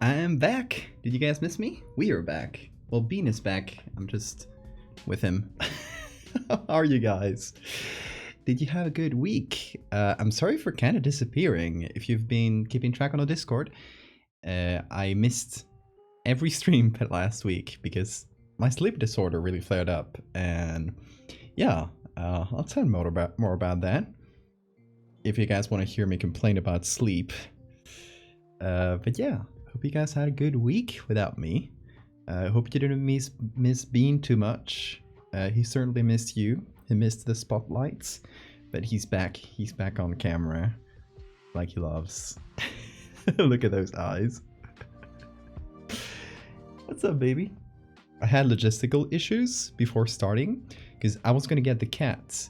I am back. Did you guys miss me? We are back. Well, Bean is back. I'm just with him. How are you guys? Did you have a good week? I'm sorry for kind of disappearing. If you've been keeping track on the Discord, I missed every stream last week because my sleep disorder really flared up. And yeah, I'll tell more about that if you guys want to hear me complain about sleep. But yeah, hope you guys had a good week without me. Hope you didn't miss Bean too much. He certainly missed you. He missed the spotlights, but he's back. He's back on camera, like he loves. Look at those eyes. What's up, baby? I had logistical issues before starting because I was gonna get the cat,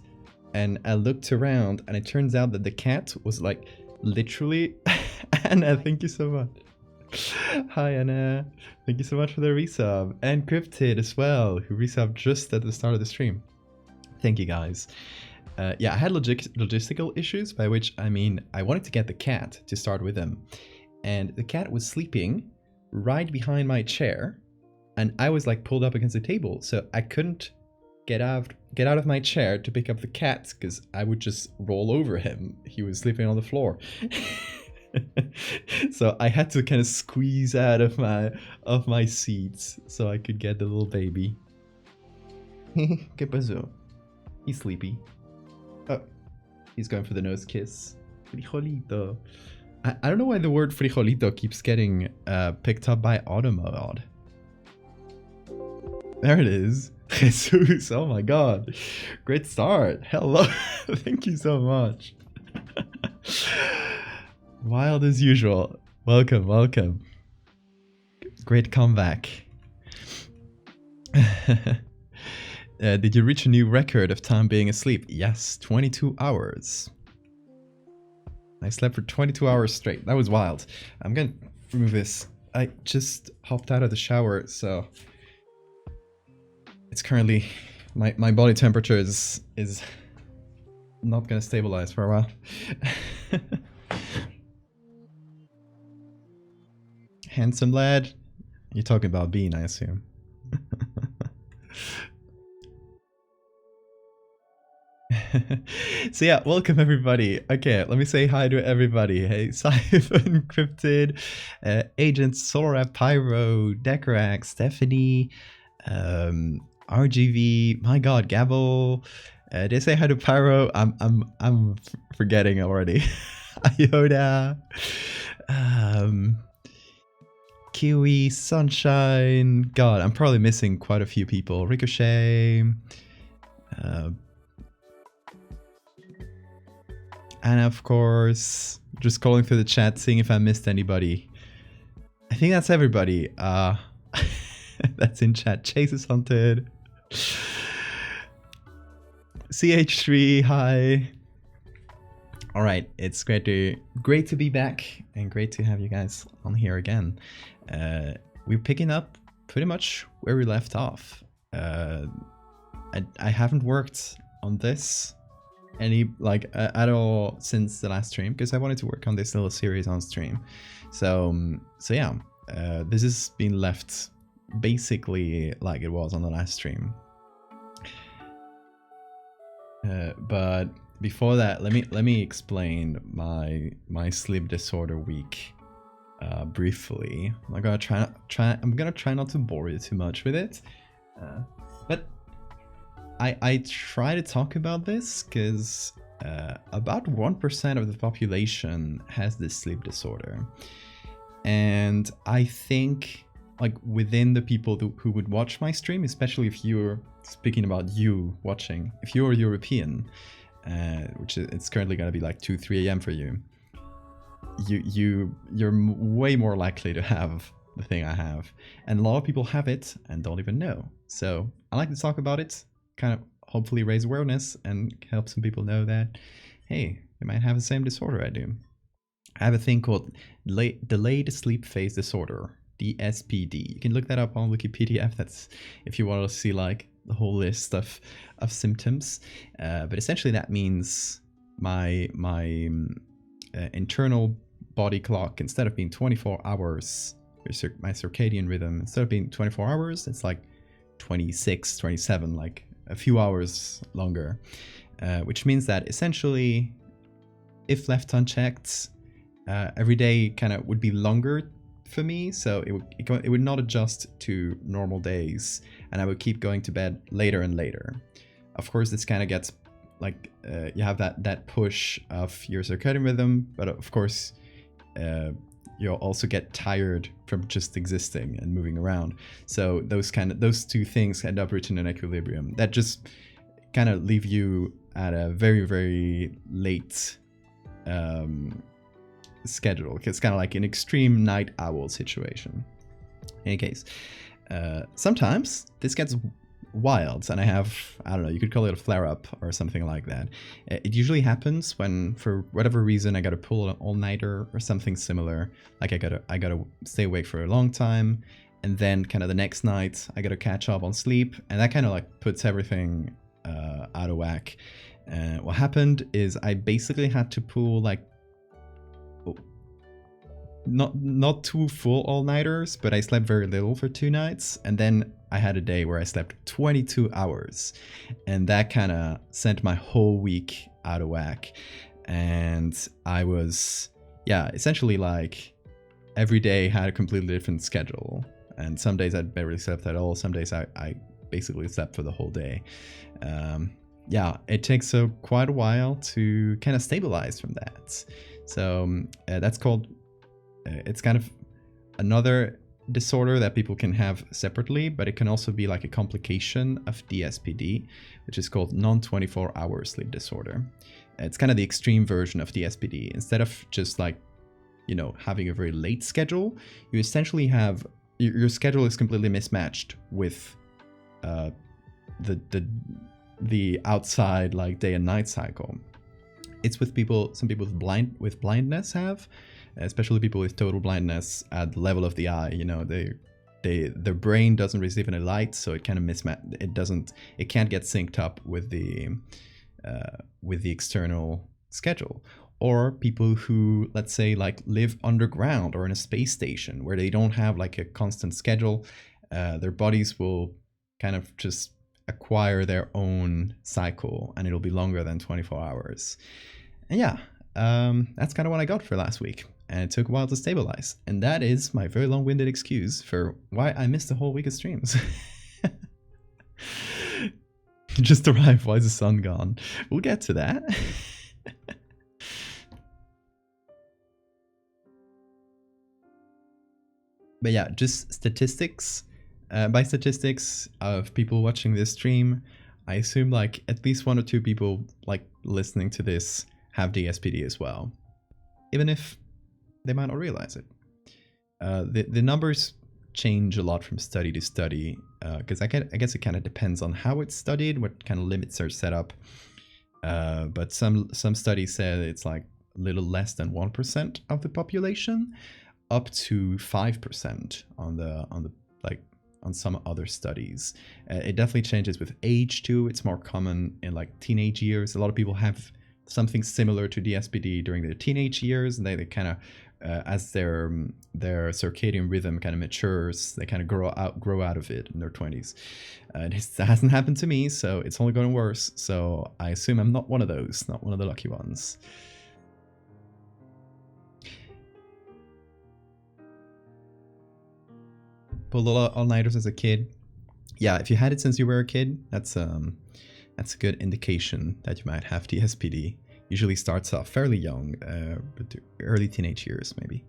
and I looked around, and it turns out that the cat was like literally. Anna, thank you so much. Hi Anna, thank you so much for the resub, and Cryptid as well, who resubbed just at the start of the stream. Thank you guys. Yeah, I had logistical issues, by which I mean I wanted to get the cat to start with him, and the cat was sleeping right behind my chair, and I was like pulled up against the table, so I couldn't get out of my chair to pick up the cat because I would just roll over him. He was sleeping on the floor. So I had to kind of squeeze out of my seats so I could get the little baby. ¿Qué pasó? He's sleepy. Oh, he's going for the nose kiss. Frijolito. I don't know why the word frijolito keeps getting picked up by Automod. There it is. Jesus, oh my god. Great start. Hello. Thank you so much. Wild as usual. Welcome, welcome. Great comeback. Did you reach a new record of time being asleep? Yes, 22 hours. I slept for 22 hours straight. That was wild. I'm gonna remove this. I just hopped out of the shower, so it's currently my body temperature is not gonna stabilize for a while. Handsome lad. You're talking about Bean, I assume. So yeah, welcome everybody. Okay, let me say hi to everybody. Hey, Siphon, Cryptid, Agent, Solarap, Pyro, Decorax, Stephanie, RGV, my god, Gabble. Did I say hi to Pyro? I'm forgetting already. Yoda, Kiwi, Sunshine. God, I'm probably missing quite a few people. Ricochet. And of course, just calling through the chat, seeing if I missed anybody. I think that's everybody. That's in chat. Chase is hunted. CH3, hi. All right, it's great to be back and great to have you guys on here again. We're picking up pretty much where we left off. I haven't worked on this at all since the last stream because I wanted to work on this little series on stream. So yeah, this has been left basically like it was on the last stream. But before that, let me explain my sleep disorder week briefly. I'm gonna try not to bore you too much with it, but I try to talk about this because about 1% of the population has this sleep disorder, and I think like within the people who would watch my stream, especially if you're speaking about you watching, if you're European. Which it's currently gonna be like 2-3 a.m. for you. You're way more likely to have the thing I have, and a lot of people have it and don't even know. So I like to talk about it, kind of hopefully raise awareness and help some people know that, hey, you might have the same disorder I do. I have a thing called delayed sleep phase disorder, DSPD. You can look that up on Wikipedia. That's if you want to see like the whole list of symptoms, but essentially that means my internal body clock, instead of being 24 hours my circadian rhythm, instead of being 24 hours, it's like 26, 27, like a few hours longer, which means that essentially, if left unchecked, every day kind of would be longer for me, so it would not adjust to normal days, and I would keep going to bed later and later. Of course, this kind of gets like you have that push of your circadian rhythm, but of course you'll also get tired from just existing and moving around. So those two things end up reaching an equilibrium that just kind of leave you at a very, very late schedule. It's kind of like an extreme night owl situation. In any case, sometimes this gets wild, and I don't know, you could call it a flare-up or something like that. It usually happens when, for whatever reason, I gotta pull an all-nighter or something similar. Like I gotta stay awake for a long time, and then kind of the next night I gotta catch up on sleep, and that kind of like puts everything out of whack. What happened is I basically had to pull like not two full all-nighters, but I slept very little for 2 nights, and then I had a day where I slept 22 hours, and that kind of sent my whole week out of whack. And I was, essentially like every day had a completely different schedule, and some days I barely slept at all, some days I basically slept for the whole day. It takes quite a while to kind of stabilize from that. So that's called, it's kind of another disorder that people can have separately, but it can also be like a complication of DSPD, which is called non-24-hour sleep disorder. It's kind of the extreme version of DSPD. Instead of just like, having a very late schedule, you essentially have, your schedule is completely mismatched with the outside like day and night cycle. It's with some people with blindness have, especially people with total blindness at the level of the eye. Their brain doesn't receive any light, so it kind of it can't get synced up with the external schedule. Or people who, let's say, like live underground or in a space station where they don't have like a constant schedule, their bodies will kind of just acquire their own cycle, and it'll be longer than 24 hours. And that's kind of what I got for last week, and it took a while to stabilize. And that is my very long-winded excuse for why I missed a whole week of streams. Just arrived, why is the sun gone? We'll get to that. But yeah, just statistics. By statistics of people watching this stream, I assume like at least 1 or 2 people like listening to this have DSPD as well, even if they might not realize it. The numbers change a lot from study to study, because I guess it kind of depends on how it's studied, what kind of limits are set up. But some studies say it's like a little less than 1% of the population, up to 5% on some other studies. It definitely changes with age too. It's more common in like teenage years. A lot of people have something similar to DSPD during their teenage years, and they kind of as their circadian rhythm kind of matures, they kind of grow out of it in their 20s. It hasn't happened to me, so it's only going worse. So I assume I'm not one of those, not one of the lucky ones. Pulled a lot of all-nighters as a kid. Yeah, if you had it since you were a kid, that's a good indication that you might have DSPD. Usually starts off fairly young, but early teenage years maybe.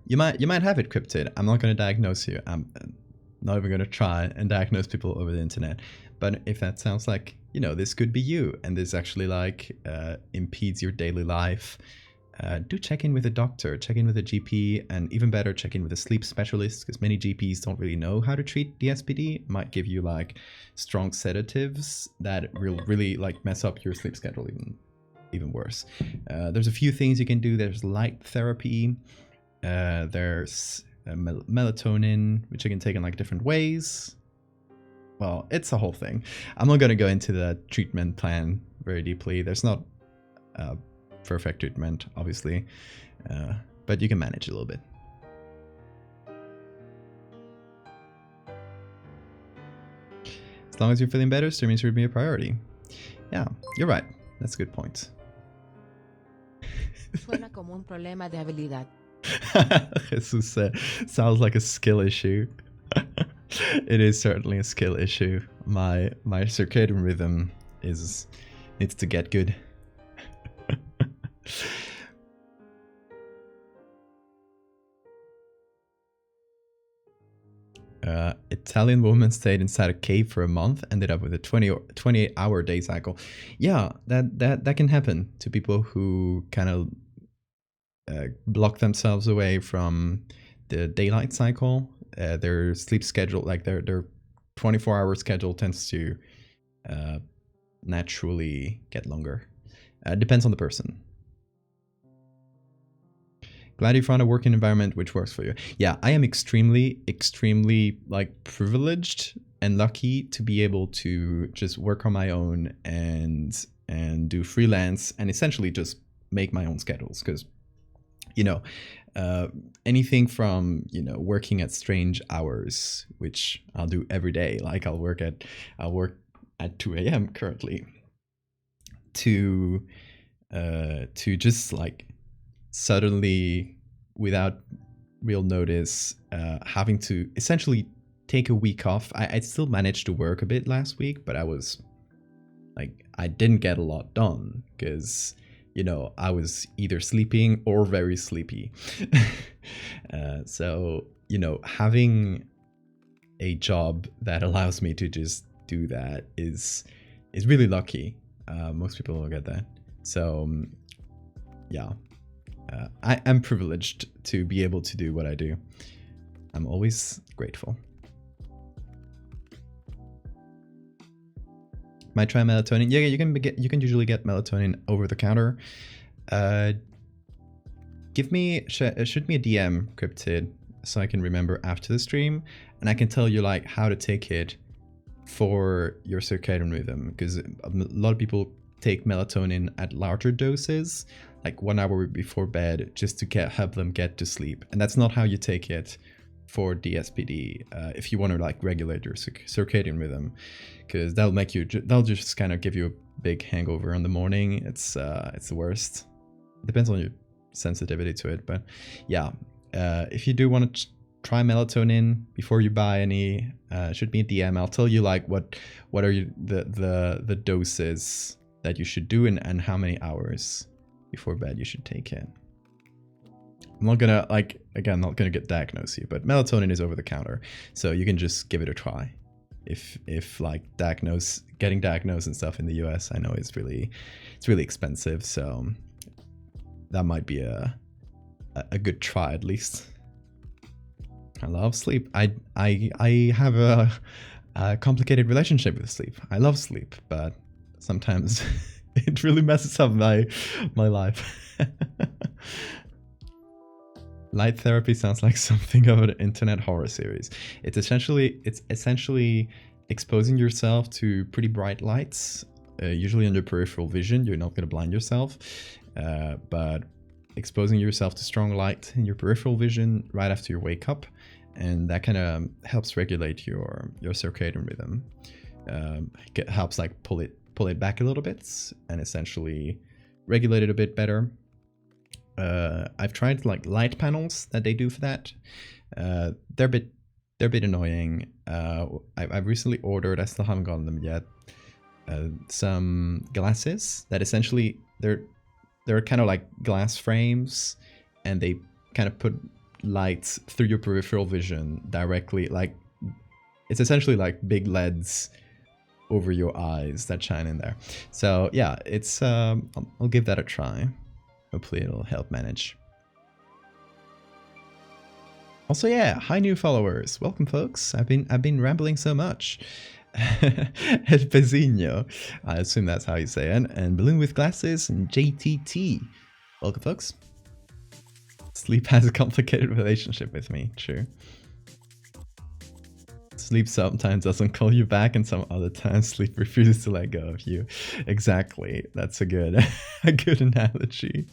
You might have it, Cryptid. I'm not going to diagnose you. I'm not even going to try and diagnose people over the internet. But if that sounds like, this could be you, and this actually like impedes your daily life, do check in with a doctor, check in with a GP, and even better, check in with a sleep specialist, because many GPs don't really know how to treat DSPD. Might give you like strong sedatives that will really like mess up your sleep schedule even worse. There's a few things you can do. There's light therapy. There's melatonin, which you can take in like different ways. Well, it's a whole thing. I'm not going to go into the treatment plan very deeply. There's not perfect treatment, obviously, but you can manage a little bit. As long as you're feeling better, streaming should be a priority. Yeah, you're right. That's a good point. Suena como un problema de habilidad. Jesus sounds like a skill issue. It is certainly a skill issue. My circadian rhythm needs to get good. Italian woman stayed inside a cave for a month, ended up with a 28-hour day cycle. Yeah, that can happen to people who kind of block themselves away from the daylight cycle. Their sleep schedule, like their 24-hour schedule, tends to naturally get longer. Depends on the person. Glad you found a working environment which works for you. Yeah, I am extremely like privileged and lucky to be able to just work on my own and do freelance and essentially just make my own schedules, because anything from working at strange hours, which I'll do every day, like I'll work at 2 a.m. currently, to just like suddenly, without real notice, having to essentially take a week off. I still managed to work a bit last week, but I didn't get a lot done because I was either sleeping or very sleepy. So having a job that allows me to just do that is really lucky. Most people don't get that. So yeah. I am privileged to be able to do what I do. I'm always grateful. Might try melatonin. Yeah, you can usually get melatonin over the counter. Shoot me a DM, Cryptid, so I can remember after the stream, and I can tell you like how to take it for your circadian rhythm, because a lot of people take melatonin at larger doses, like 1 hour before bed, just to help them get to sleep. And that's not how you take it for DSPD. If you want to like regulate your circadian rhythm, because that'll just kind of give you a big hangover in the morning. It's the worst. Depends on your sensitivity to it, but yeah. If you do want to try melatonin before you buy any, shoot me a DM. I'll tell you like what are the doses that you should do and how many hours before bed you should take it. I'm not gonna not gonna get diagnose you, but melatonin is over the counter, so you can just give it a try. If like getting diagnosed and stuff in the US, I know it's really expensive, so that might be a good try at least. I love sleep. I have a complicated relationship with sleep. I love sleep, but sometimes it really messes up my life. Light therapy sounds like something of an internet horror series. It's essentially exposing yourself to pretty bright lights, usually on your peripheral vision. You're not going to blind yourself, but exposing yourself to strong light in your peripheral vision right after you wake up, and that kind of helps regulate your circadian rhythm. It helps like pull it back a little bit and essentially regulate it a bit better. I've tried like light panels that they do for that. They're a bit annoying. I've recently ordered, I still haven't gotten them yet, some glasses that essentially they're kind of like glass frames, and they kind of put lights through your peripheral vision directly. Like it's essentially like big LEDs over your eyes that shine in there. So yeah, it's I'll give that a try. Hopefully it'll help manage. Also, yeah, hi new followers. Welcome, folks. I've been rambling so much. El Pezinho, I assume that's how you say it. And Balloon with Glasses and JTT. Welcome, folks. Sleep has a complicated relationship with me. True. Sleep sometimes doesn't call you back, and some other times sleep refuses to let go of you. Exactly. That's a good a good analogy.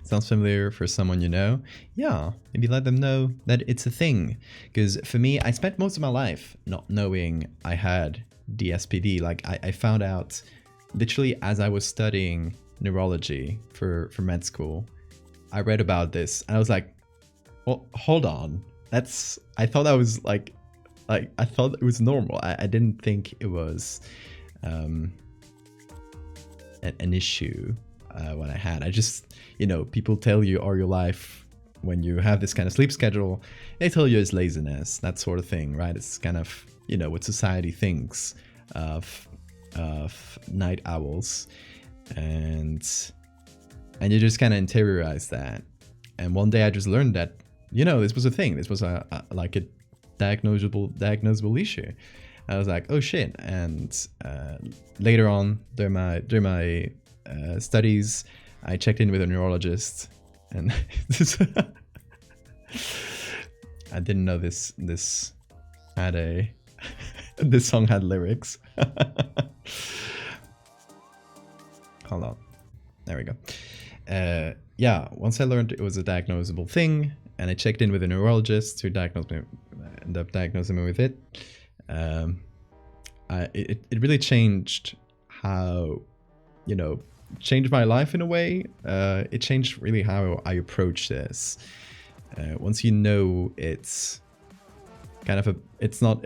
Sounds familiar for someone you know? Yeah, maybe let them know that it's a thing. Because for me, I spent most of my life not knowing I had DSPD. Like, I found out literally as I was studying neurology for med school. I read about this and I was like, well, hold on. I thought that was like I thought it was normal. I didn't think it was an issue when I had. I just, people tell you all your life when you have this kind of sleep schedule, they tell you it's laziness, that sort of thing, right? It's kind of, what society thinks of night owls. And you just kind of interiorize that. And one day I just learned that, this was a thing. This was a diagnosable issue. I was like, oh shit. And later on during my studies, I checked in with a neurologist, and I didn't know this had this song had lyrics. Hold on. There we go. Yeah, once I learned it was a diagnosable thing, and I checked in with a neurologist who ended up diagnosing me with it, it really changed how, changed my life in a way. It changed really how I approach this. Once you know it's kind of it's not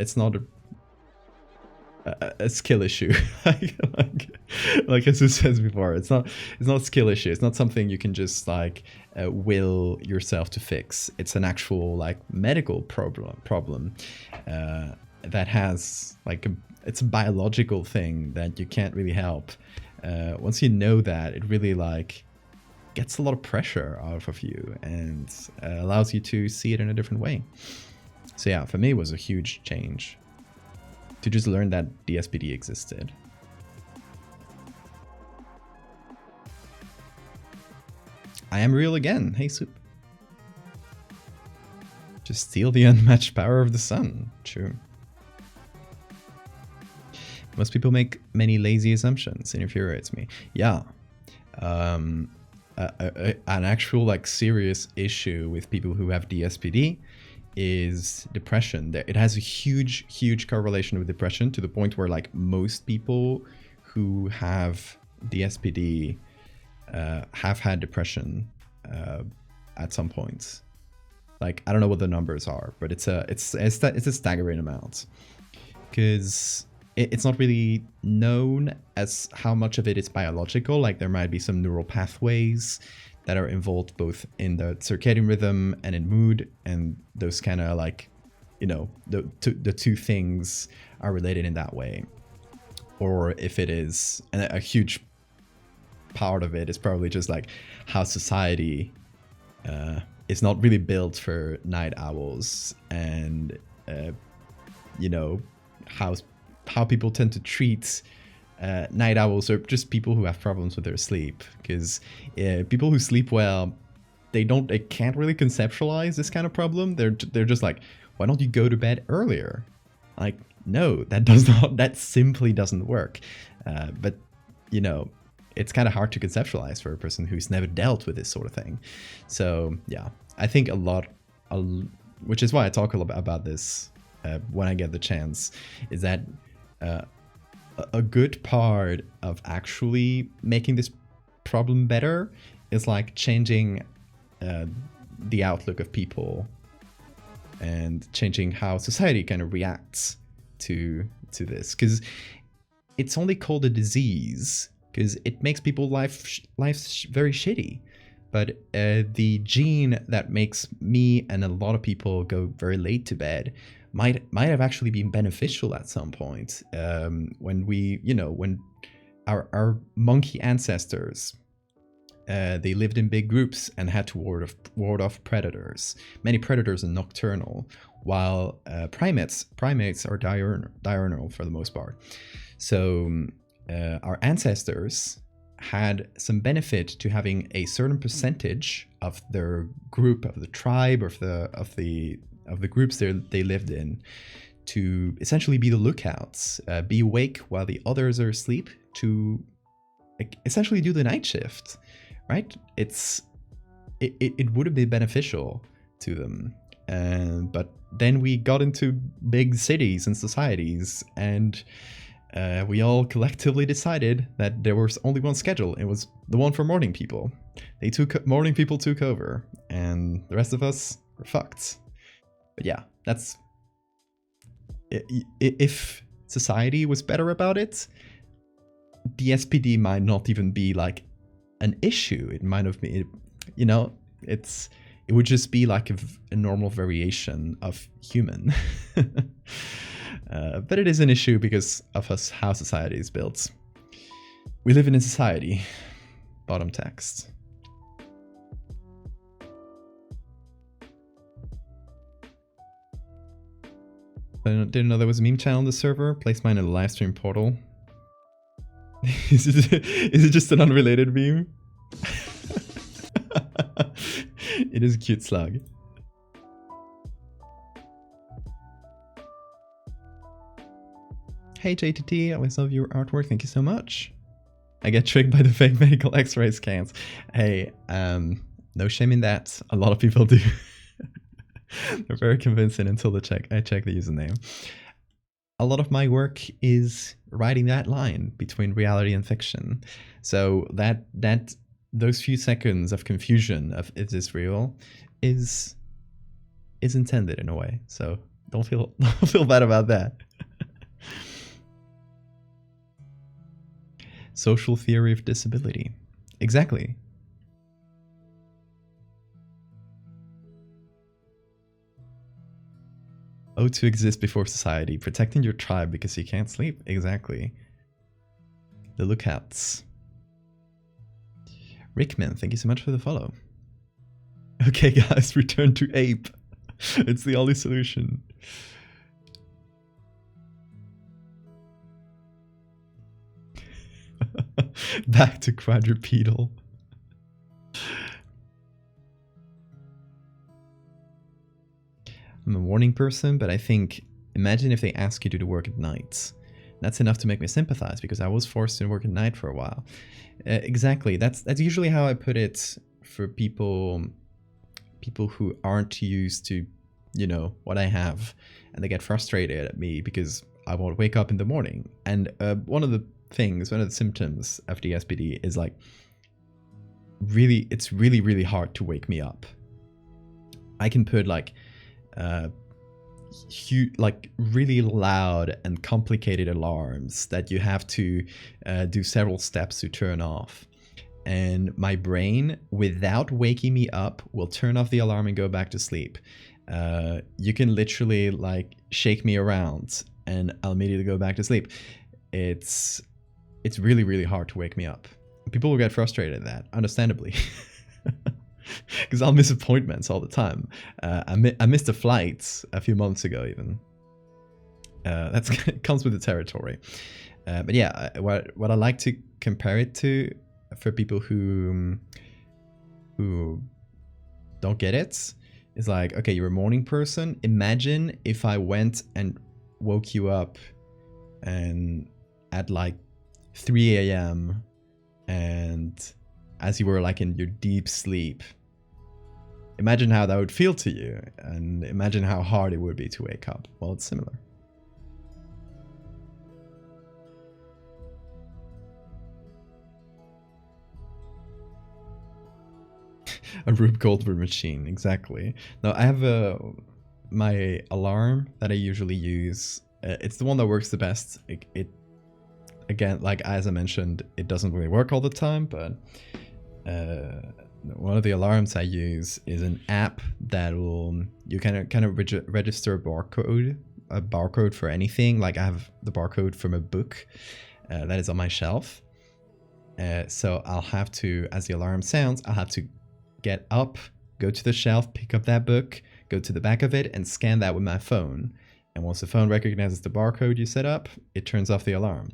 a skill issue. like as I said before, it's not a skill issue. It's not something you can just will yourself to fix. It's an actual medical problem that has it's a biological thing that you can't really help. Once you know that, it really gets a lot of pressure off of you and allows you to see it in a different way. So yeah, for me it was a huge change to just learn that DSPD existed. I am real again. Hey, Soup. Just steal the unmatched power of the sun. True. Most people make many lazy assumptions. It infuriates me. Yeah. An actual serious issue with people who have DSPD is depression. It has a huge correlation with depression, to the point where most people who have DSPD have had depression at some point. I don't know what the numbers are, but it's a staggering amount, because it's not really known as how much of it is biological. There might be some neural pathways that are involved both in the circadian rhythm and in mood, and those kind of the two things are related in that way. Or if it is, and a huge part of it is probably just how society is not really built for night owls, and how people tend to treat night owls, or just people who have problems with their sleep. Because people who sleep well, they can't really conceptualize this kind of problem. They're just why don't you go to bed earlier? No, that simply doesn't work. But it's kind of hard to conceptualize for a person who's never dealt with this sort of thing. So yeah, I think which is why I talk a lot about this when I get the chance, is that a good part of actually making this problem better is changing the outlook of people and changing how society kind of reacts to this. Because it's only called a disease because it makes people's lives very shitty. But the gene that makes me and a lot of people go very late to bed might have actually been beneficial at some point, when when our monkey ancestors, they lived in big groups and had to ward off predators. Many predators are nocturnal, while primates are diurnal for the most part. So our ancestors had some benefit to having a certain percentage of their group, of the tribe, of the groups they lived in, to essentially be the lookouts, be awake while the others are asleep, to essentially do the night shift, right? It would have been beneficial to them, but then we got into big cities and societies, and we all collectively decided that there was only one schedule. It was the one for morning people. Morning people took over, and the rest of us were fucked. But yeah, that's... If society was better about it, the SPD might not even be like an issue. It might have been, you know, it would just be like a normal variation of human. But it is an issue because of how society is built. We live in a society. Bottom text. I didn't know there was a meme channel on the server. Place mine in the live stream portal. Is it just an unrelated meme? It is a cute slug. Hey JTT, I always love your artwork. Thank you so much. I get tricked by the fake medical X-ray scans. Hey, no shame in that. A lot of people do. They're very convincing until I check the username. A lot of my work is writing that line between reality and fiction. So those few seconds of confusion of is this real is intended in a way. So don't feel bad about that. Social theory of disability. Exactly. Oh, to exist before society, protecting your tribe because you can't sleep. Exactly. The lookouts. Rickman, thank you so much for the follow. Okay, guys, return to ape. It's the only solution. Back to quadrupedal. I'm a morning person, but I think, imagine if they ask you to do work at night. That's enough to make me sympathize because I was forced to work at night for a while. Exactly. That's usually how I put it for people who aren't used to, you know, what I have, and they get frustrated at me because I won't wake up in the morning. And one of the symptoms of the SPD is like, it's really hard to wake me up. I can put like really loud and complicated alarms that you have to do several steps to turn off, and my brain, without waking me up, will turn off the alarm and go back to sleep. You can literally like shake me around and I'll immediately go back to sleep. It's really hard to wake me up. People will get frustrated at that, understandably. Because I'll miss appointments all the time. I missed a flight a few months ago even. That comes with the territory. But yeah, what I like to compare it to, for people who don't get it, is like, okay, you're a morning person. Imagine if I went and woke you up and at like 3 a.m. and as you were like in your deep sleep. Imagine how that would feel to you, and imagine how hard it would be to wake up. Well, it's similar. A Rube Goldberg machine, exactly. Now I have my alarm that I usually use. It's the one that works the best. It again, like as I mentioned, it doesn't really work all the time, but one of the alarms I use is an app that will, you kind of register a barcode for anything. Like I have the barcode from a book that is on my shelf. So I'll have to, as the alarm sounds, I'll have to get up, go to the shelf, pick up that book, go to the back of it, and scan that with my phone. And once the phone recognizes the barcode you set up, it turns off the alarm.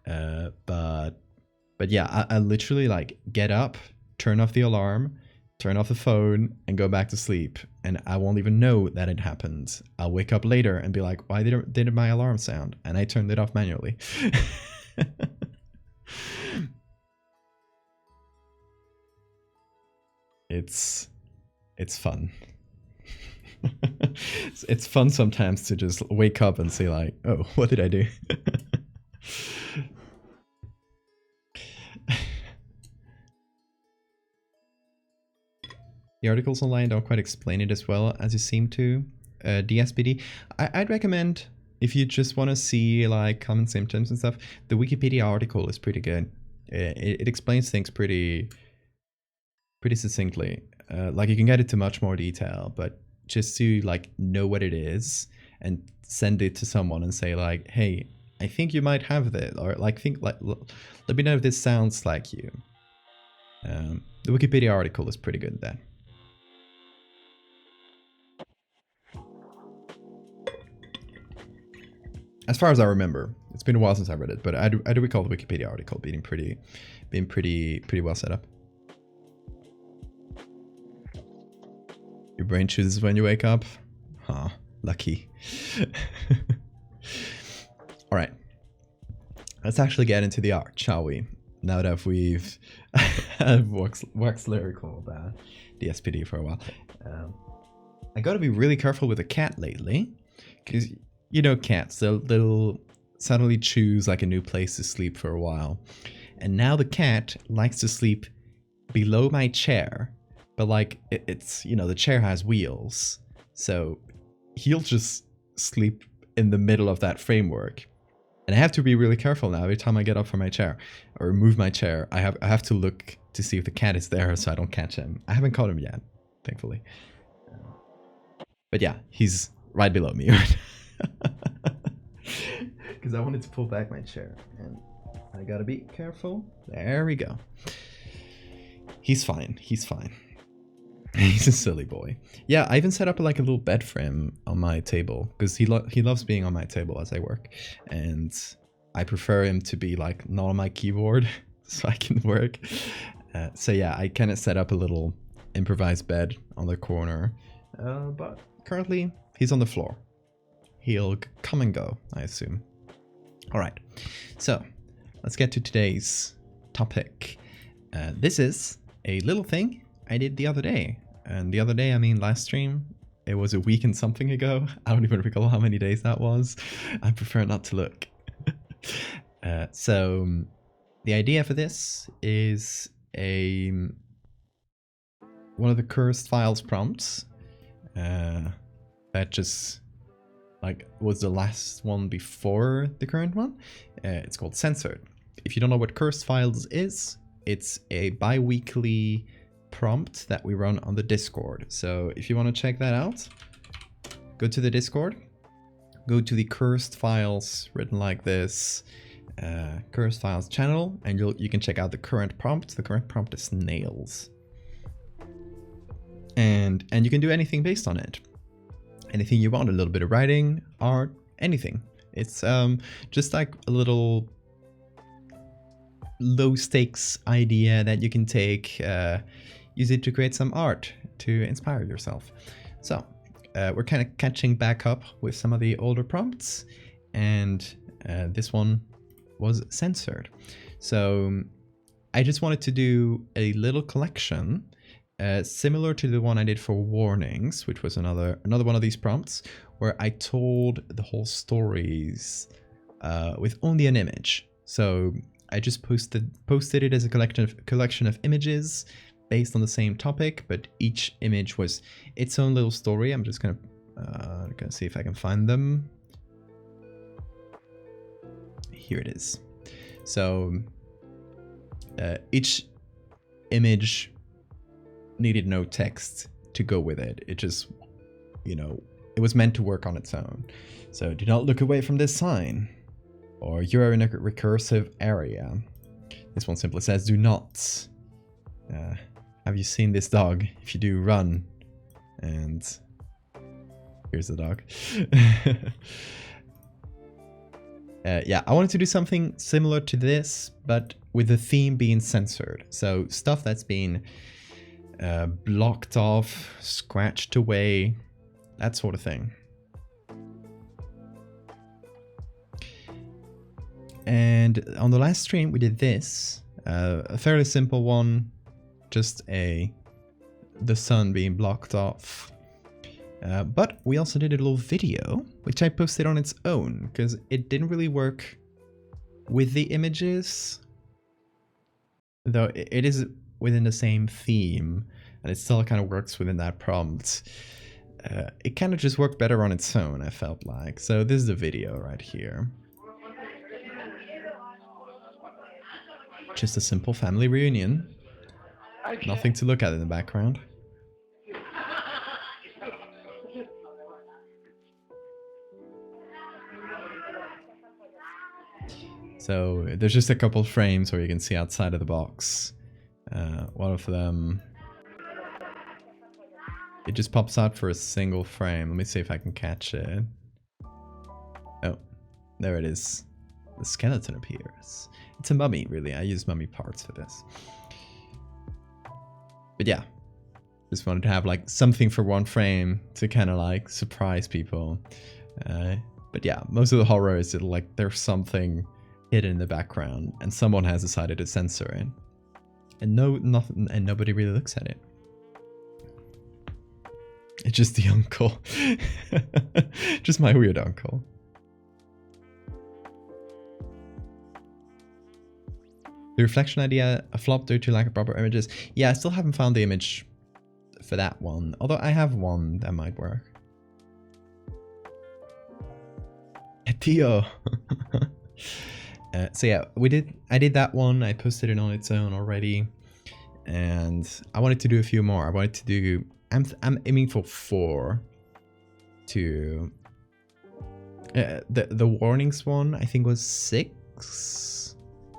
But But yeah, I literally like get up, turn off the alarm, turn off the phone, and go back to sleep. And I won't even know that it happened. I'll wake up later and be like, why didn't my alarm sound? And I turned it off manually. It's fun. It's fun sometimes to just wake up and say like, oh, what did I do? The articles online don't quite explain it as well as you seem to. DSPD. I'd recommend, if you just want to see like common symptoms and stuff, the Wikipedia article is pretty good. It explains things pretty succinctly. Like you can get into much more detail, but just to like know what it is and send it to someone and say like, hey, I think you might have this, or like let me know if this sounds like you. The Wikipedia article is pretty good then. As far as I remember, it's been a while since I read it, but I do recall the Wikipedia article being pretty well set up. Your brain chooses when you wake up? Huh, lucky. All right, let's actually get into the art, shall we? Now that we've waxed lyrical about the SPD for a while. I gotta be really careful with the cat lately, because you know cats, they'll suddenly choose like a new place to sleep for a while. And now the cat likes to sleep below my chair, but like it's, you know, the chair has wheels, so he'll just sleep in the middle of that framework. And I have to be really careful now. Every time I get up from my chair or move my chair, I have to look to see if the cat is there so I don't catch him. I haven't caught him yet, thankfully. But yeah, he's right below me. Because I wanted to pull back my chair and I gotta be careful. There we go. He's fine. He's fine. He's a silly boy. Yeah, I even set up like a little bed for him on my table because he loves being on my table as I work, and I prefer him to be like not on my keyboard so I can work. So yeah, I kind of set up a little improvised bed on the corner, but currently he's on the floor. He'll come and go, I assume. All right, so let's get to today's topic. This is a little thing I did the other day. And the other day, I mean last stream. It was a week and something ago. I don't even recall how many days that was. I prefer not to look. So the idea for this is one of the cursed files prompts that just like was the last one before the current one. It's called censored. If you don't know what cursed files is, it's a bi-weekly prompt that we run on the Discord. So if you want to check that out, go to the Discord, go to the cursed files written like this, cursed files channel, and you can check out the current prompt. The current prompt is nails, and you can do anything based on it. Anything you want, a little bit of writing, art, anything. It's just like a little low stakes idea that you can take, use it to create some art to inspire yourself. So we're kind of catching back up with some of the older prompts, and this one was censored. So I just wanted to do a little collection similar to the one I did for warnings, which was another one of these prompts where I told the whole stories with only an image. So I just posted it as a collection of images based on the same topic, but each image was its own little story. I'm just gonna see if I can find them. Here it is. So each image needed no text to go with it. It just, you know, it was meant to work on its own. So do not look away from this sign, or you're in a recursive area. This one simply says do not. Have you seen this dog? If you do, run. And here's the dog. Yeah, I wanted to do something similar to this, but with the theme being censored. So stuff that's been blocked off, scratched away, that sort of thing. And on the last stream we did this, a fairly simple one, just the sun being blocked off. But we also did a little video, which I posted on its own, because it didn't really work with the images. Though it is within the same theme, and it still kind of works within that prompt. It kind of just worked better on its own, I felt like. So this is the video right here. Just a simple family reunion. Nothing to look at in the background. So there's just a couple frames where you can see outside of the box. One of them, it just pops out for a single frame. Let me see if I can catch it. Oh, there it is. The skeleton appears. It's a mummy, really. I use mummy parts for this. But yeah, just wanted to have like something for one frame to kind of like surprise people. But yeah, most of the horror is like there's something hidden in the background and someone has decided to censor it. And nothing, and nobody really looks at it. It's just the uncle. Just my weird uncle. The reflection idea, a flop due to lack of proper images. Yeah, I still haven't found the image for that one. Although I have one that might work. Tio. So yeah, I did that one. I posted it on its own already. And I wanted to do a few more. I wanted to do, I'm aiming for 4 to, the warnings one I think was 6.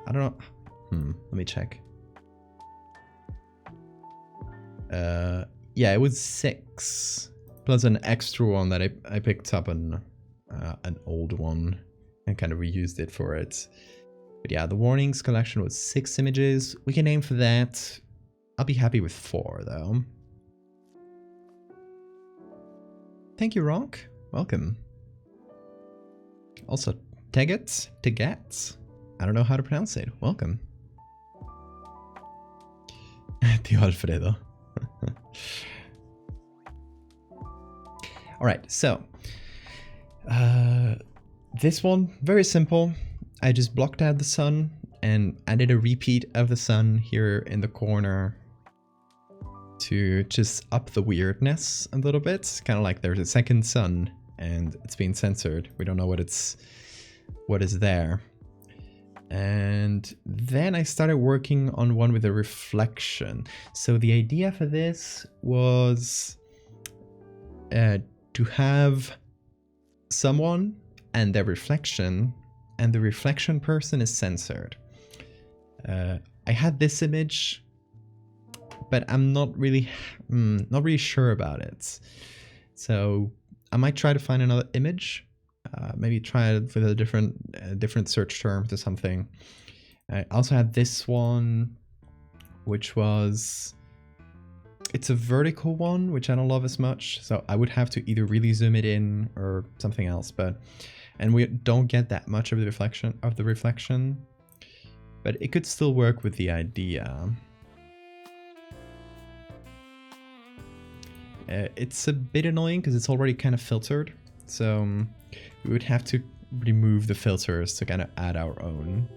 I don't know. Let me check. Yeah, it was 6 plus an extra one that I picked up an old one and kind of reused it for it. But yeah, the warnings collection was 6 images. We can aim for that. I'll be happy with 4 though. Thank you, Ronk. Welcome. Also, Teget, I don't know how to pronounce it. Welcome. Tio Alfredo. Alright, so this one, very simple. I just blocked out the sun and added a repeat of the sun here in the corner to just up the weirdness a little bit. Kind of like there's a second sun and it's being censored. We don't know what is there. And then I started working on one with a reflection. So the idea for this was to have someone and their reflection, and the reflection person is censored. I had this image, but I'm not really sure about it. So I might try to find another image. Maybe try it with a different search term or something. I also had this one, which was, it's a vertical one, which I don't love as much. So I would have to either really zoom it in or something else. And we don't get that much of the reflection, but it could still work with the idea. It's a bit annoying because it's already kind of filtered. So we would have to remove the filters to kind of add our own.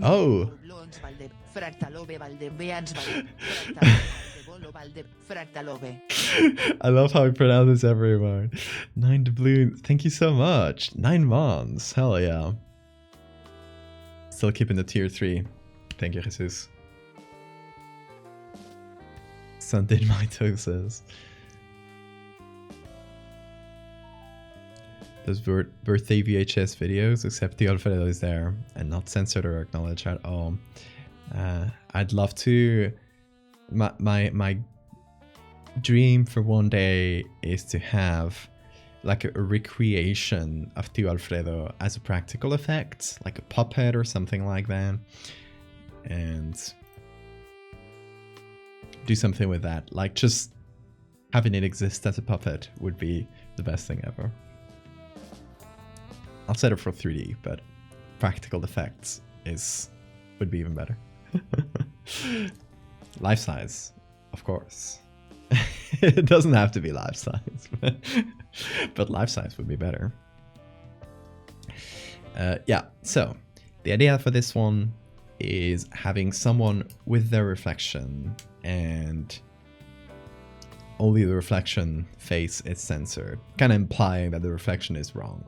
Oh! I love how we pronounce this everyone. 9 doubloons. Thank you so much. 9 mons. Hell yeah. Still keeping the tier 3. Thank you, Jesus. Sunday mitosis. Those birthday VHS videos, except the Alfredo is there and not censored or acknowledged at all. I'd love to. My dream for one day is to have like a recreation of Tio Alfredo as a practical effect, like a puppet or something like that, and do something with that. Like just having it exist as a puppet would be the best thing ever. I'll set it for 3D, but practical effects would be even better. Life size, of course. It doesn't have to be life size, but life size would be better. Yeah, so the idea for this one is having someone with their reflection, and only the reflection face is censored, kind of implying that the reflection is wrong,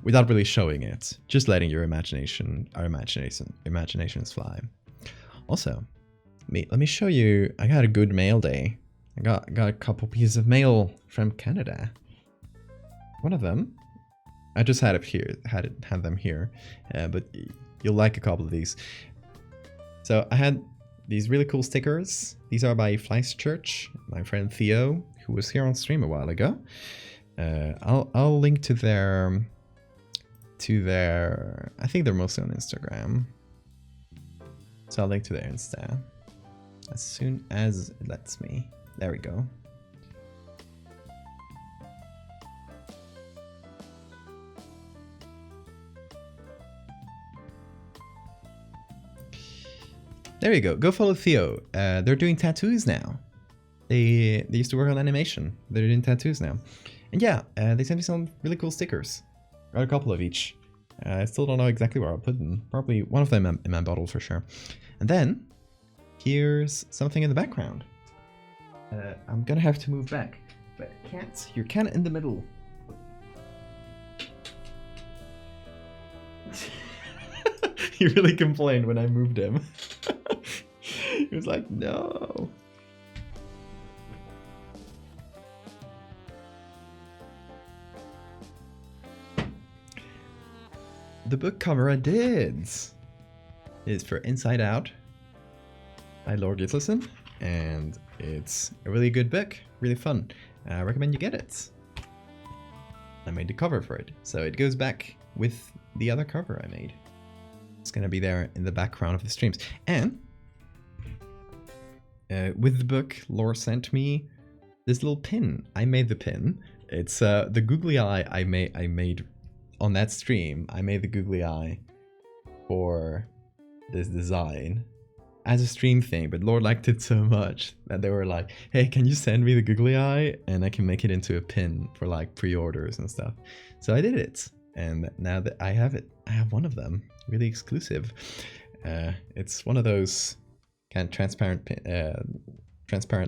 without really showing it, just letting your imaginations fly. Also, let me show you. I got a good mail day. I got a couple pieces of mail from Canada. One of them, I just had them here, but you'll like a couple of these. So I had these really cool stickers. These are by Fleiss Church, my friend Theo, who was here on stream a while ago. I'll link to their. I think they're mostly on Instagram. So I'll link to their Insta as soon as it lets me. There we go. There you go. Go follow Theo. They're doing tattoos now. They used to work on animation. They're doing tattoos now. And yeah, they sent me some really cool stickers. Got a couple of each. I still don't know exactly where I'll put them. Probably one of them in my bottle for sure. And then, here's something in the background. I'm gonna have to move back. But cats, you're kind of in the middle. He really complained when I moved him. He was like, no. The book cover I did is for Inside Out by Lord Gislason, and it's a really good book, really fun. I recommend you get it. I made the cover for it, so it goes back with the other cover I made. It's gonna be there in the background of the streams. And with the book, Laura sent me this little pin. I made the pin. It's the googly eye I made on that stream. I made the googly eye for this design as a stream thing, but Lord liked it so much that they were like, hey, can you send me the googly eye and I can make it into a pin for like pre-orders and stuff. So I did it, and now that I have it, I have one of them, really exclusive. It's one of those kind of transparent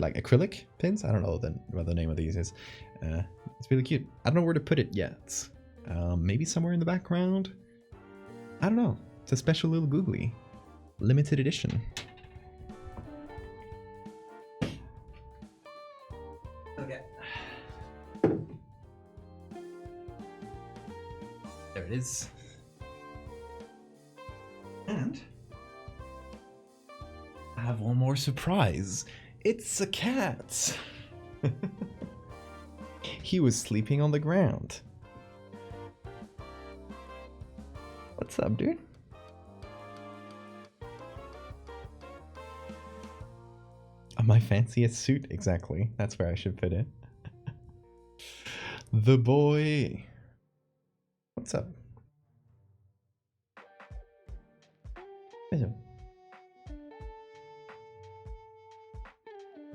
like acrylic pins. I don't know what the name of these is. It's really cute. I don't know where to put it yet. Maybe somewhere in the background. I don't know. It's a special little googly, limited edition. Okay. There it is. And I have one more surprise. It's a cat. He was sleeping on the ground. What's up, dude? My fanciest suit, exactly. That's where I should put it. The boy. What's up?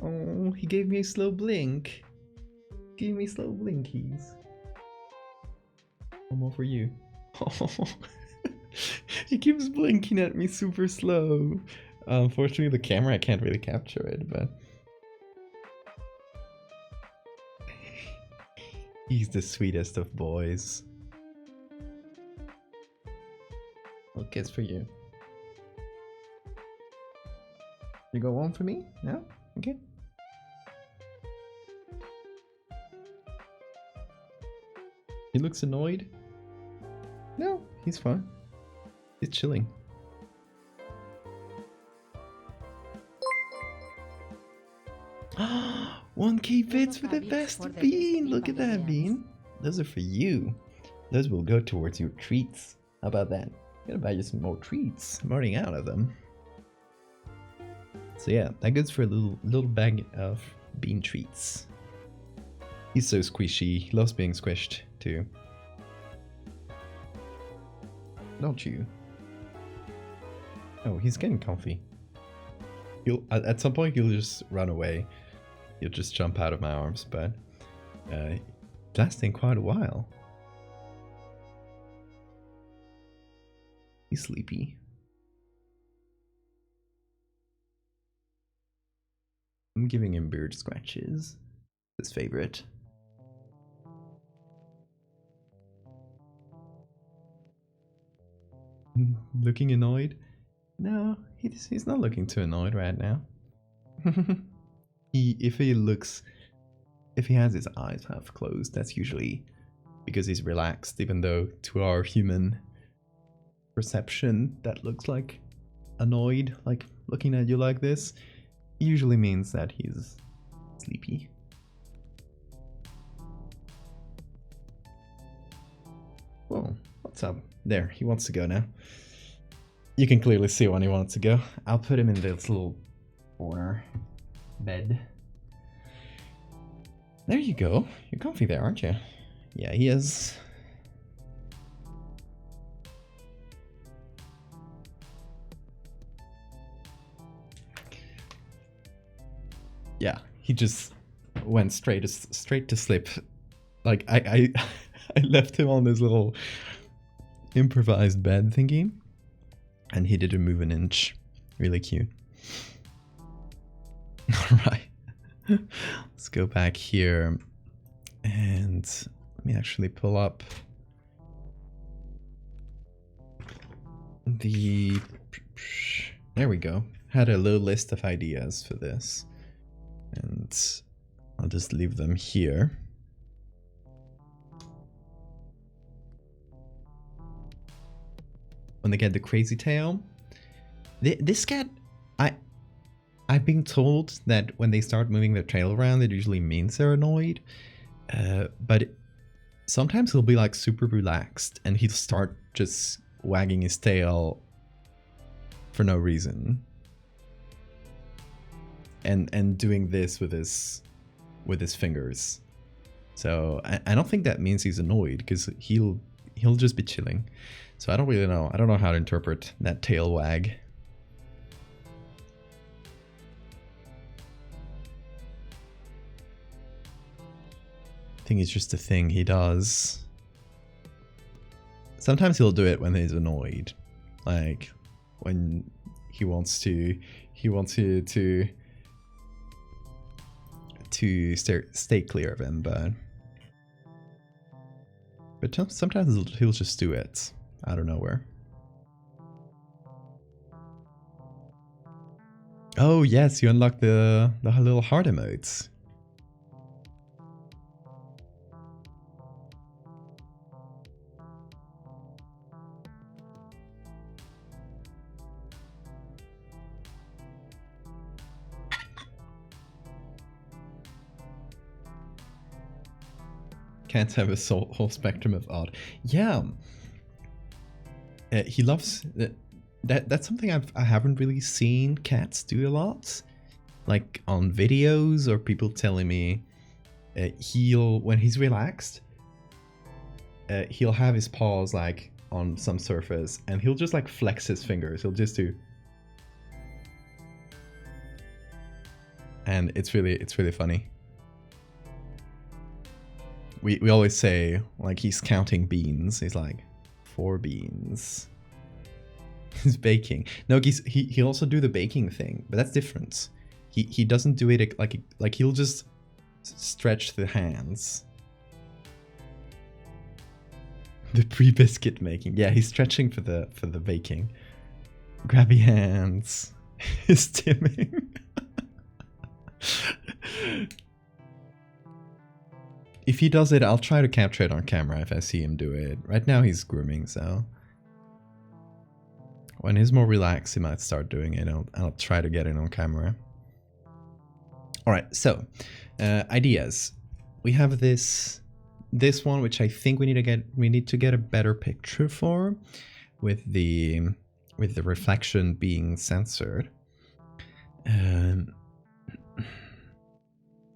Oh, he gave me a slow blink. Give me slow blinkies. One more for you. He keeps blinking at me super slow. Unfortunately, the camera, I can't really capture it, but he's the sweetest of boys. Little kiss for you. You go on for me? No? Okay. He looks annoyed. No, he's fine. He's chilling. 1K bits for the best bean. Look at that, Bean. Those are for you. Those will go towards your treats. How about that? I'm gonna buy you some more treats. I'm running out of them. So yeah, that goes for a little bag of bean treats. He's so squishy. He loves being squished too. Don't you? Oh, he's getting comfy. He'll at some point he'll just run away. He'll just jump out of my arms, but lasting quite a while. He's sleepy. I'm giving him beard scratches. His favorite. Looking annoyed? No, he's not looking too annoyed right now. If he has his eyes half closed, that's usually because he's relaxed, even though to our human perception that looks like annoyed, like looking at you like this, usually means that he's sleepy. Whoa, what's up? There, he wants to go now. You can clearly see when he wants to go. I'll put him in this little corner bed. There you go. You're comfy there, aren't you? Yeah, he is. Yeah, he just went straight to sleep. Like I left him on this little improvised bed thingy, and he didn't move an inch. Really cute. All right, let's go back here, and let me actually pull up the. There we go. Had a little list of ideas for this, and I'll just leave them here. When they get the crazy tail, this cat, I've been told that when they start moving their tail around, it usually means they're annoyed. But sometimes he'll be like super relaxed and he'll start just wagging his tail for no reason. And doing this with his fingers. So I don't think that means he's annoyed, because he'll just be chilling. So I don't really know. I don't know how to interpret that tail wag. I think it's just a thing he does. Sometimes he'll do it when he's annoyed, like when he wants you to stay clear of him, but sometimes he'll just do it out of nowhere. Oh yes, you unlock the little heart emotes. Cats have a whole spectrum of odd. Yeah. He loves that's something I haven't really seen cats do a lot, like on videos or people telling me. When he's relaxed, he'll have his paws like on some surface and he'll just like flex his fingers. He'll just do, and it's really funny. We always say, like, he's counting beans. He's like, 4 beans. He's baking. No, he also do the baking thing, but that's different. He doesn't do it like he'll just stretch the hands. The pre-biscuit making. Yeah, he's stretching for the baking. Grabby hands. He's stimming. If he does it, I'll try to capture it on camera if I see him do it. Right now he's grooming, so when he's more relaxed, he might start doing it. I'll try to get it on camera. All right, so ideas. We have this this one, which I think we need to get a better picture for, with the reflection being censored.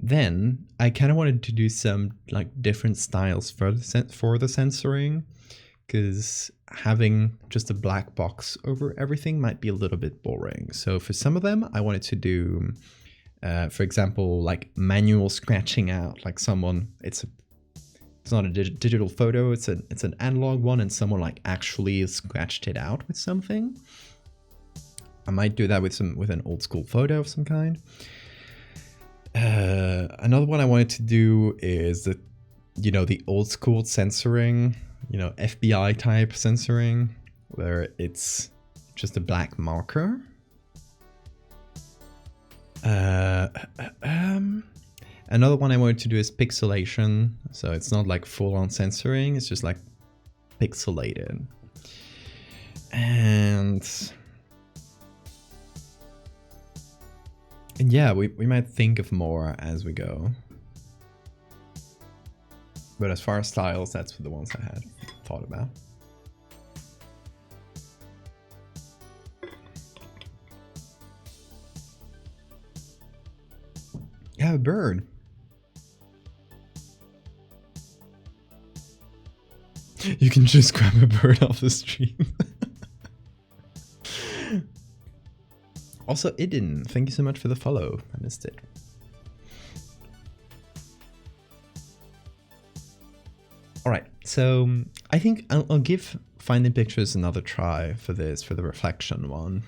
Then I kind of wanted to do some like different styles for the censoring, because having just a black box over everything might be a little bit boring. So for some of them, I wanted to do, for example, like manual scratching out, like someone, it's not a digital photo, it's an analog one, and someone like actually scratched it out with something. I might do that with an old school photo of some kind. Another one I wanted to do is the, the old school censoring, FBI type censoring, where it's just a black marker. Another one I wanted to do is pixelation, so it's not like full-on censoring, it's just like pixelated. And yeah, we might think of more as we go. But as far as styles, that's the ones I had thought about. Yeah, a bird. You can just grab a bird off the street. Also, Idin, thank you so much for the follow. I missed it. Alright, so I think I'll give finding pictures another try for this, for the reflection one.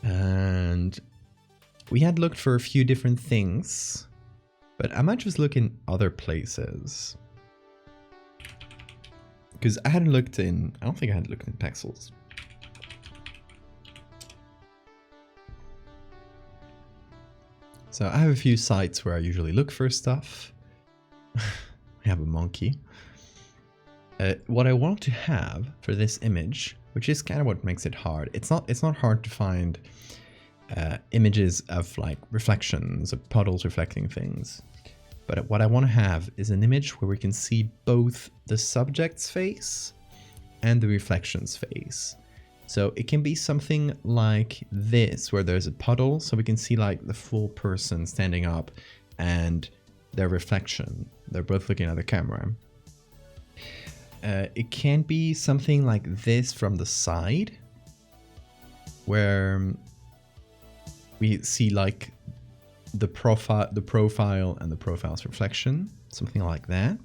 And we had looked for a few different things, but I might just look in other places. Because I don't think I had looked in Pexels. So I have a few sites where I usually look for stuff. I have a monkey. What I want to have for this image, which is kind of what makes it hard. It's not hard to find images of like reflections, of puddles reflecting things. But what I want to have is an image where we can see both the subject's face and the reflection's face. So it can be something like this, where there's a puddle, so we can see like the full person standing up and their reflection. They're both looking at the camera. It can be something like this from the side, where we see like the profile and the profile's reflection, something like that.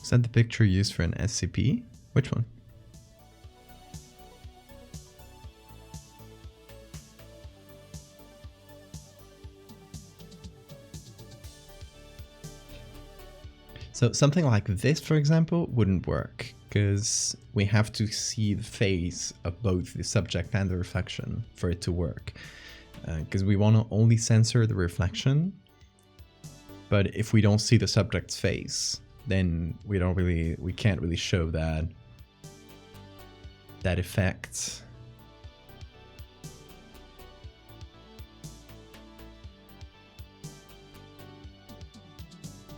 Is that the picture used for an SCP? Which one? So something like this, for example, wouldn't work, because we have to see the face of both the subject and the reflection for it to work. Because we want to only censor the reflection, but if we don't see the subject's face, then we can't really show that effect.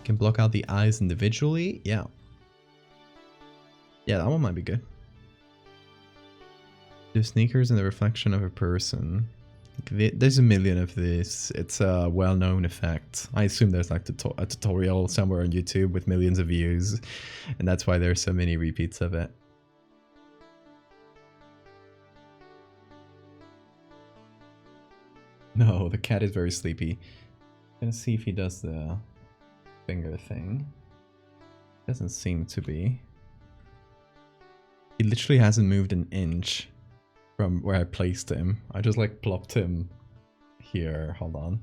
Can block out the eyes individually. Yeah, that one might be good. The sneakers and the reflection of a person. There's a million of this. It's a well-known effect. I assume there's like a tutorial somewhere on YouTube with millions of views, and that's why there's so many repeats of it. No, the cat is very sleepy. I'm gonna see if he does the finger thing. Doesn't seem to be. He literally hasn't moved an inch from where I placed him. I just like plopped him here. Hold on.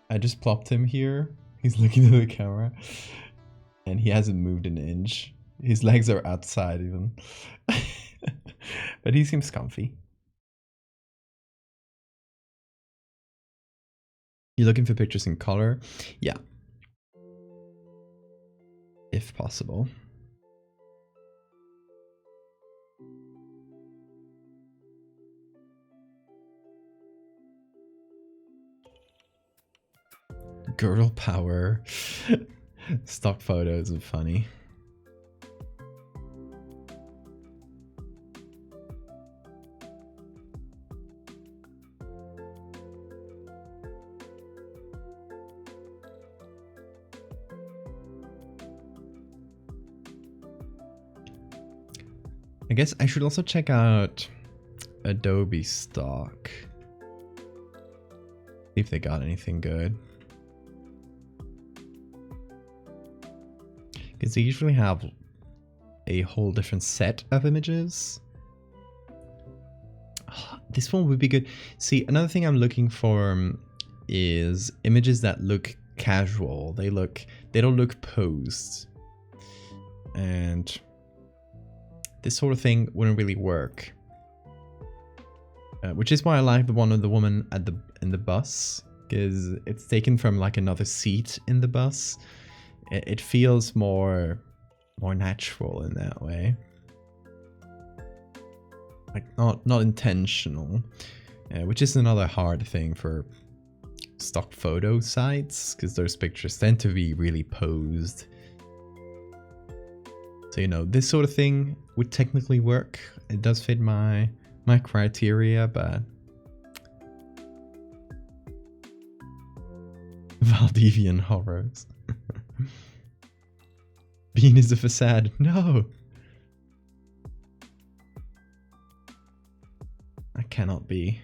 I just plopped him here. He's looking at the camera and he hasn't moved an inch. His legs are outside even. But he seems comfy. You're looking for pictures in color? Yeah. If possible. Girl power. Stock photos are funny. I guess I should also check out Adobe stock. See if they got anything good. Because they usually have a whole different set of images. Oh, this one would be good. See, another thing I'm looking for is images that look casual. They don't look posed. And this sort of thing wouldn't really work. Which is why I like the one of the woman at in the bus, because it's taken from like another seat in the bus. It feels more natural in that way, like not intentional, which is another hard thing for stock photo sites, because those pictures tend to be really posed. So, you know, this sort of thing would technically work. It does fit my criteria, but Valdevian horrors. Bean is a facade. No! I cannot be.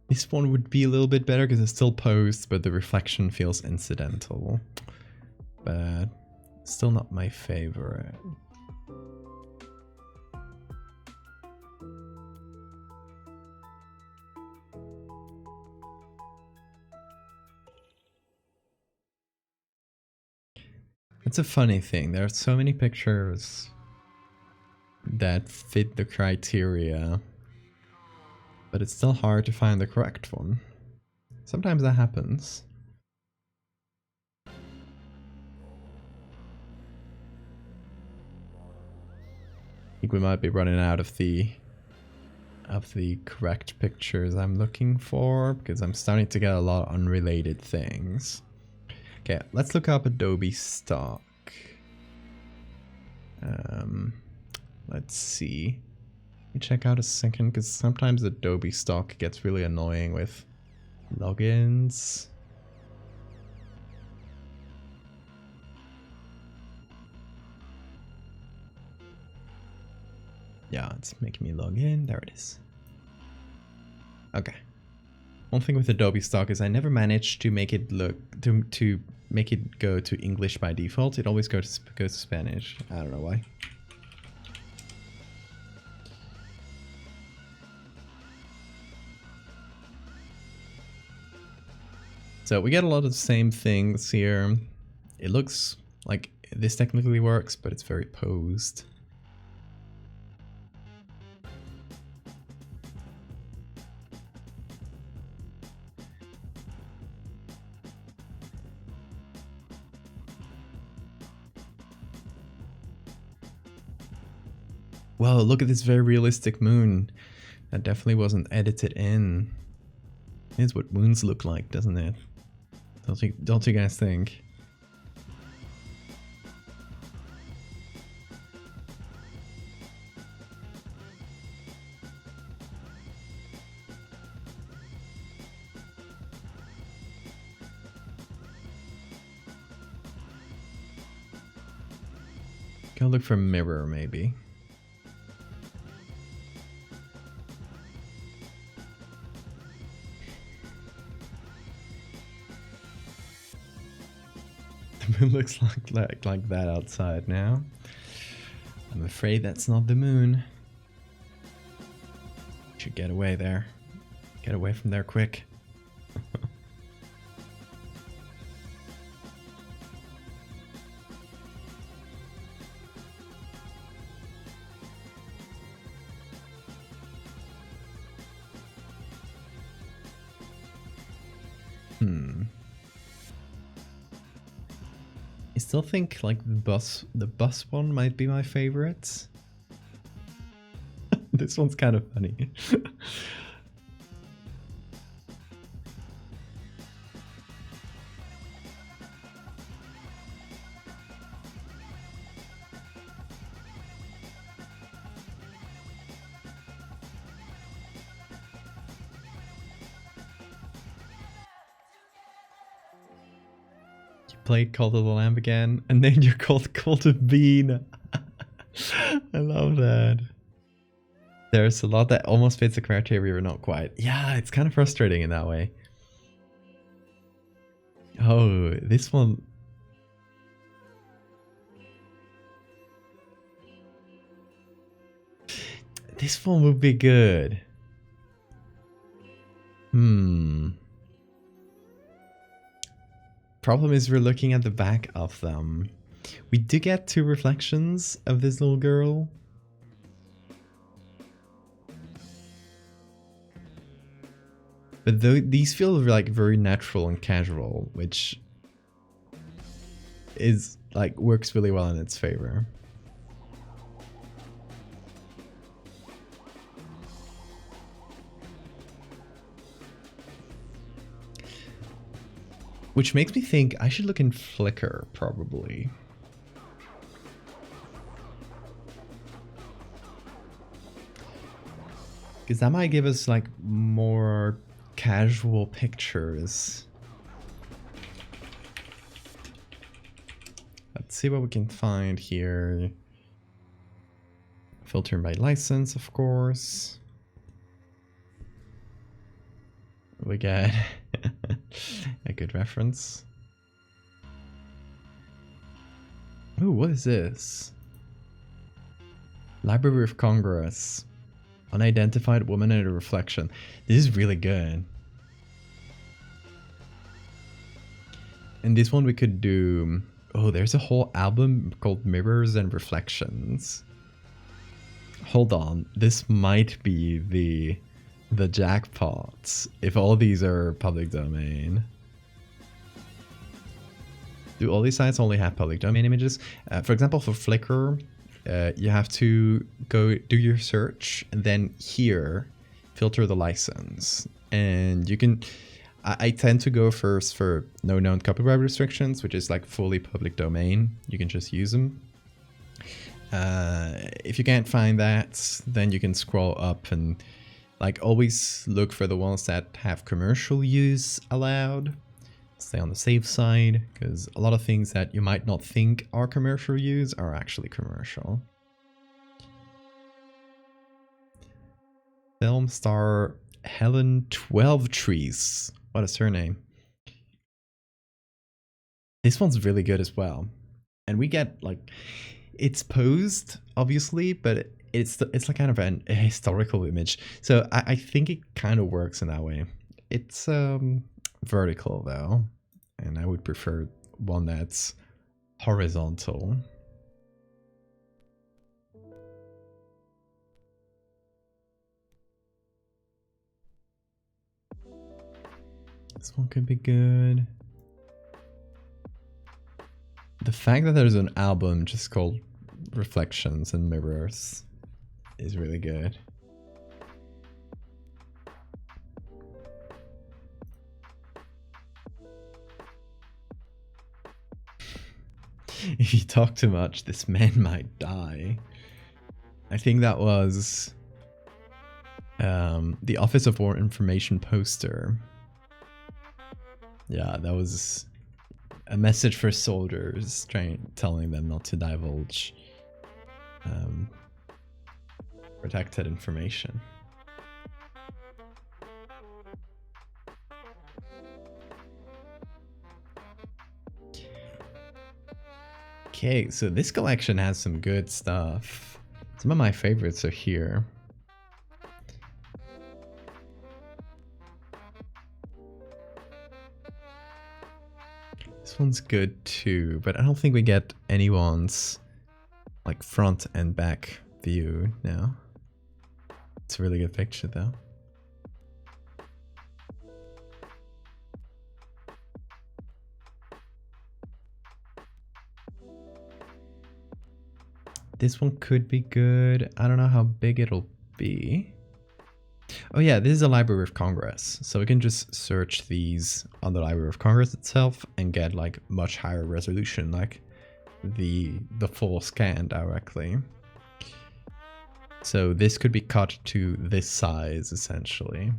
This one would be a little bit better because it's still posed, but the reflection feels incidental. But still not my favorite. It's a funny thing. There are so many pictures that fit the criteria, but it's still hard to find the correct one. Sometimes that happens. I think we might be running out of the correct pictures I'm looking for, because I'm starting to get a lot of unrelated things. Okay, let's look up Adobe stock. Let's see. Let me check out a second, because sometimes Adobe stock gets really annoying with logins. Yeah, it's making me log in. There it is. Okay. One thing with Adobe stock is I never managed to make it look to make it go to English by default. It always goes to Spanish. I don't know why. So we get a lot of the same things here. It looks like this technically works, but it's very posed. Wow, look at this very realistic moon. That definitely wasn't edited in. Here's what moons look like, doesn't it? Don't you guys think? Go look for mirror, maybe. The moon looks like that outside now. I'm afraid that's not the moon. Should get away there. Get away from there quick. Is still think like the bus one might be my favorite. This one's kind of funny. Played Cult of the Lamb again, and then you're called Cult of Bean. I love that. There's a lot that almost fits the criteria, but not quite. Yeah, it's kind of frustrating in that way. Oh, this one. This one would be good. Problem is we're looking at the back of them. We do get 2 reflections of this little girl. But these feel like very natural and casual, which is like works really well in its favor. Which makes me think I should look in Flickr, probably. Because that might give us like more casual pictures. Let's see what we can find here. Filter by license, of course. We get a good reference. Ooh, what is this? Library of Congress. Unidentified woman and a reflection. This is really good. And this one we could do... Oh, there's a whole album called Mirrors and Reflections. Hold on. This might be the jackpot if all these are public domain. Do all these sites only have public domain images? For example, for Flickr, you have to go do your search and then here filter the license. And you can... I tend to go first for no known copyright restrictions, which is like fully public domain. You can just use them. If you can't find that, then you can scroll up and like always look for the ones that have commercial use allowed. Stay on the safe side, because a lot of things that you might not think are commercial use are actually commercial. Film star Helen 12 Trees. What a surname. This one's really good as well. And we get like, it's posed obviously, but it's like kind of a historical image. So I think it kind of works in that way. It's vertical though, and I would prefer one that's horizontal. This one could be good. The fact that there's an album just called Reflections and Mirrors is really good. If you talk too much, this man might die. I think that was the Office of War Information poster. Yeah, that was a message for soldiers, telling them not to divulge protected information. Okay, so this collection has some good stuff. Some of my favorites are here. This one's good too, but I don't think we get anyone's like front and back view now. It's a really good picture though. This one could be good. I don't know how big it'll be. Oh yeah, this is a Library of Congress. So we can just search these on the Library of Congress itself and get like much higher resolution, like the full scan directly. So this could be cut to this size essentially,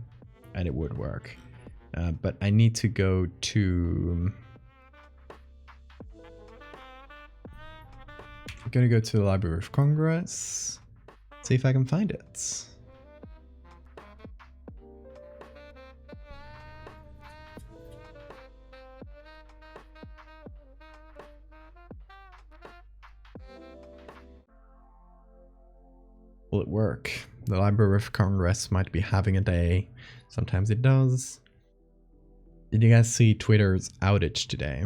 and it would work. But I need to go to... I'm gonna go to the Library of Congress, see if I can find it. Will it work? The Library of Congress might be having a day. Sometimes it does. Did you guys see Twitter's outage today?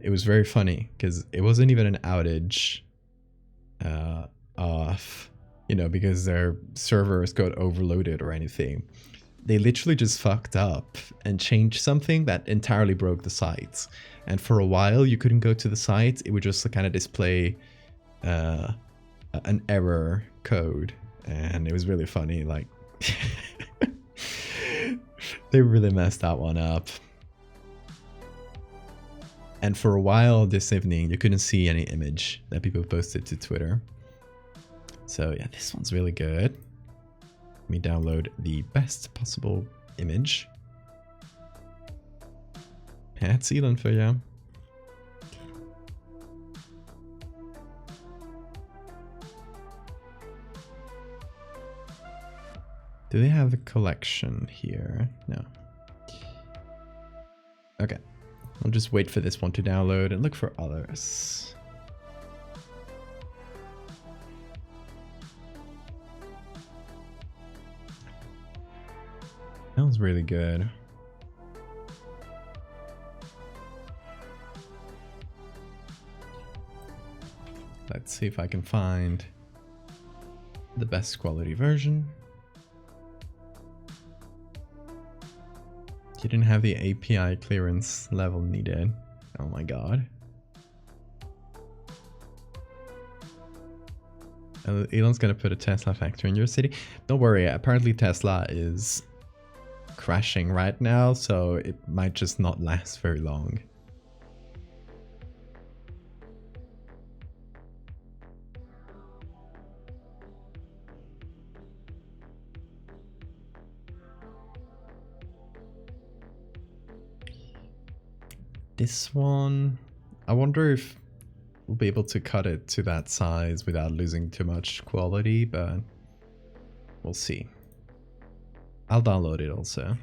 It was very funny because it wasn't even an outage off, you know, because their servers got overloaded or anything. They literally just fucked up and changed something that entirely broke the site. And for a while you couldn't go to the site. It would just kind of display an error code, and it was really funny. Like they really messed that one up. And for a while this evening you couldn't see any image that people posted to Twitter. So yeah, this one's really good. Let me download the best possible image. Het Zealand for you. Do they have a collection here? No. Okay. I'll just wait for this one to download and look for others. That was really good. Let's see if I can find the best quality version. You didn't have the API clearance level needed. Oh my god. Elon's gonna put a Tesla factory in your city. Don't worry, apparently Tesla is crashing right now, so it might just not last very long. This one, I wonder if we'll be able to cut it to that size without losing too much quality, but we'll see. I'll download it also.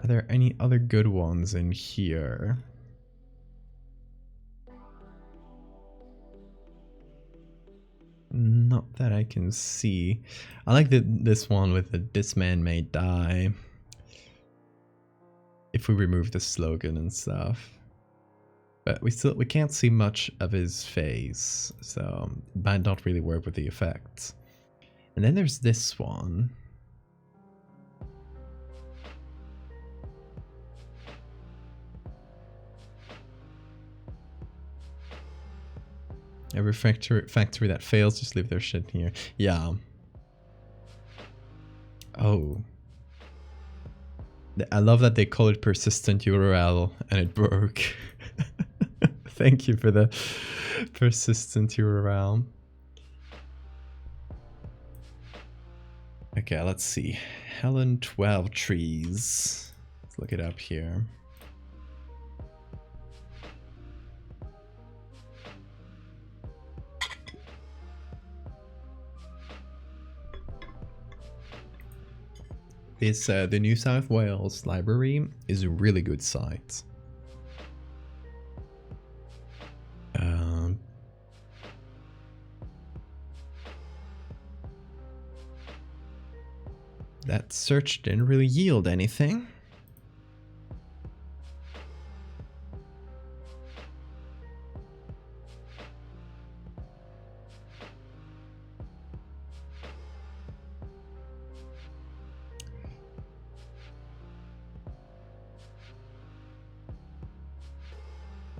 Are there any other good ones in here? Not that I can see. I like this one with the "This Man May Die." If we remove the slogan and stuff. But we can't see much of his face, so it might not really work with the effects. And then there's this one. Every factory that fails, just leave their shit here. Yeah. Oh. I love that they call it persistent URL and it broke. Thank you for the persistent URL. Okay, let's see. Helen 12 trees. Let's look it up here. This the New South Wales Library is a really good site. That search didn't really yield anything.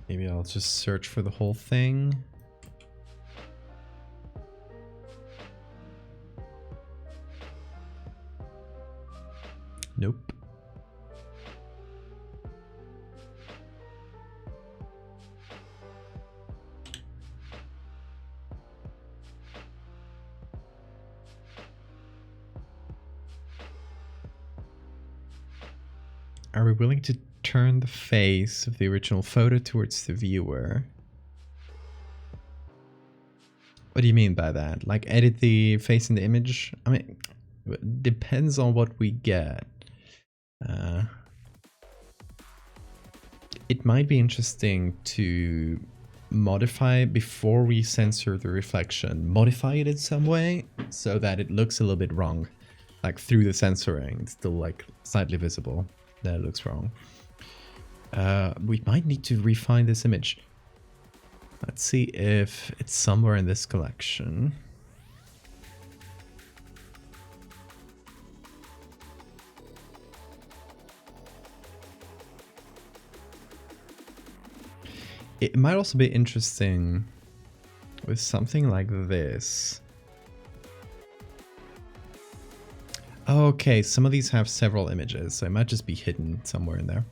Maybe I'll just search for the whole thing. Nope. Are we willing to turn the face of the original photo towards the viewer? What do you mean by that? Like edit the face in the image? I mean, it depends on what we get. It might be interesting to modify before we censor the reflection. Modify it in some way so that it looks a little bit wrong. Like through the censoring, it's still like slightly visible. That looks wrong. We might need to refine this image. Let's see if it's somewhere in this collection. It might also be interesting with something like this. Okay, some of these have several images, so it might just be hidden somewhere in there.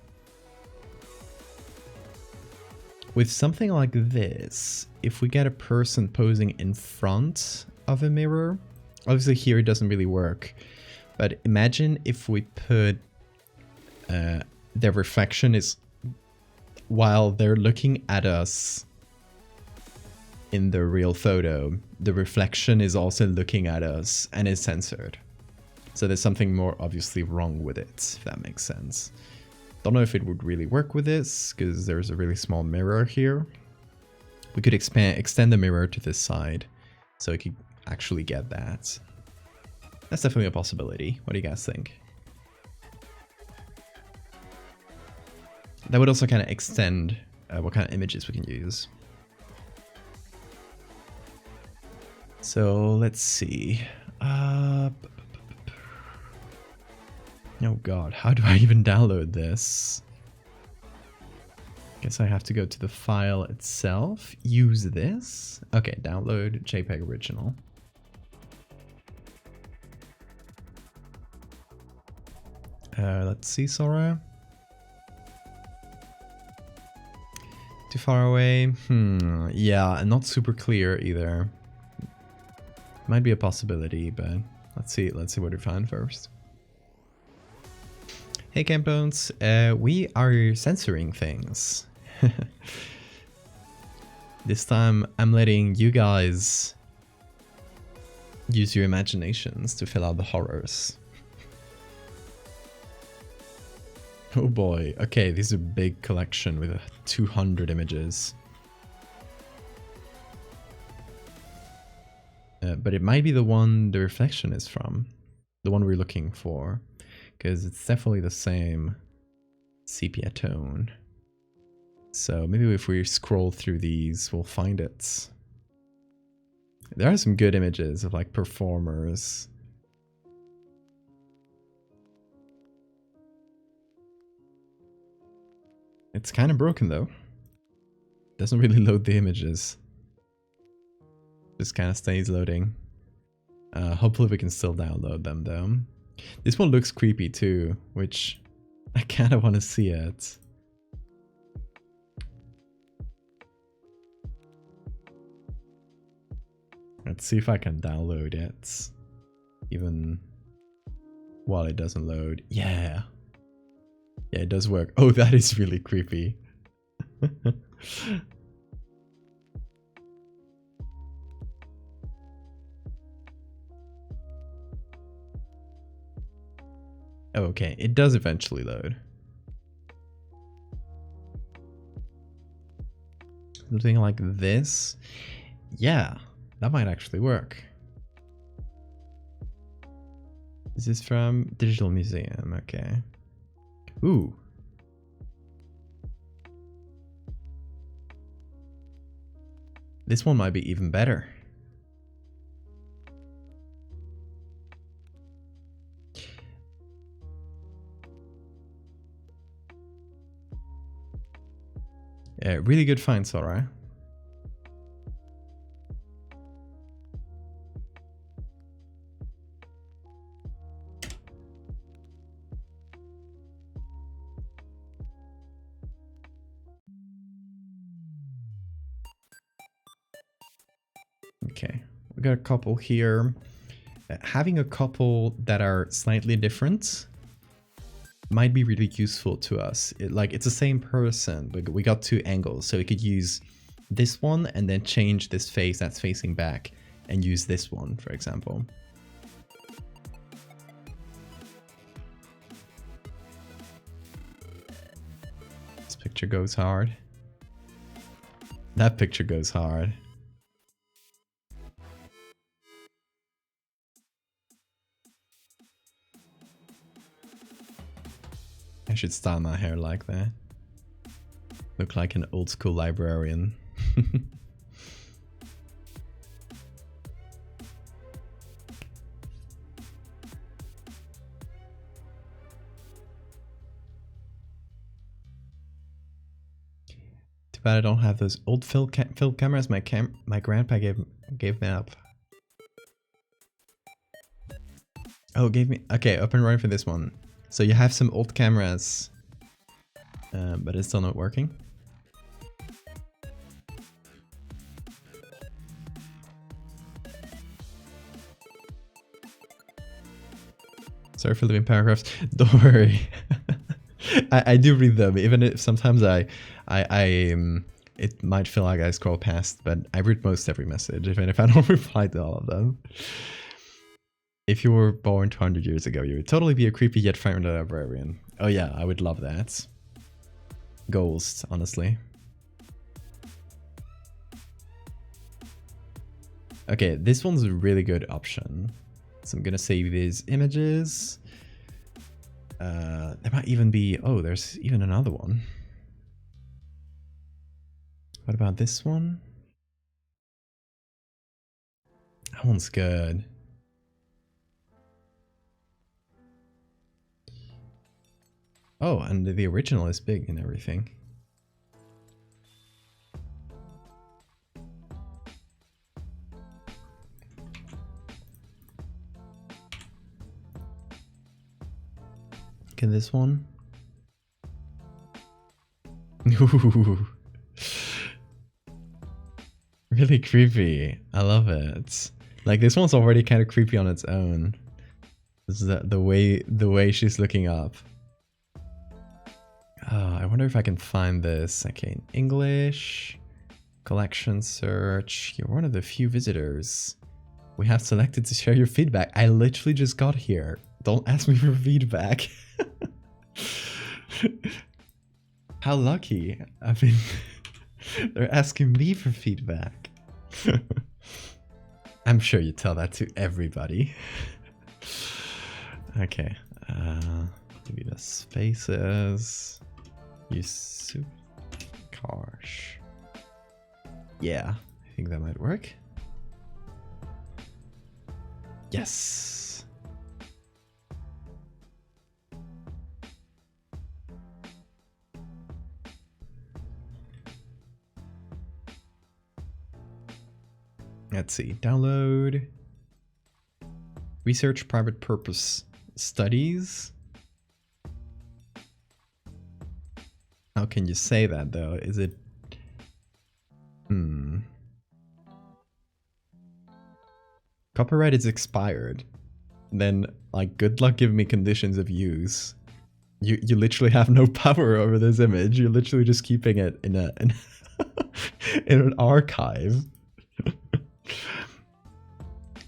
With something like this, if we get a person posing in front of a mirror, obviously here it doesn't really work, but imagine if we put their reflection is while they're looking at us in the real photo, the reflection is also looking at us and is censored. So there's something more obviously wrong with it, if that makes sense. Don't know if it would really work with this, because there's a really small mirror here. We could extend the mirror to this side, so we could actually get that. That's definitely a possibility. What do you guys think? That would also kind of extend what kind of images we can use. So let's see. Oh god, how do I even download this? Guess I have to go to the file itself. Use this. Okay, download JPEG original. Let's see, Sora. Too far away? Yeah, and not super clear either. Might be a possibility, but let's see what we find first. Hey Campones, we are censoring things. This time I'm letting you guys use your imaginations to fill out the horrors. Oh boy, okay, this is a big collection with 200 images. But it might be the one the reflection is from, the one we're looking for. Because it's definitely the same sepia tone. So maybe if we scroll through these, we'll find it. There are some good images of like performers. It's kind of broken though. Doesn't really load the images. Just kind of stays loading. Hopefully we can still download them though. This one looks creepy too, which I kind of want to see it. Let's see if I can download it, even while it doesn't load. Yeah. Yeah, it does work. Oh, that is really creepy. Okay, it does eventually load. Something like this. Yeah, that might actually work. This is from Digital Museum, okay. Ooh. This one might be even better. really good find, Sora. Okay, we got a couple here. Having a couple that are slightly different might be really useful to us. It's the same person, but we got two angles, so we could use this one and then change this face that's facing back and use this one, for example. This picture goes hard. That picture goes hard. I should style my hair like that. Look like an old school librarian. Too bad I don't have those old film cameras. My grandpa gave me up. Oh, gave me. Okay, up and running for this one. So you have some old cameras, but it's still not working. Sorry for leaving paragraphs. Don't worry. I do read them, even if sometimes it might feel like I scroll past, but I read most every message, even if I don't reply to all of them. If you were born 200 years ago, you would totally be a creepy yet friendly librarian. Oh yeah, I would love that. Goals, honestly. Okay, this one's a really good option. So I'm gonna save these images. There might even be... Oh, there's even another one. What about this one? That one's good. Oh, and the original is big and everything. Can this one? Ooh. Really creepy. I love it. Like, this one's already kind of creepy on its own. This is the way she's looking up. Oh, I wonder if I can find this. Okay, in English, collection search. You're one of the few visitors we have selected to share your feedback. I literally just got here. Don't ask me for feedback. How lucky. I mean, they're asking me for feedback. I'm sure you tell that to everybody. Okay. Maybe the spaces. Use Karsh. Yeah, I think that might work. Yes. Let's see. Download. Research private purpose studies. How can you say that though? Is it... Copyright is expired. Then, like, good luck giving me conditions of use. You literally have no power over this image. You're literally just keeping it in in an archive.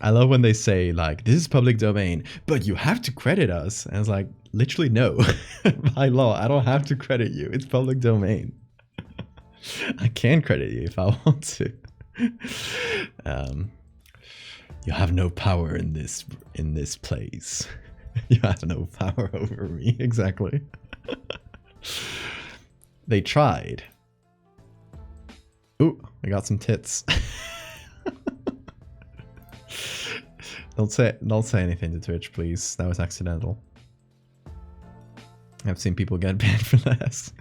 I love when they say, like, this is public domain, but you have to credit us. And it's like, literally no. By law, I don't have to credit you. It's public domain. I can credit you if I want to. You have no power in this place. You have no power over me. Exactly. They tried. Ooh, I got some tits. Don't say anything to Twitch, please. That was accidental. I've seen people get banned for that.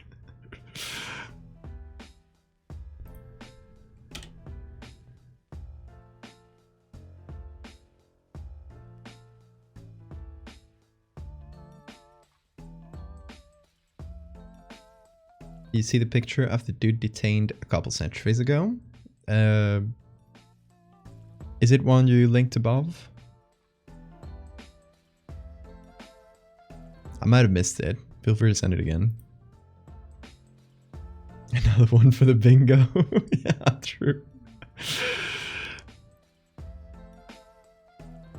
you see the picture of the dude detained a couple centuries ago? Is it one you linked above? I might have missed it. Feel free to send it again. Another one for the bingo. Yeah, true.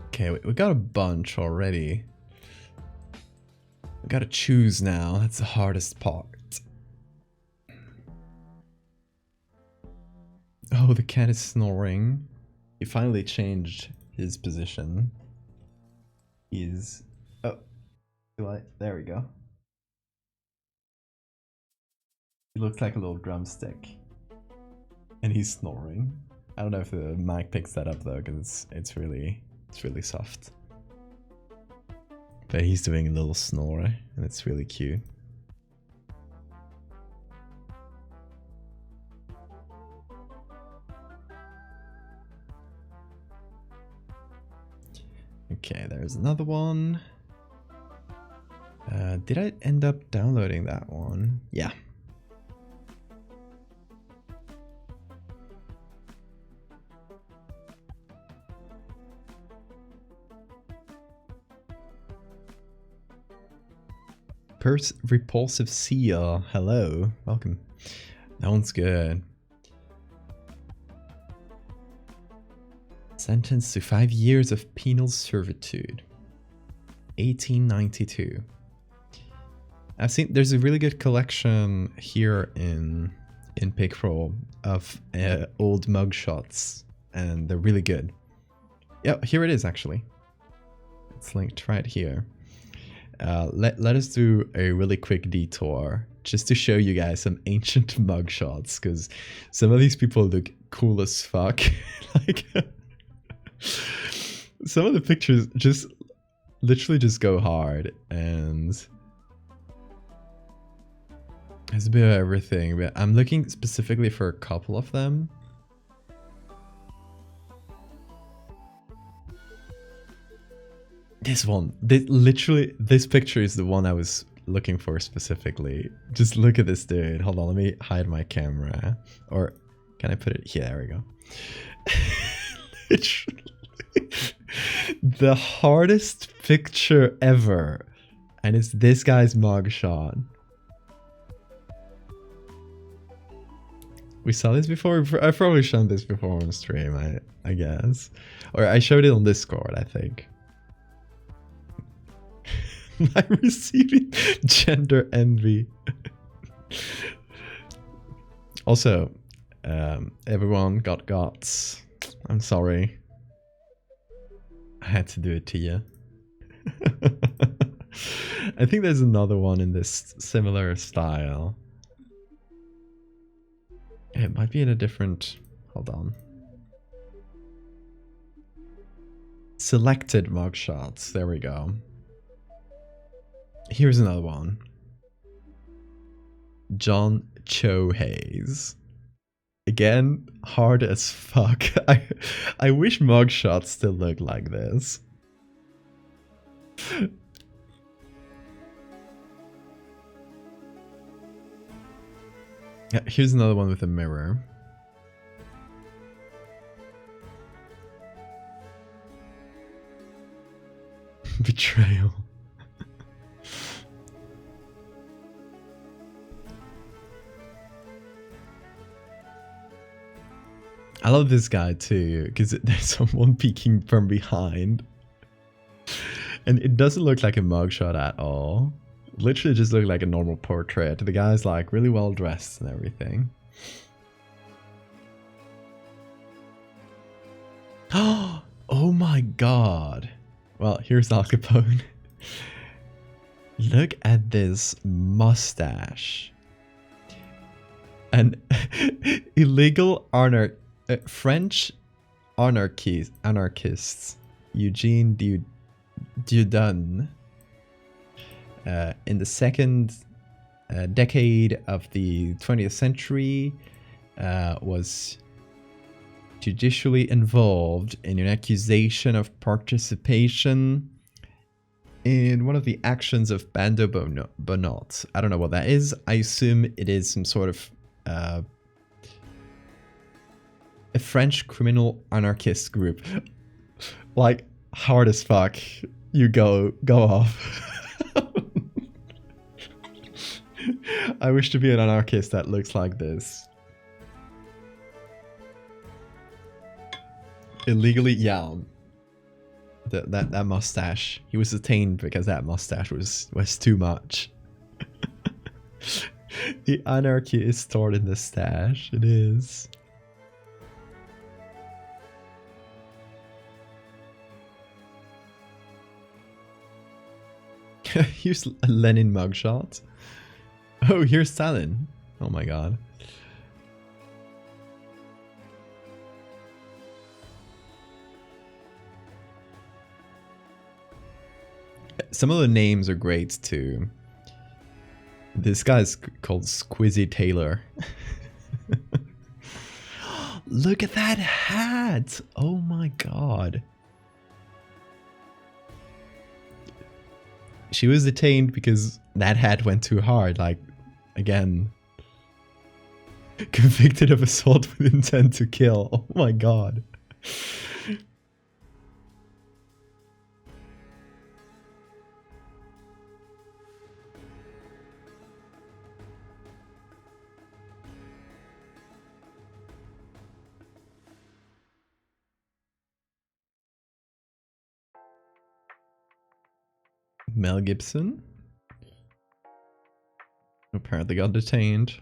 Okay, we got a bunch already. We gotta choose now. That's the hardest part. Oh, the cat is snoring. He finally changed his position. He's... Oh. There we go. He looks like a little drumstick. And he's snoring. I don't know if the mic picks that up though, because it's really soft. But he's doing a little snore, and it's really cute. Okay, there's another one. Did I end up downloading that one? Yeah. Repulsive Seal, hello, welcome. That one's good. Sentenced to 5 years of penal servitude. 1892. I've seen there's a really good collection here in Picroll of old mugshots, and they're really good. Yeah, here it is actually. It's linked right here. Let us do a really quick detour just to show you guys some ancient mugshots, because some of these people look cool as fuck. Like some of the pictures just literally just go hard, and there's a bit of everything, but I'm looking specifically for a couple of them. This one, this picture is the one I was looking for specifically. Just look at this dude. Hold on, let me hide my camera. Or can I put it here? There we go. Literally, the hardest picture ever. And it's this guy's mugshot. We saw this before. I've probably shown this before on stream, I guess. Or I showed it on Discord, I think. I'm receiving gender envy. Also, everyone got guts. I'm sorry. I had to do it to you. I think there's another one in this similar style. It might be in a different... Hold on. Selected mugshots. There we go. Here's another one. John Cho Hayes. Again, hard as fuck. I wish mugshots still look like this. Yeah, here's another one with a mirror. Betrayal. I love this guy too, because there's someone peeking from behind. And it doesn't look like a mugshot at all. It literally just looks like a normal portrait. The guy's like really well dressed and everything. Oh my god. Well, here's Al Capone. Look at this mustache. An illegal French anarchists, Eugene Dieudonne, in the second decade of the 20th century, was judicially involved in an accusation of participation in one of the actions of Bando Bonot. I don't know what that is. I assume it is some sort of a French criminal anarchist group. Like, hard as fuck. You go off. I wish to be an anarchist that looks like this. Illegally, yeah. That mustache. He was detained because that mustache was too much. The anarchy is stored in the stash. It is. Here's a Lenin mugshot. Oh, here's Stalin. Oh my god. Some of the names are great too. This guy's called Squizzy Taylor. Look at that hat! Oh my god. She was detained because that hat went too hard. Like, again. Convicted of assault with intent to kill. Oh my god. Mel Gibson apparently got detained.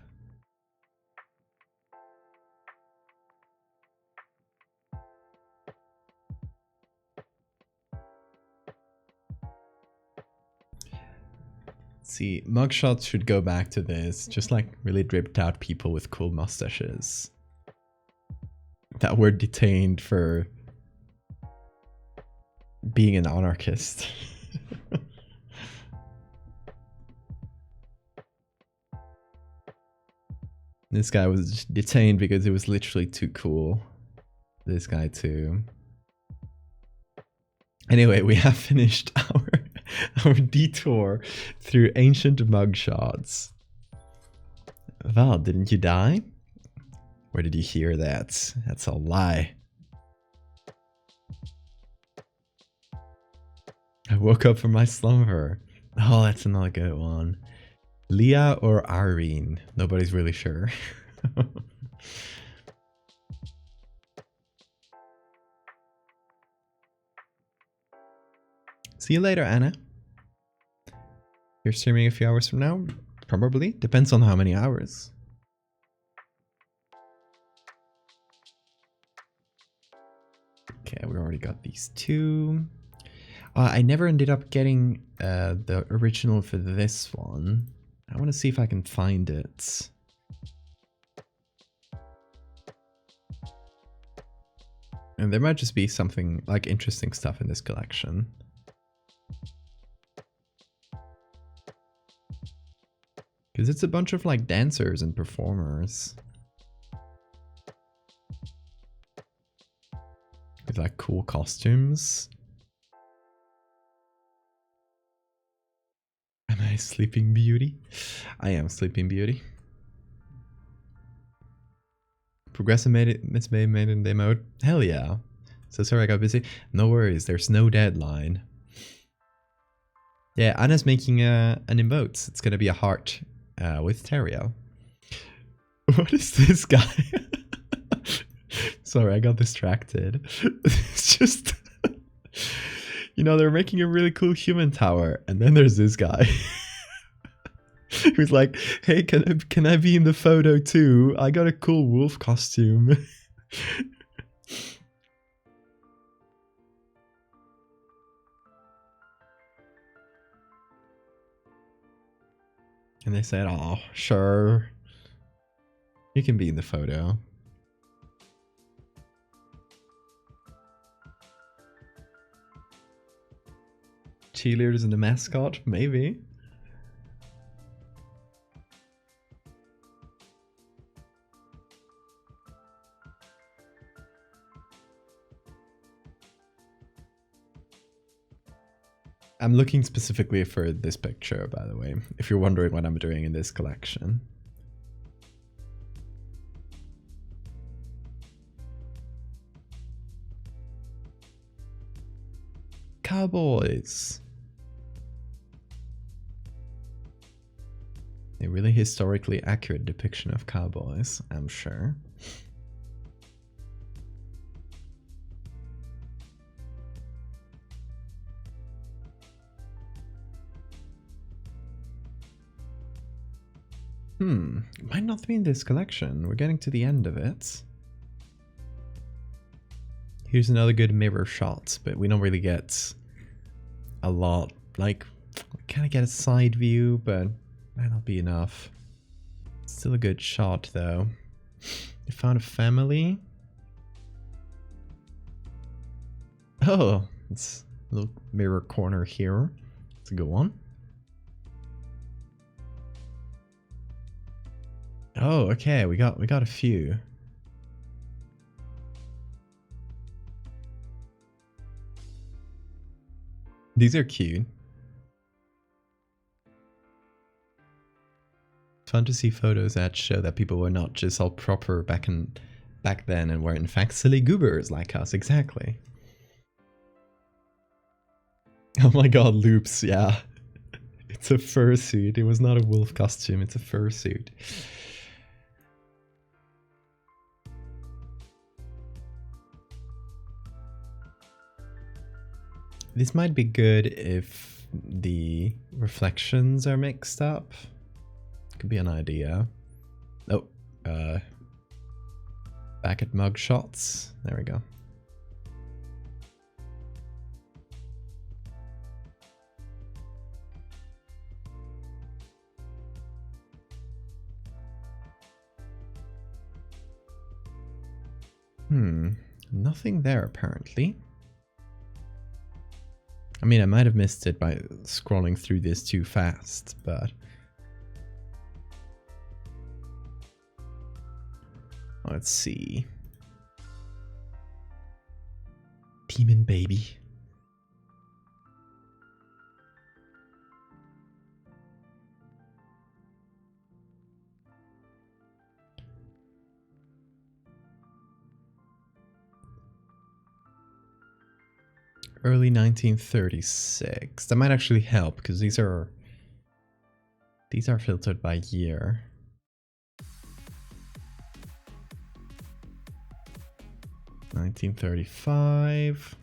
See, mugshots should go back to this, just like really dripped out people with cool mustaches that were detained for being an anarchist. This guy was detained because it was literally too cool. This guy too. Anyway, we have finished our detour through ancient mugshots. Val, didn't you die? Where did you hear that? That's a lie. I woke up from my slumber. Oh, that's another good one. Leah or Irene? Nobody's really sure. See you later, Anna. You're streaming a few hours from now? Probably. Depends on how many hours. Okay, we already got these two. I never ended up getting the original for this one. I want to see if I can find it. And there might just be something like interesting stuff in this collection. Because it's a bunch of like dancers and performers. With like cool costumes. Am I Sleeping Beauty? I am Sleeping Beauty. Progressive made it, Miss May made it in day mode. Hell yeah. So sorry I got busy. No worries, there's no deadline. Yeah, Anna's making an emote. It's gonna be a heart with Terrio. What is this guy? Sorry, I got distracted. It's just... You know, they're making a really cool human tower, and then there's this guy who's like, "Hey, can I be in the photo too? I got a cool wolf costume." And they said, "Oh, sure, you can be in the photo." Cheerleaders and the mascot? Maybe. I'm looking specifically for this picture, by the way, if you're wondering what I'm doing in this collection. Cowboys. A really historically accurate depiction of cowboys, I'm sure. It might not be in this collection. We're getting to the end of it. Here's another good mirror shot, but we don't really get a lot. Like, we kind of get a side view, but might not be enough. Still a good shot, though. They found a family. Oh, it's a little mirror corner here. It's a good one. Oh, okay, we got a few. These are cute. Fun to see photos that show that people were not just all proper back then and were in fact silly goobers like us, exactly. Oh my god, loops, yeah. It's a fursuit. It was not a wolf costume, it's a fursuit. This might be good if the reflections are mixed up. Could be an idea. Oh, back at mug shots. There we go. Nothing there apparently. I mean, I might have missed it by scrolling through this too fast, but... Let's see. Demon Baby. Early 1936. That might actually help because these are filtered by year. $1935.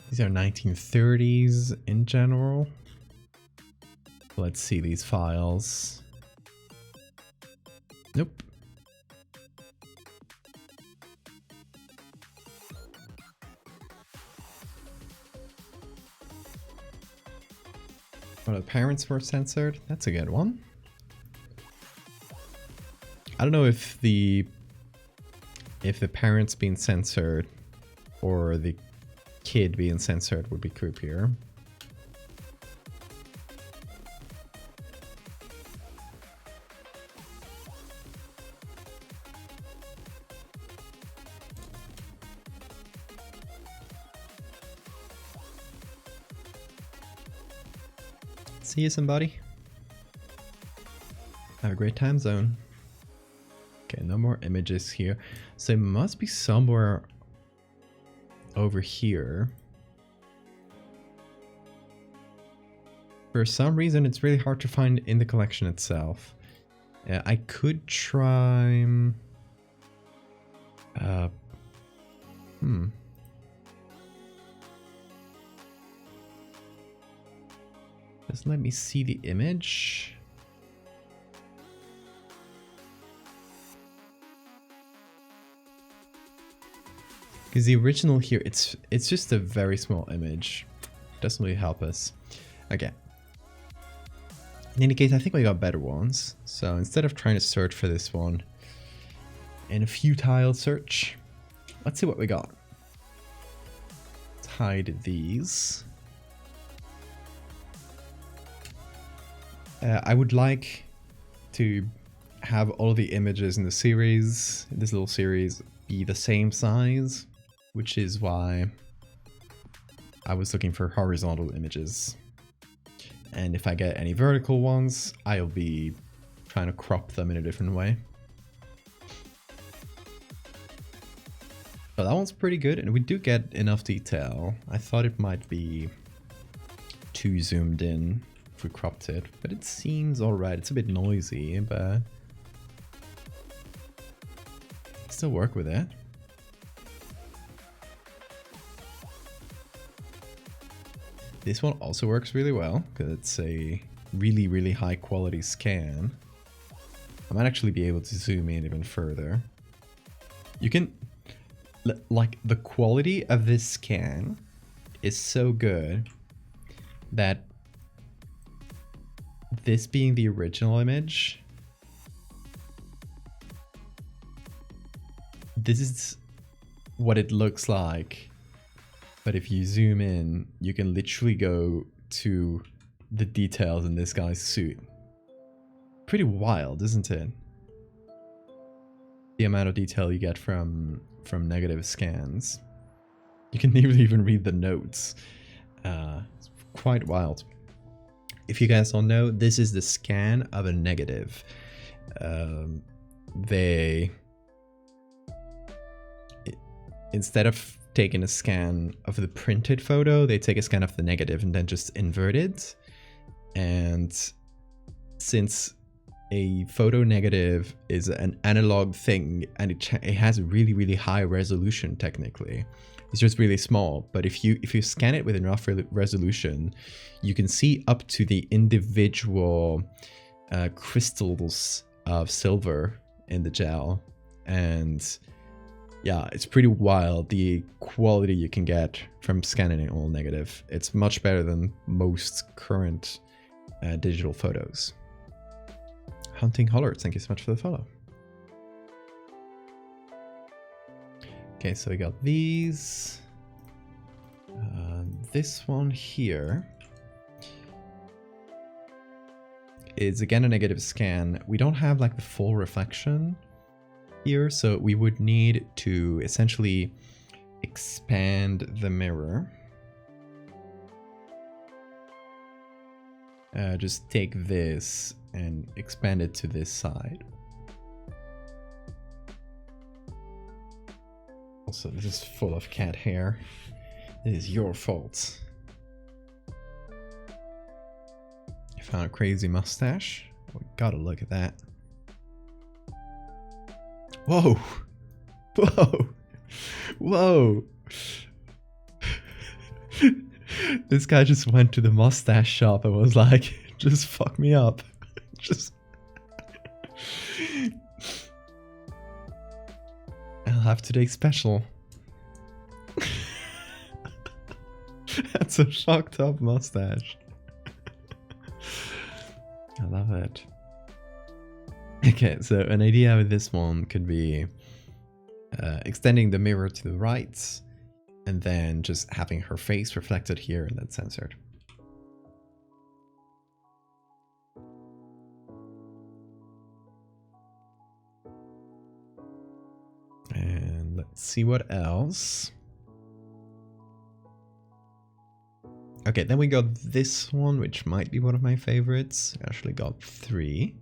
These are 1930s in general. Let's see these files. Nope. Well, the parents were censored. That's a good one. I don't know if the parents being censored or the kid being censored would be creepier. See you, somebody. Have a great time zone. Okay, no more images here. So it must be somewhere over here. For some reason, it's really hard to find in the collection itself. I could try... Just let me see the image. Because the original here, it's just a very small image. Doesn't really help us. Okay. In any case, I think we got better ones. So instead of trying to search for this one in a futile search, let's see what we got. Let's hide these. I would like to have all the images in the series, in this little series, be the same size, which is why I was looking for horizontal images. And if I get any vertical ones, I'll be trying to crop them in a different way. But that one's pretty good, and we do get enough detail. I thought it might be too zoomed in if we cropped it, but it seems alright. It's a bit noisy, but still work with it. This one also works really well because it's a really, really high quality scan. I might actually be able to zoom in even further. You can, like, the quality of this scan is so good that this being the original image, this is what it looks like. But if you zoom in, you can literally go to the details in this guy's suit. Pretty wild, isn't it? The amount of detail you get from negative scans. You can even read the notes. It's quite wild. If you guys don't know, this is the scan of a negative. Instead of taking a scan of the printed photo, they take a scan of the negative and then just invert it. And since a photo negative is an analog thing and it has really, really high resolution technically, it's just really small. But if you scan it with enough resolution, you can see up to the individual crystals of silver in the gel. And yeah, it's pretty wild, the quality you can get from scanning it all negative. It's much better than most current digital photos. Hunting Hollard, thank you so much for the follow. Okay, so we got these. This one here is again a negative scan. We don't have like the full reflection here, so we would need to essentially expand the mirror. Just take this and expand it to this side. Also, this is full of cat hair. It is your fault. You found a crazy mustache. We gotta look at that. Whoa! Whoa! Whoa! This guy just went to the mustache shop and was like, just fuck me up. Just... I'll have today's special. That's a fucked up mustache. I love it. Okay, so an idea with this one could be extending the mirror to the right and then just having her face reflected here and then censored. And let's see what else. Okay, then we got this one, which might be one of my favorites. I actually got 3.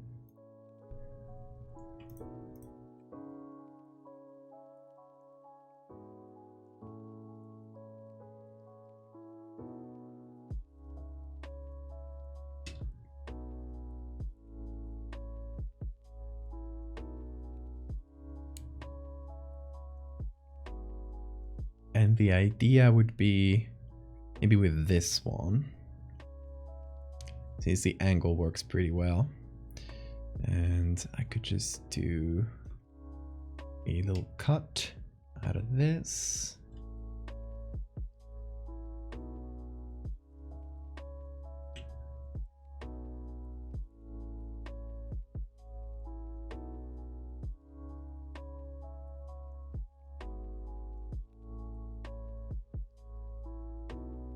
And the idea would be maybe with this one, since the angle works pretty well. And I could just do a little cut out of this.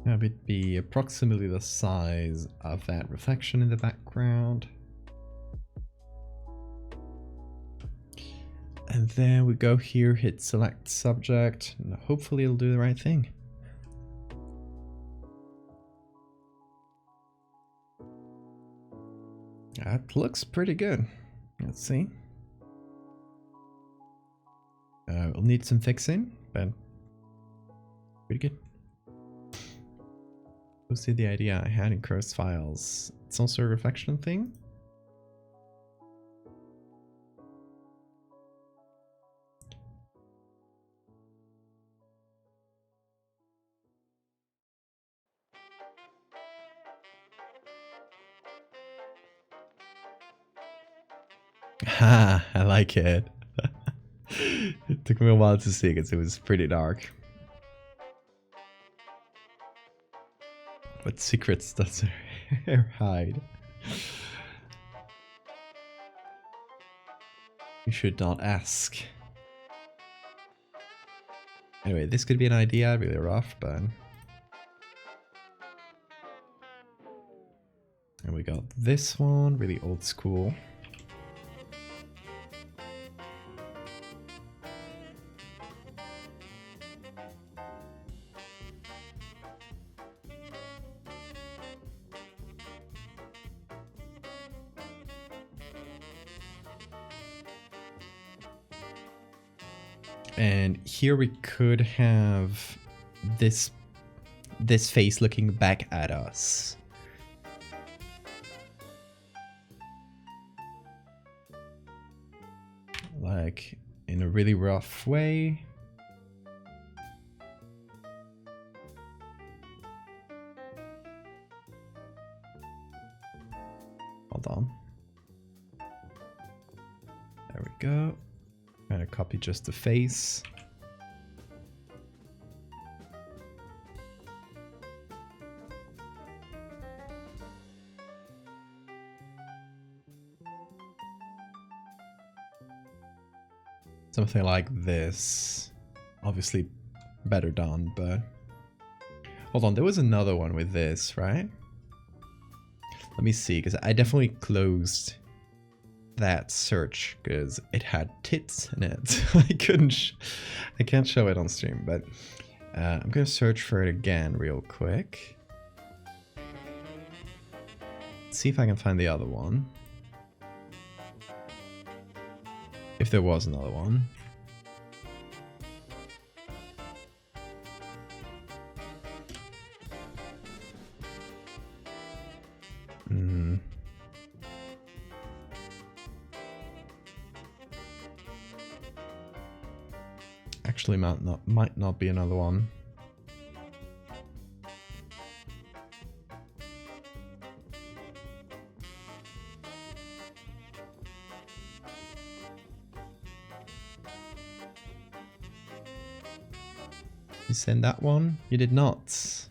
That would be approximately the size of that reflection in the background. And then we go here, hit select subject, and hopefully it'll do the right thing. That looks pretty good. Let's see. We'll need some fixing, but pretty good. We'll see the idea I had in Curse Files. It's also a reflection thing. Ha, I like it. It took me a while to see because it was pretty dark. What secrets does her hair hide? You should not ask. Anyway, this could be an idea, really rough, but... And we got this one, really old school. And here we could have this face looking back at us. Like in a really rough way. Hold on. There we go. I'm gonna copy just the face. Something like this. Obviously better done, but... Hold on, there was another one with this, right? Let me see, because I definitely closed that search because it had tits in it. I can't show it on stream, but I'm gonna search for it again real quick. See if I can find the other one. If there was another one. Actually, might not be another one. You send that one? You did not. It's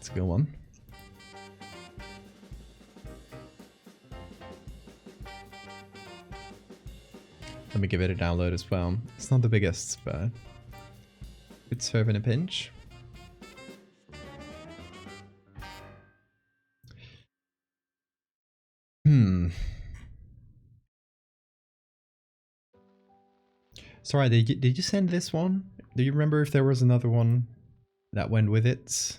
a good one. Let me give it a download as well. It's not the biggest, but could serve in a pinch. Sorry, did you send this one? Do you remember if there was another one that went with it?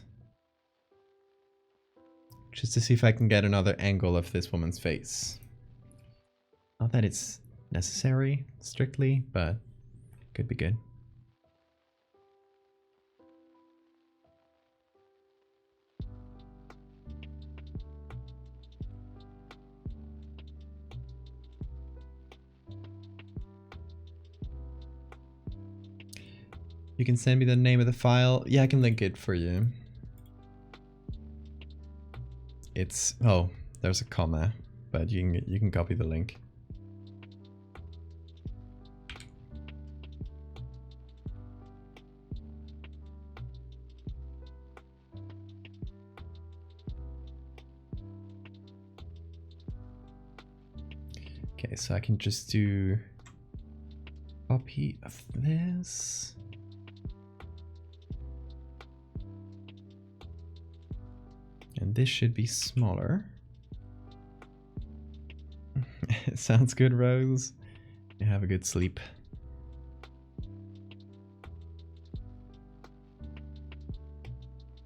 Just to see if I can get another angle of this woman's face. Not that it's necessary, strictly, but could be good. You can send me the name of the file. Yeah, I can link it for you. It's... oh, there's a comma, but you can copy the link. Okay, so I can just do copy of this. And this should be smaller. Sounds good, Rose. You have a good sleep.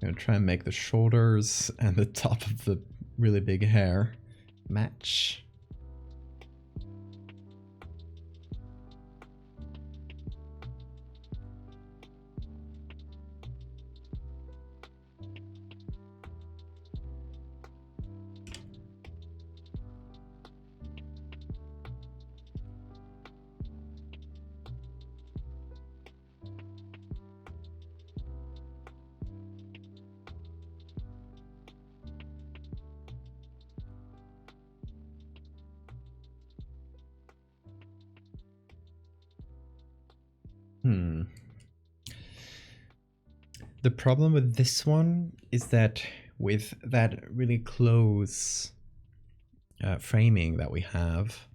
I'm gonna try and make the shoulders and the top of the really big hair match. The problem with this one is that with that really close framing that we have,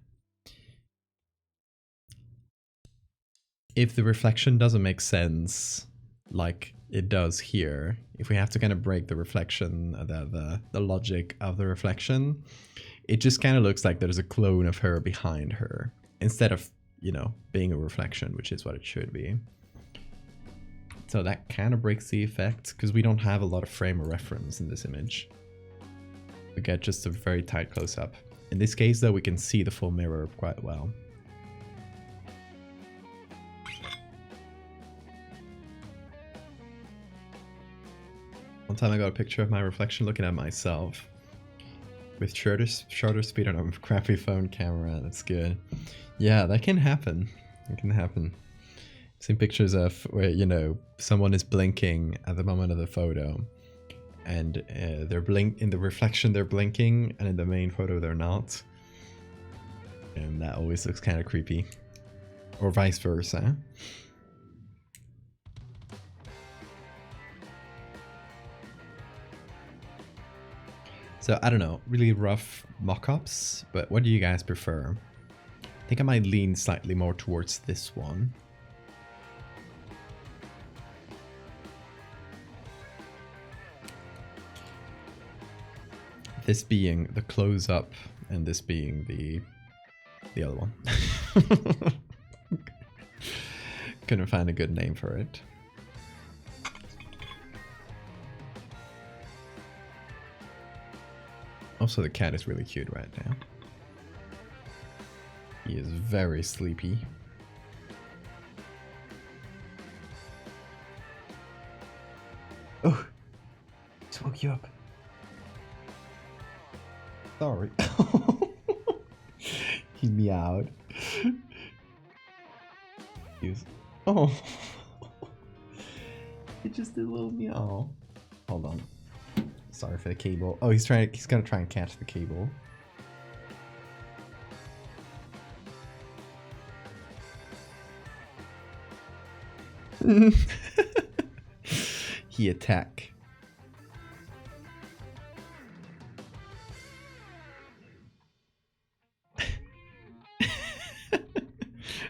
if the reflection doesn't make sense like it does here, if we have to kind of break the reflection, the logic of the reflection, it just kind of looks like there's a clone of her behind her instead of, you know, being a reflection, which is what it should be. So that kind of breaks the effect because we don't have a lot of frame of reference in this image. We get just a very tight close-up. In this case though, we can see the full mirror quite well. One time I got a picture of my reflection looking at myself with shorter speed on a crappy phone camera. That's good. Yeah, that can happen. It can happen. I've seen pictures of where, you know, someone is blinking at the moment of the photo, and they're in the reflection they're blinking, and in the main photo they're not. And that always looks kind of creepy. Or vice versa. So I don't know, really rough mock-ups, but what do you guys prefer? I think I might lean slightly more towards this one. This being the close-up and this being the other one. Couldn't find a good name for it. Also, the cat is really cute right now. He is very sleepy. Oh, just woke you up. Sorry. He meowed. He was... Oh. It just did a little meow. Hold on. Sorry for the cable. Oh, he's gonna try and catch the cable. He attack.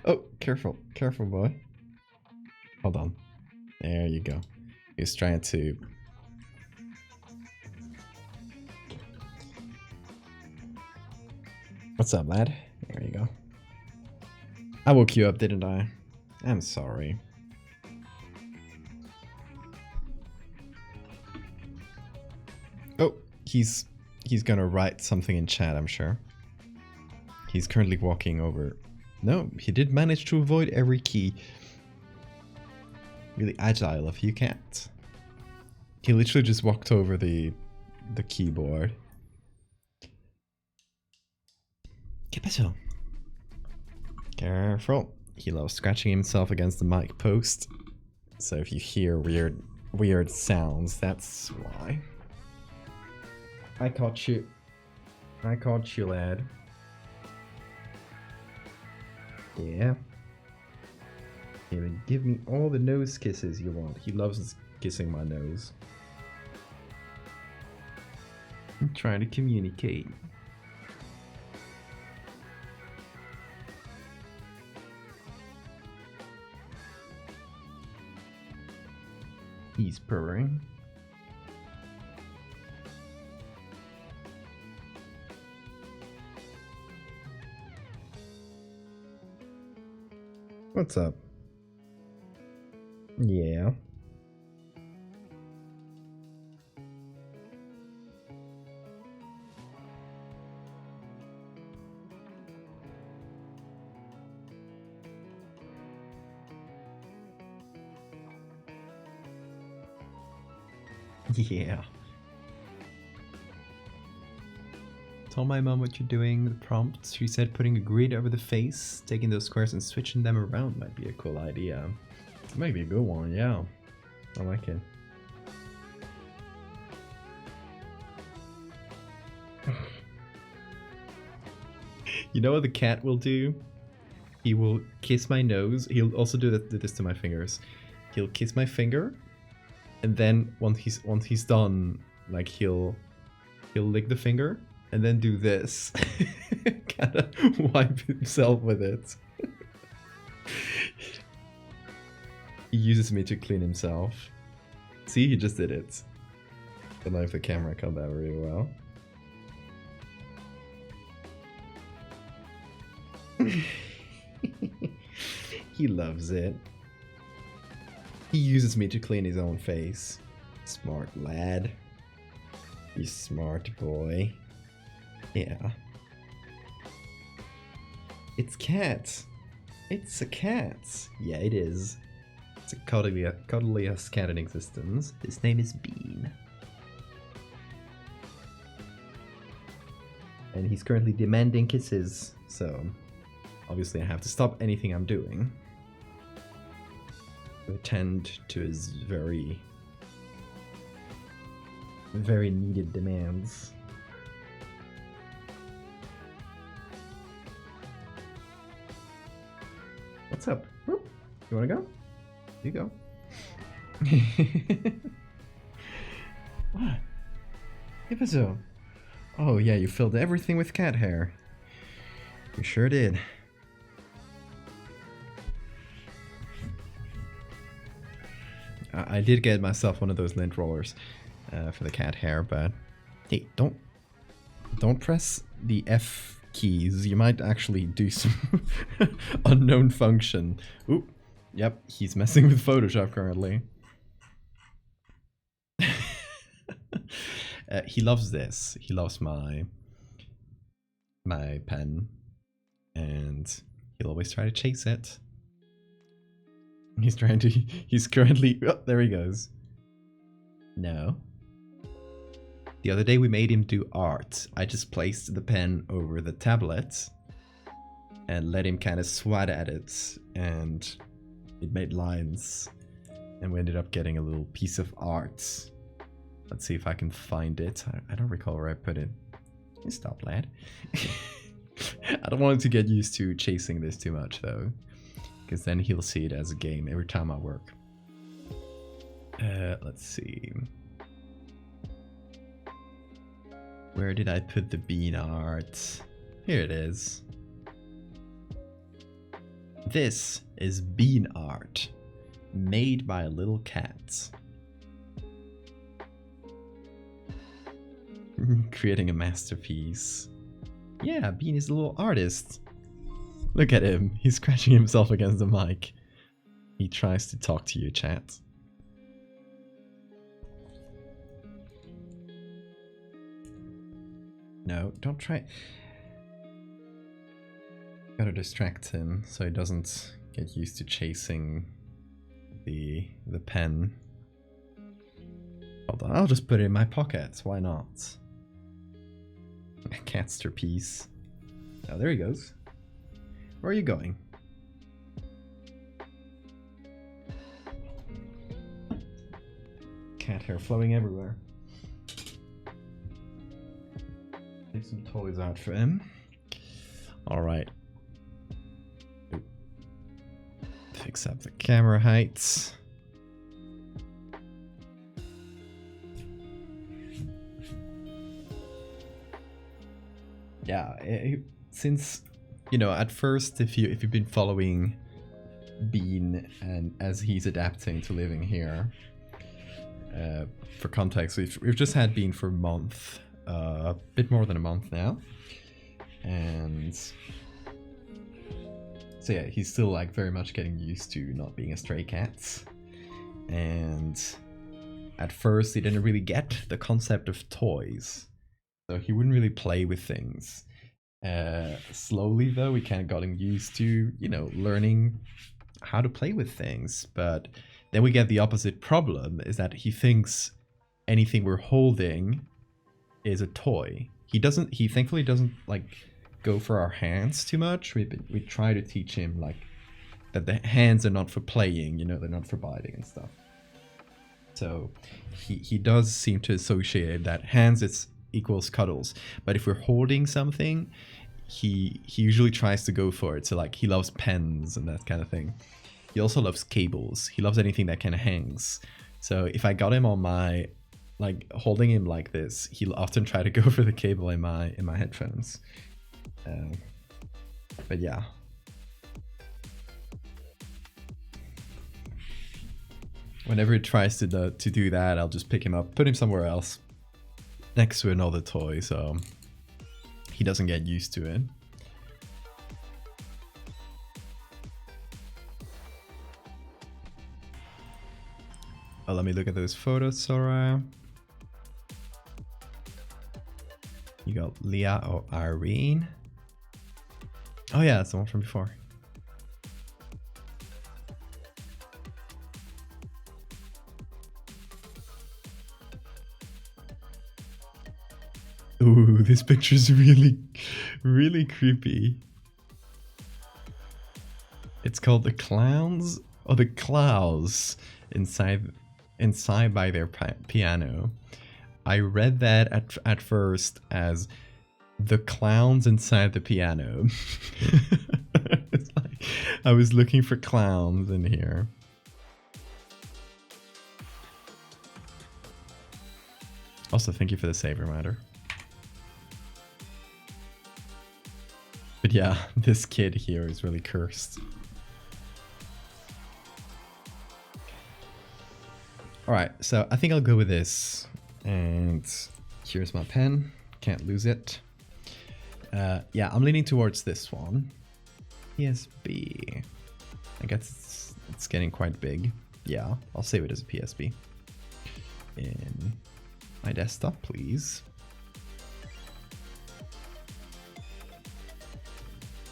Oh, careful, careful, boy. Hold on. There you go. He's trying to... What's up, lad? There you go. I woke you up, didn't I? I'm sorry. Oh, he's gonna write something in chat, I'm sure. He's currently walking over... No, he did manage to avoid every key. Really agile of you, cat. He literally just walked over the keyboard. ¿Qué pasó? Careful. He loves scratching himself against the mic post. So if you hear weird sounds, that's why. I caught you. I caught you, lad. Yeah. Give me all the nose kisses you want. He loves kissing my nose. I'm trying to communicate. He's purring. What's up? Yeah. Yeah. Tell my mom what you're doing. The prompt, she said putting a grid over the face, taking those squares and switching them around might be a cool idea. It might be a good one, yeah. I like it. You know what the cat will do? He will kiss my nose. He'll also do this to my fingers. He'll kiss my finger, and then once he's done, like he'll lick the finger and then do this. Kinda wipe himself with it. He uses me to clean himself. See, he just did it. I don't know if the camera caught that really well. He loves it. He uses me to clean his own face. Smart lad. You smart boy. Yeah. It's cat. It's a cat. Yeah, it is. It's a cuddliest cat in existence. His name is Bean. And he's currently demanding kisses, so obviously I have to stop anything I'm doing to attend to his very, very needed demands. What's up? Whoop. You wanna go? You go. What? Hippo. Oh yeah, you filled everything with cat hair. You sure did. I did get myself one of those lint rollers for the cat hair, but hey, don't press the F keys. You might actually do some unknown function. Oop. Yep, he's messing with Photoshop currently. He loves this. He loves my pen, and he'll always try to chase it. He's currently, oh, there he goes. No. The other day we made him do art. I just placed the pen over the tablet and let him kind of swat at it, and it made lines, and we ended up getting a little piece of art. Let's see if I can find it. I don't recall where I put it. Stop, lad. I don't want him to get used to chasing this too much, though, because then he'll see it as a game every time I work. Let's see. Where did I put the bean art? Here it is. This is bean art, made by a little cat. Creating a masterpiece. Yeah, Bean is a little artist. Look at him. He's scratching himself against the mic. He tries to talk to you, chat. No, don't try. Gotta distract him so he doesn't get used to chasing the pen. Hold on, I'll just put it in my pocket. Why not? A catster piece. Oh, there he goes. Where are you going? Cat hair flowing everywhere. Take some toys out for him. Alright. Fix up the camera heights. Yeah, since, you know, at first, if you've been following Bean and as he's adapting to living here, for context, we've just had Bean for a month, a bit more than a month now, and So yeah, he's still like very much getting used to not being a stray cat. And at first he didn't really get the concept of toys. So he wouldn't really play with things. Slowly though, we kind of got him used to, you know, learning how to play with things. But then we get the opposite problem, is that he thinks anything we're holding is a toy. He thankfully doesn't like go for our hands too much. We try to teach him like that the hands are not for playing, you know, they're not for biting and stuff. So he does seem to associate that hands is equals cuddles. But if we're holding something, he usually tries to go for it. So like he loves pens and that kind of thing. He also loves cables. He loves anything that kind of hangs. So if I got him on my, like holding him like this, he'll often try to go for the cable in my headphones. But yeah. Whenever he tries to do that, I'll just pick him up, put him somewhere else, next to another toy, so he doesn't get used to it. Oh, let me look at those photos, Sora. You got Leah or Irene. Oh yeah, that's the one from before. Ooh, this picture's really, really creepy. It's called the clowns or the clouds inside by their piano. I read that at first as the clowns inside the piano. It's like I was looking for clowns in here. Also, thank you for the save reminder. But yeah, this kid here is really cursed. Alright, so I think I'll go with this. And here's my pen. Can't lose it. Yeah, I'm leaning towards this one. PSB. I guess it's getting quite big. Yeah, I'll save it as a PSB. In my desktop, please.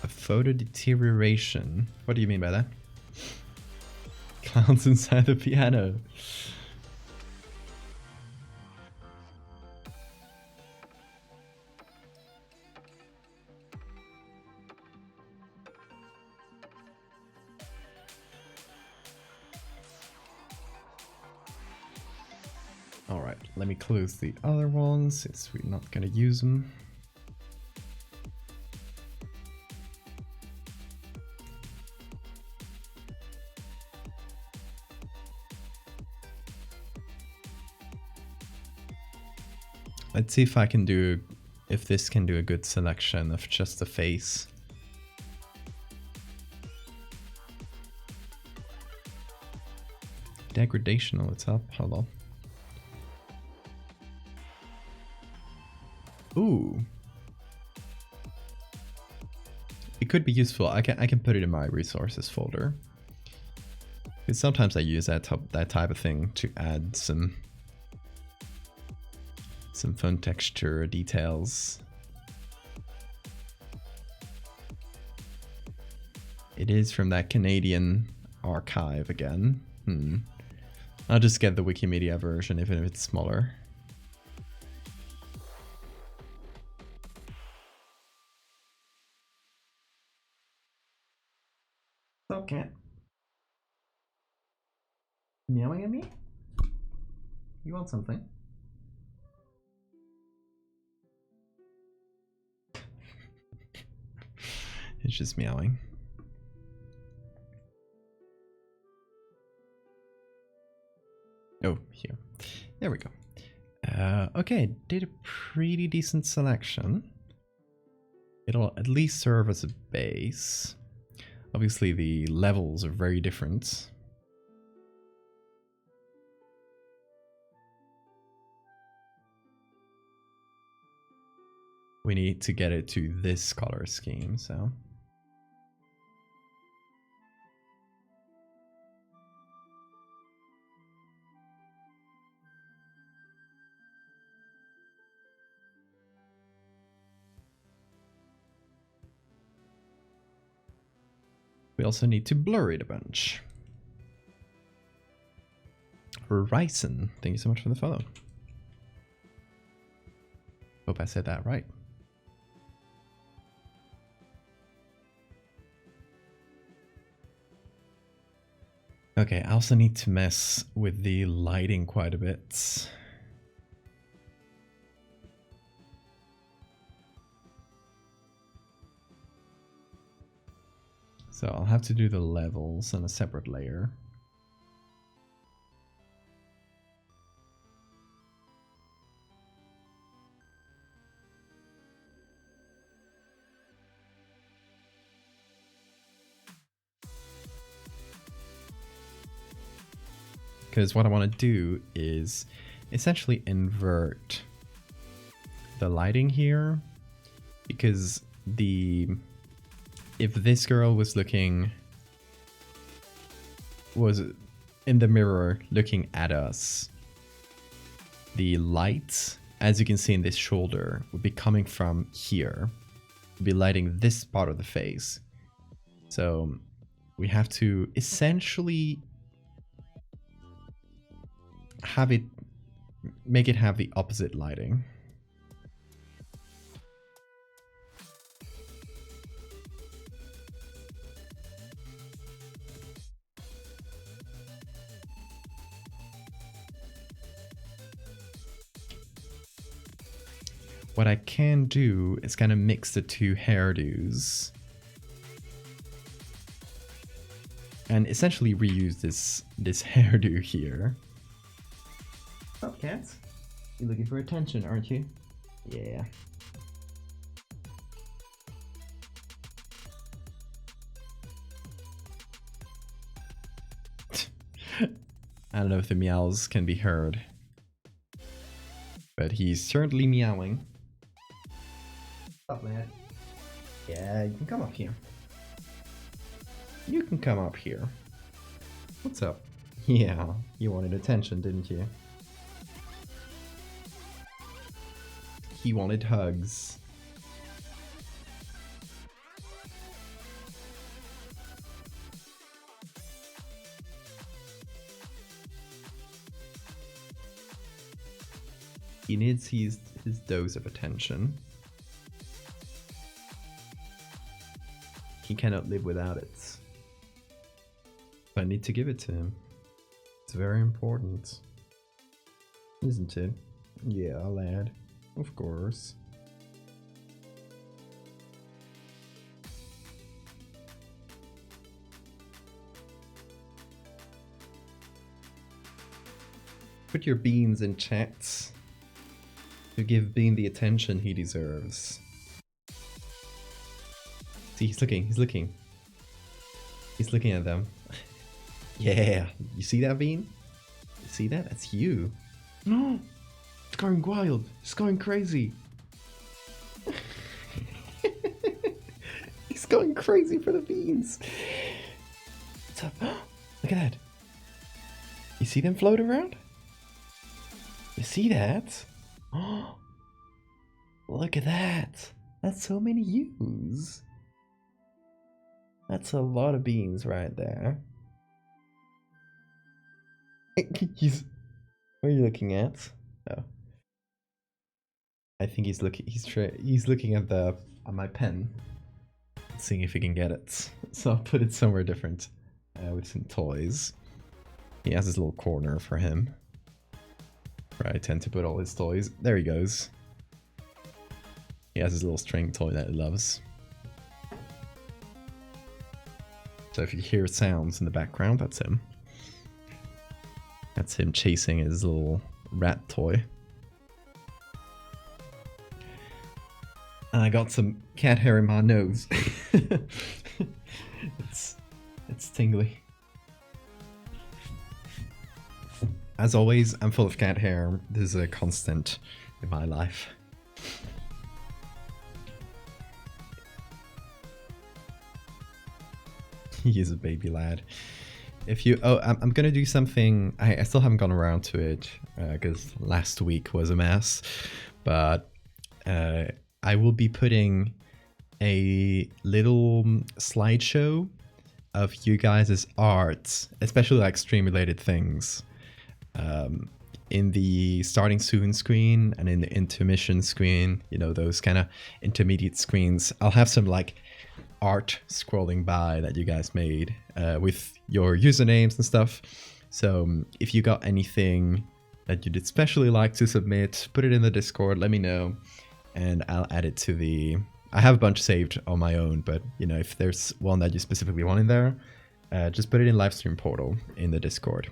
A photo deterioration. What do you mean by that? Clowns inside the piano. Alright, let me close the other ones since we're not gonna use them. Let's see if I can do, if this can do a good selection of just the face. Degradation, what's up? Hold on. Ooh. It could be useful. I can put it in my resources folder. Because sometimes I use that type of thing to add some fun texture details. It is from that Canadian archive again. I'll just get the Wikimedia version even if it's smaller. Okay. Meowing at me? You want something? It's just meowing. Oh, here. There we go. Okay, did a pretty decent selection. It'll at least serve as a base. Obviously, the levels are very different. We need to get it to this color scheme, so. We also need to blur it a bunch. Ryson, thank you so much for the follow. Hope I said that right. Okay, I also need to mess with the lighting quite a bit. So I'll have to do the levels on a separate layer. Because what I want to do is essentially invert the lighting here, because if this girl was in the mirror looking at us, the light, as you can see in this shoulder, would be coming from here, would be lighting this part of the face. So we have to essentially make it have the opposite lighting. What I can do is kind of mix the two hairdos and essentially reuse this hairdo here. What's up, cats? You're looking for attention, aren't you? Yeah. I don't know if the meows can be heard, but he's certainly meowing. What's up, lad? Yeah, you can come up here. You can come up here. What's up? Yeah, you wanted attention, didn't you? He wanted hugs. He needs his dose of attention. He cannot live without it. I need to give it to him. It's very important. Isn't it? Yeah, lad. Of course. Put your beans in chats to give Bean the attention he deserves. See, he's looking. He's looking at them. Yeah, you see that, Bean? You see that? That's you. No! It's going wild. It's going crazy. He's going crazy for the beans. What's up? Look at that. You see them float around? You see that? Oh, look at that. That's so many U's. That's a lot of beans right there. What are you looking at? Oh. I think he's looking at my pen, seeing if he can get it. So I'll put it somewhere different with some toys. He has his little corner for him, where I tend to put all his toys. There he goes. He has his little string toy that he loves. So if you hear sounds in the background, that's him. That's him chasing his little rat toy. And I got some cat hair in my nose. It's tingly. As always, I'm full of cat hair. This is a constant in my life. He is a baby lad. If you, I'm gonna do something. I still haven't gone around to it because last week was a mess. But I will be putting a little slideshow of you guys' art, especially like stream related things, in the starting soon screen and in the intermission screen, you know, those kind of intermediate screens. I'll have some like art scrolling by that you guys made with your usernames and stuff. So if you got anything that you'd especially like to submit, put it in the Discord, let me know, and I'll add it to the... I have a bunch saved on my own, but you know, if there's one that you specifically want in there, just put it in Livestream Portal in the Discord.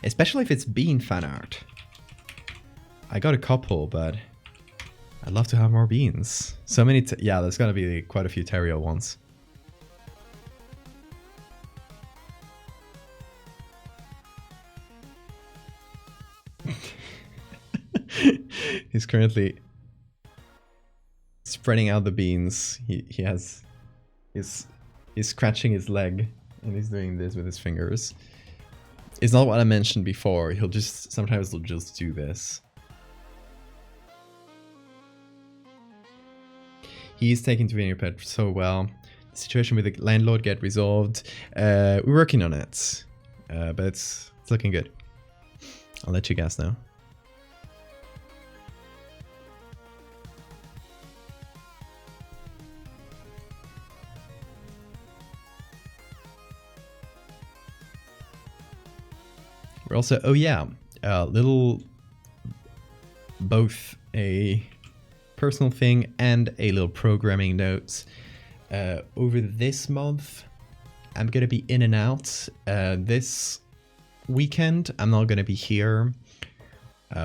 Especially if it's Bean fan art. I got a couple, but I'd love to have more beans. So many, yeah, there's gonna be quite a few Terrio ones. He's currently spreading out the beans. He's scratching his leg and he's doing this with his fingers. It's not what I mentioned before. Sometimes he'll just do this. He's taking to being a pet so well. The situation with the landlord get resolved. We're working on it, but it's looking good. I'll let you guys know. We're also, oh yeah, both a personal thing and a little programming note. Over this month, I'm gonna be in and out. This weekend, I'm not gonna be here,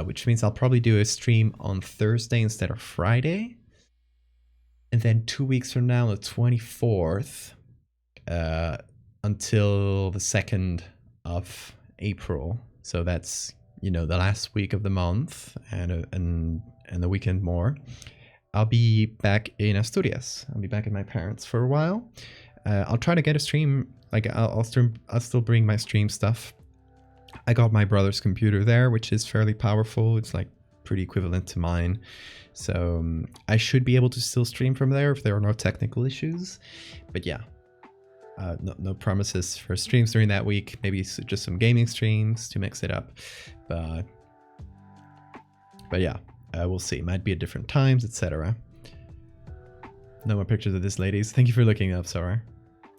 which means I'll probably do a stream on Thursday instead of Friday. And then 2 weeks from now, the 24th, until the 2nd of April. So that's, you know, the last week of the month and the weekend more. I'll be back in Asturias. I'll be back at my parents for a while. I'll try to get a stream. Like I'll still bring my stream stuff. I got my brother's computer there, which is fairly powerful. It's like pretty equivalent to mine. So I should be able to still stream from there if there are no technical issues. But yeah. No promises for streams during that week. Maybe just some gaming streams to mix it up. But yeah, we'll see. Might be at different times, etc. No more pictures of this, ladies. Thank you for looking up, Sarah.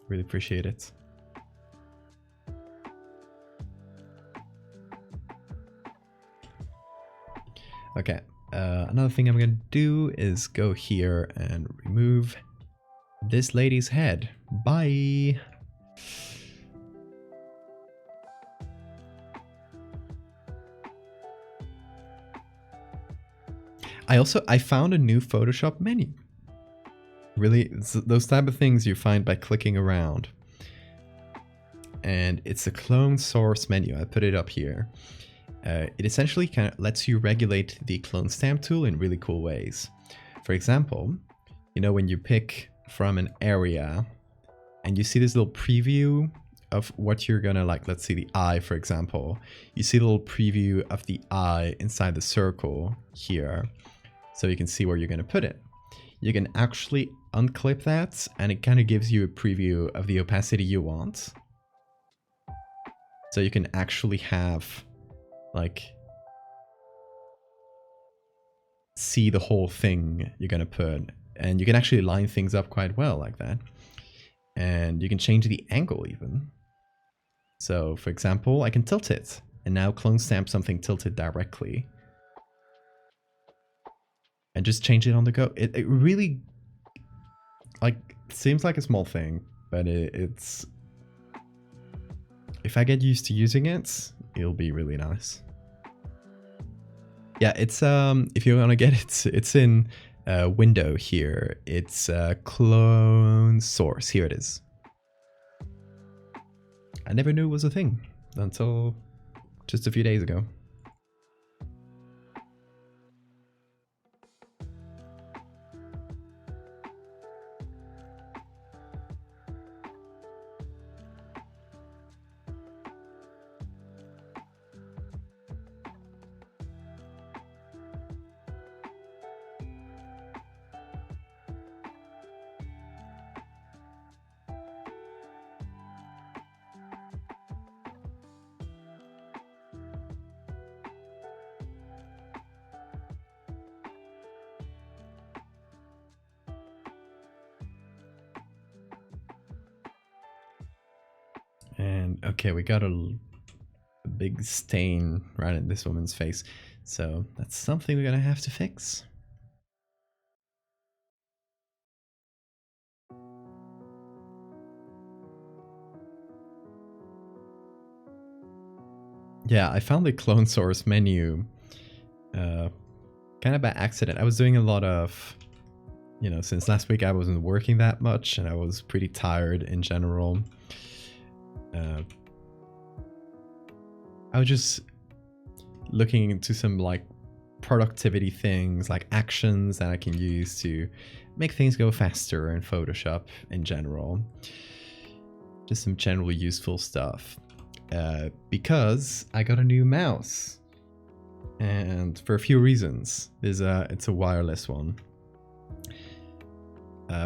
Really appreciate it. Okay. Another thing I'm going to do is go here and remove this lady's head. Bye. I found a new Photoshop menu. Really, those type of things you find by clicking around. And it's a clone source menu. I put it up here. It essentially kind of lets you regulate the clone stamp tool in really cool ways. For example, you know, when you pick from an area and you see this little preview of what you're gonna, like, let's see the eye, for example. You see a little preview of the eye inside the circle here, so you can see where you're gonna put it. You can actually unclip that and it kind of gives you a preview of the opacity you want. So you can actually have, like, see the whole thing you're gonna put. And you can actually line things up quite well like that. And you can change the angle even. So, for example, I can tilt it. And now clone stamp something tilted directly. And just change it on the go. It really, like, seems like a small thing. But it's... if I get used to using it, it'll be really nice. Yeah, it's, if you want to get it, it's in... window here. It's clone source. Here it is. I never knew it was a thing until just a few days ago. And okay, we got a big stain right in this woman's face. So that's something we're gonna have to fix. Yeah, I found the clone source menu kind of by accident. I was doing a lot of, you know, since last week I wasn't working that much and I was pretty tired in general. I was just looking into some like productivity things, like actions that I can use to make things go faster in Photoshop in general. Just some generally useful stuff. Because I got a new mouse. And for a few reasons. It's a wireless one.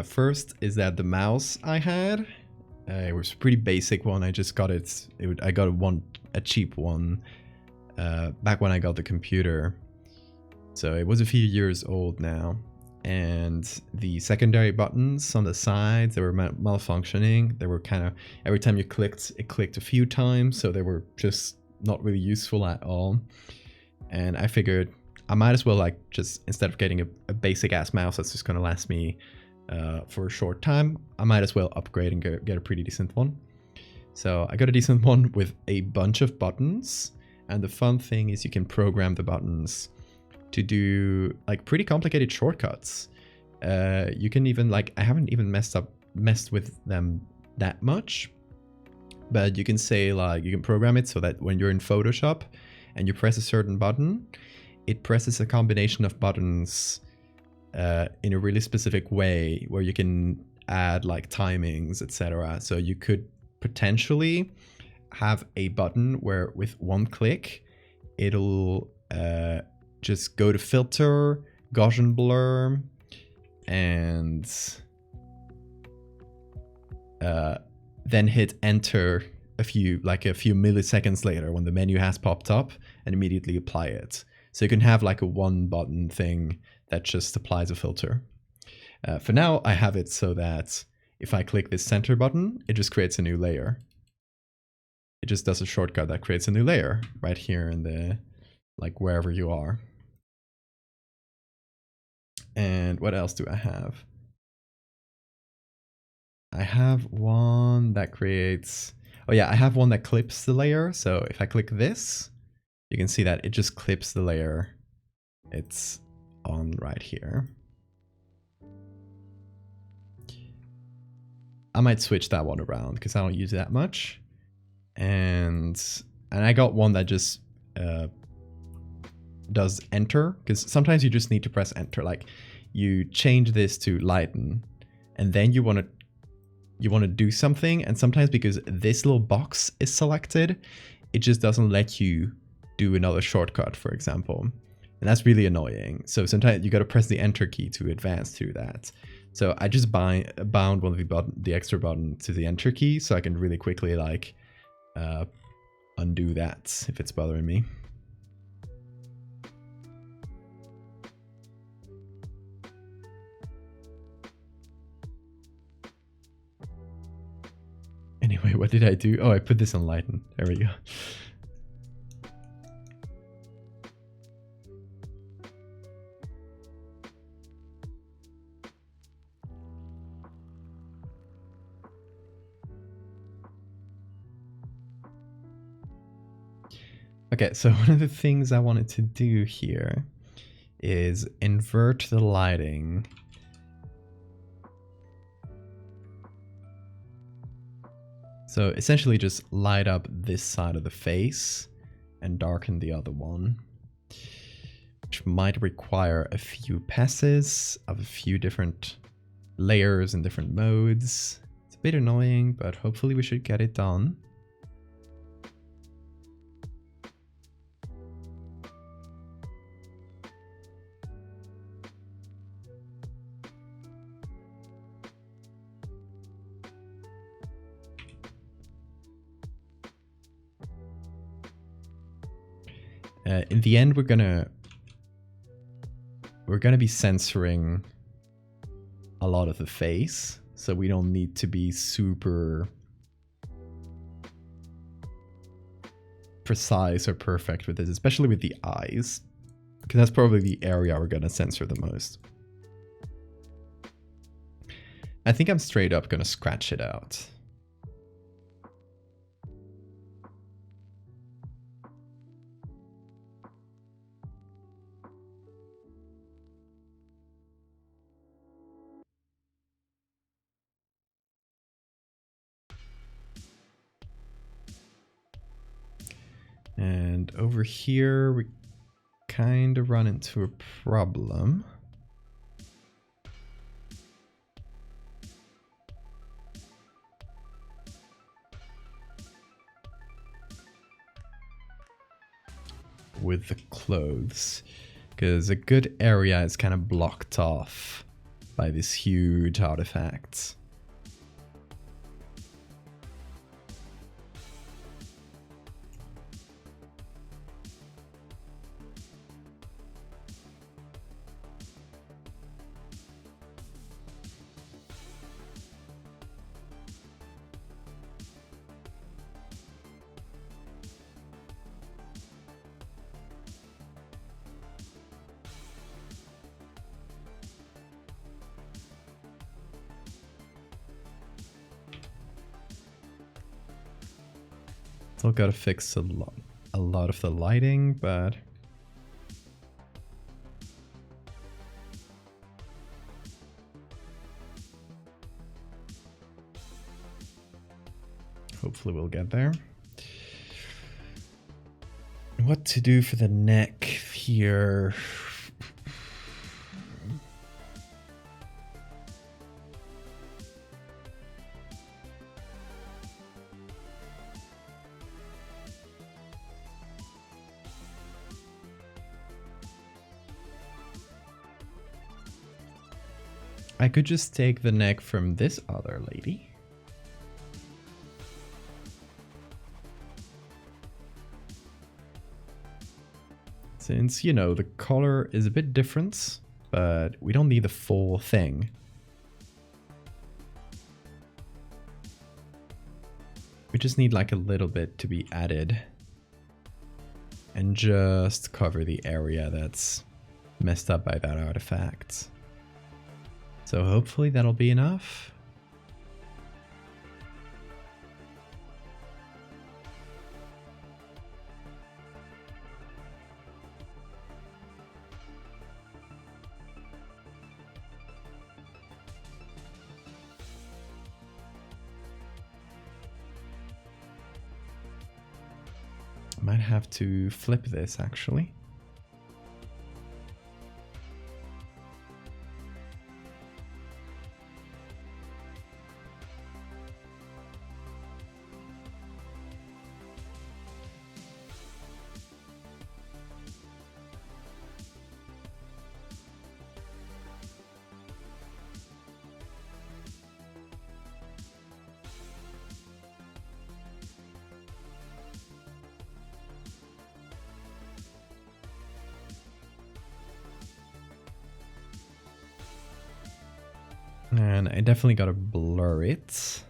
First is that the mouse I had, it was a pretty basic one. I just got it. I got a cheap one back when I got the computer. So it was a few years old now. And the secondary buttons on the sides, they were malfunctioning. They were kind of, every time you clicked, it clicked a few times. So they were just not really useful at all. And I figured I might as well like just, instead of getting a basic ass mouse that's just going to last me for a short time, I might as well upgrade and get a pretty decent one. So I got a decent one with a bunch of buttons. And the fun thing is you can program the buttons to do like pretty complicated shortcuts. You can even like, I haven't even messed with them that much, but you can say like, you can program it so that when you're in Photoshop and you press a certain button, it presses a combination of buttons in a really specific way where you can add like timings, etc. So you could potentially have a button where with one click, it'll just go to filter, Gaussian blur, and then hit enter a few milliseconds later when the menu has popped up and immediately apply it. So you can have like a one button thing that just applies a filter. For now, I have it so that if I click this center button, it just creates a new layer. It just does a shortcut that creates a new layer right here in the, like wherever you are. And what else do I have? I have one that creates, oh yeah, I have one that clips the layer. So if I click this, you can see that it just clips the layer it's on right here. I might switch that one around because I don't use it that much. And I got one that just does enter, because sometimes you just need to press enter. Like you change this to lighten and then you want to do something, and sometimes because this little box is selected, it just doesn't let you do another shortcut, for example. And that's really annoying. So sometimes you got to press the enter key to advance through that. So I just bound one of the extra button to the enter key so I can really quickly like undo that if it's bothering me. Anyway, what did I do? Oh, I put this on lighten. There we go. Okay, so one of the things I wanted to do here is invert the lighting. So essentially just light up this side of the face and darken the other one, which might require a few passes of a few different layers and different modes. It's a bit annoying, but hopefully we should get it done. In the end, we're gonna be censoring a lot of the face, so we don't need to be super precise or perfect with this, especially with the eyes, because that's probably the area we're gonna censor the most. I think I'm straight up gonna scratch it out. And over here, we kind of run into a problem. With the clothes, because a good area is kind of blocked off by this huge artifact. Still gotta fix a lot of the lighting, but hopefully we'll get there. What to do for the neck here? I could just take the neck from this other lady. Since, you know, the color is a bit different, but we don't need the full thing. We just need like a little bit to be added. And just cover the area that's messed up by that artifact. So hopefully that'll be enough. Might have to flip this actually. And I definitely gotta blur it.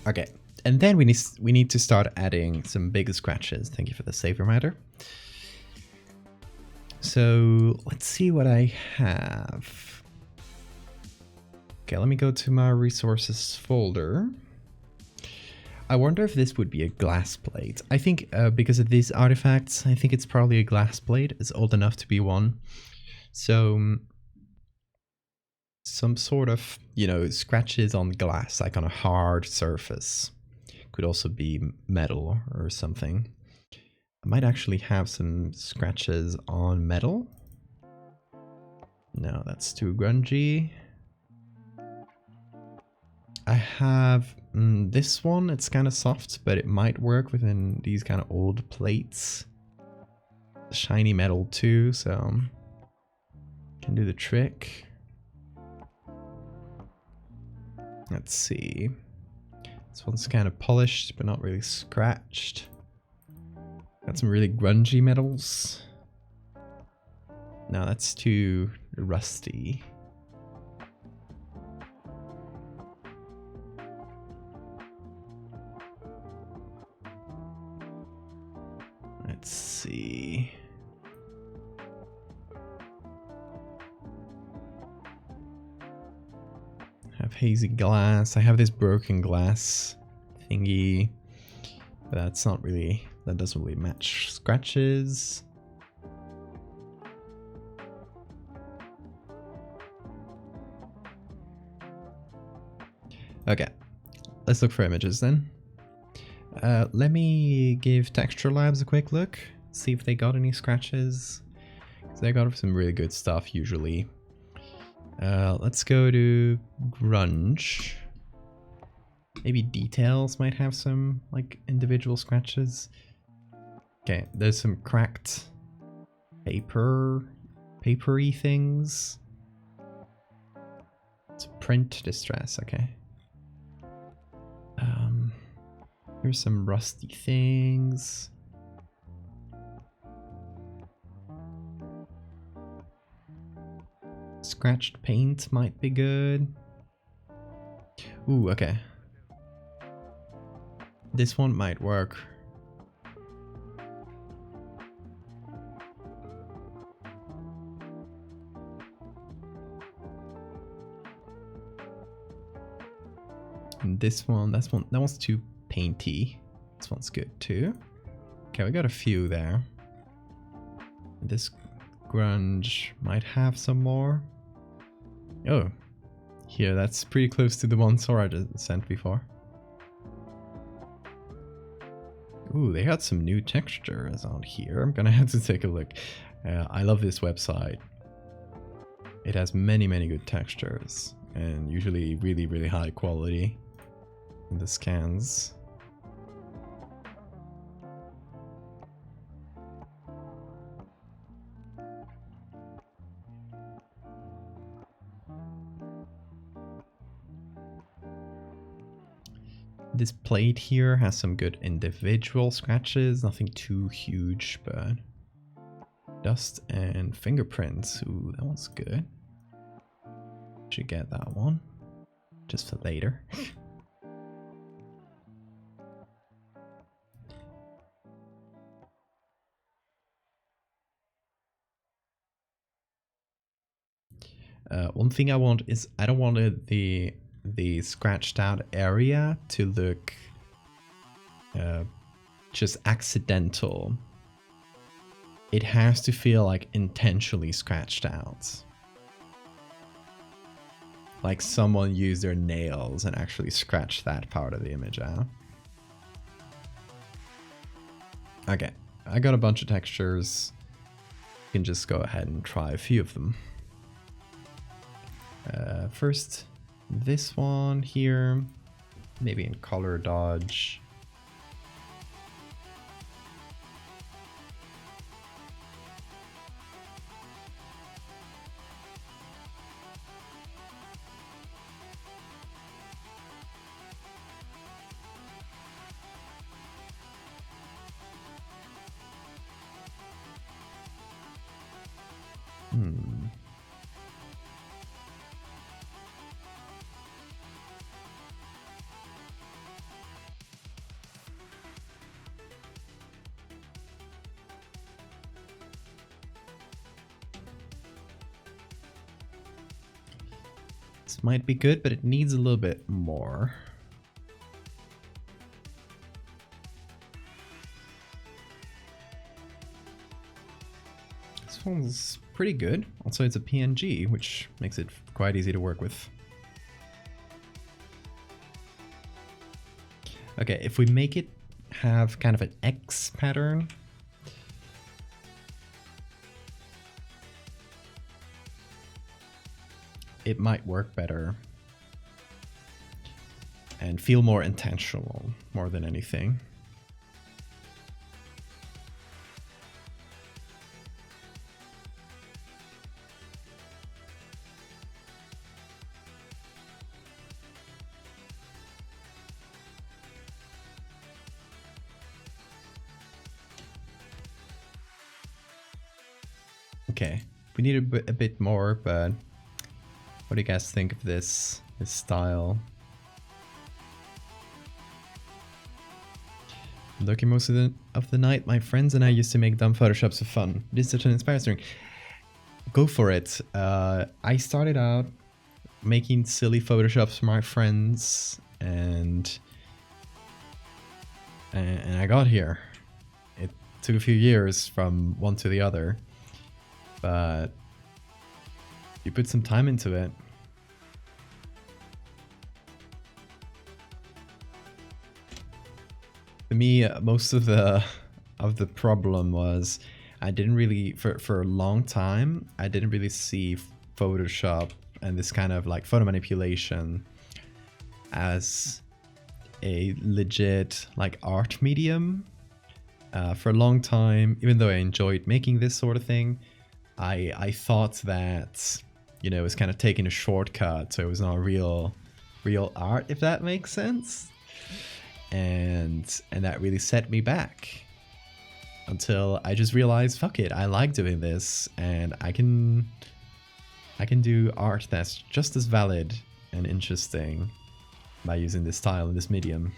Okay, and then we need to start adding some big scratches. Thank you for the save reminder. So let's see what I have. Okay, let me go to my resources folder. I wonder if this would be a glass plate. I think because of these artifacts, I think it's probably a glass plate. It's old enough to be one. So some sort of, you know, scratches on glass, like on a hard surface. Could also be metal or something. I might actually have some scratches on metal. No, that's too grungy. I have this one. It's kind of soft, but it might work within these kind of old plates. Shiny metal too, so can do the trick. Let's see. This one's kind of polished, but not really scratched. Got some really grungy metals. No, that's too rusty. Let's see. I have hazy glass. I have this broken glass thingy. But that's not really, that doesn't really match scratches. Okay, let's look for images then. Let me give Texture Labs a quick look, see if they got any scratches. They got some really good stuff usually. Let's go to grunge. Maybe details might have some like individual scratches. Okay, there's some cracked papery things. It's print distress, okay. Here's some rusty things. Scratched paint might be good. Ooh, okay. This one might work. And this one, that one's too painty. This one's good too. Okay, we got a few there. This grunge might have some more. Oh, here, that's pretty close to the one Sora just sent before. Ooh, they got some new textures on here. I'm gonna have to take a look. I love this website. It has many good textures and usually really high quality in the scans. This plate here has some good individual scratches, nothing too huge, but dust and fingerprints. Ooh, that one's good. Should get that one just for later. One thing I want is I don't want the scratched out area to look just accidental. It has to feel like intentionally scratched out. Like someone used their nails and actually scratched that part of the image out. Okay, I got a bunch of textures. You can just go ahead and try a few of them. First, this one here, maybe in color dodge. This might be good, but it needs a little bit more. This one's pretty good. Also, it's a PNG, which makes it quite easy to work with. Okay, if we make it have kind of an X pattern, it might work better and feel more intentional more than anything. Okay, we need a bit more, but what do you guys think of this style? Lurking most of the night, my friends and I used to make dumb photoshops for fun. It is such an inspiring story. Go for it. I started out making silly photoshops for my friends, and I got here. It took a few years from one to the other, but you put some time into it. For me, most of the problem was I didn't really, for a long time, I didn't really see Photoshop and this kind of like photo manipulation as a legit like art medium. For a long time, even though I enjoyed making this sort of thing, I thought that, you know, it was kind of taking a shortcut, so it was not real art, if that makes sense. And that really set me back until I just realized, fuck it, I like doing this, and I can do art that's just as valid and interesting by using this style and this medium.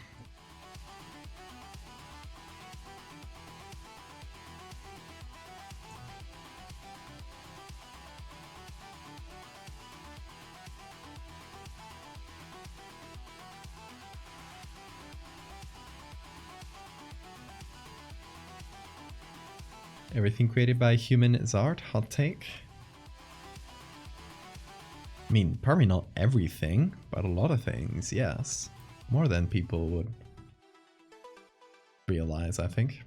Everything created by a human is art, hot take. I mean, probably not everything, but a lot of things, yes. More than people would realize, I think.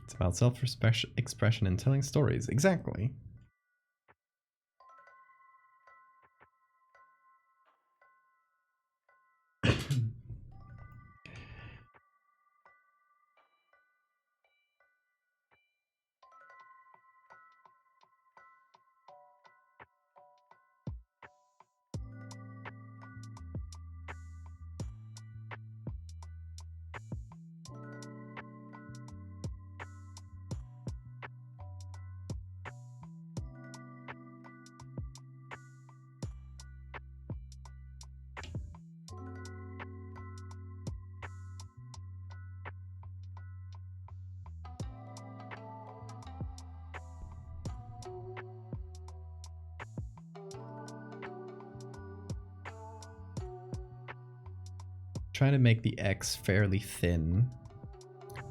It's about self-expression and telling stories. Exactly. Trying to make the X fairly thin,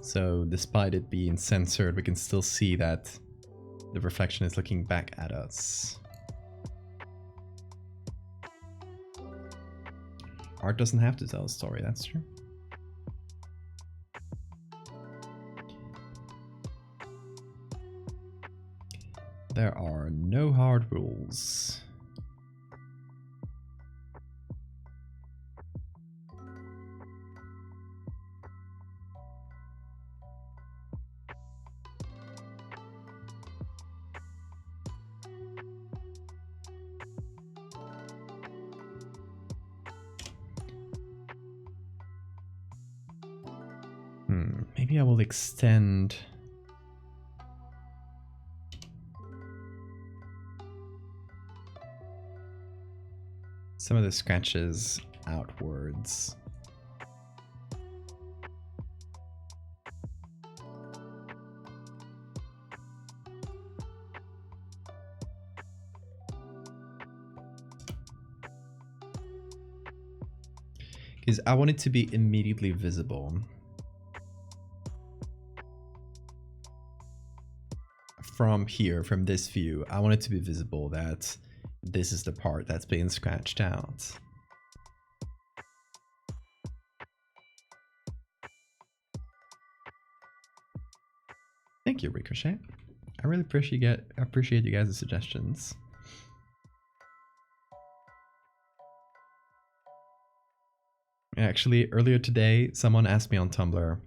so despite it being censored, we can still see that the reflection is looking back at us. Art doesn't have to tell a story, that's true. There are no hard rules. Maybe I will extend some of the scratches outwards. Because I want it to be immediately visible. From here, from this view, I want it to be visible that this is the part that's being scratched out. Thank you, Ricochet. I really appreciate you guys' suggestions. Actually, earlier today, someone asked me on Tumblr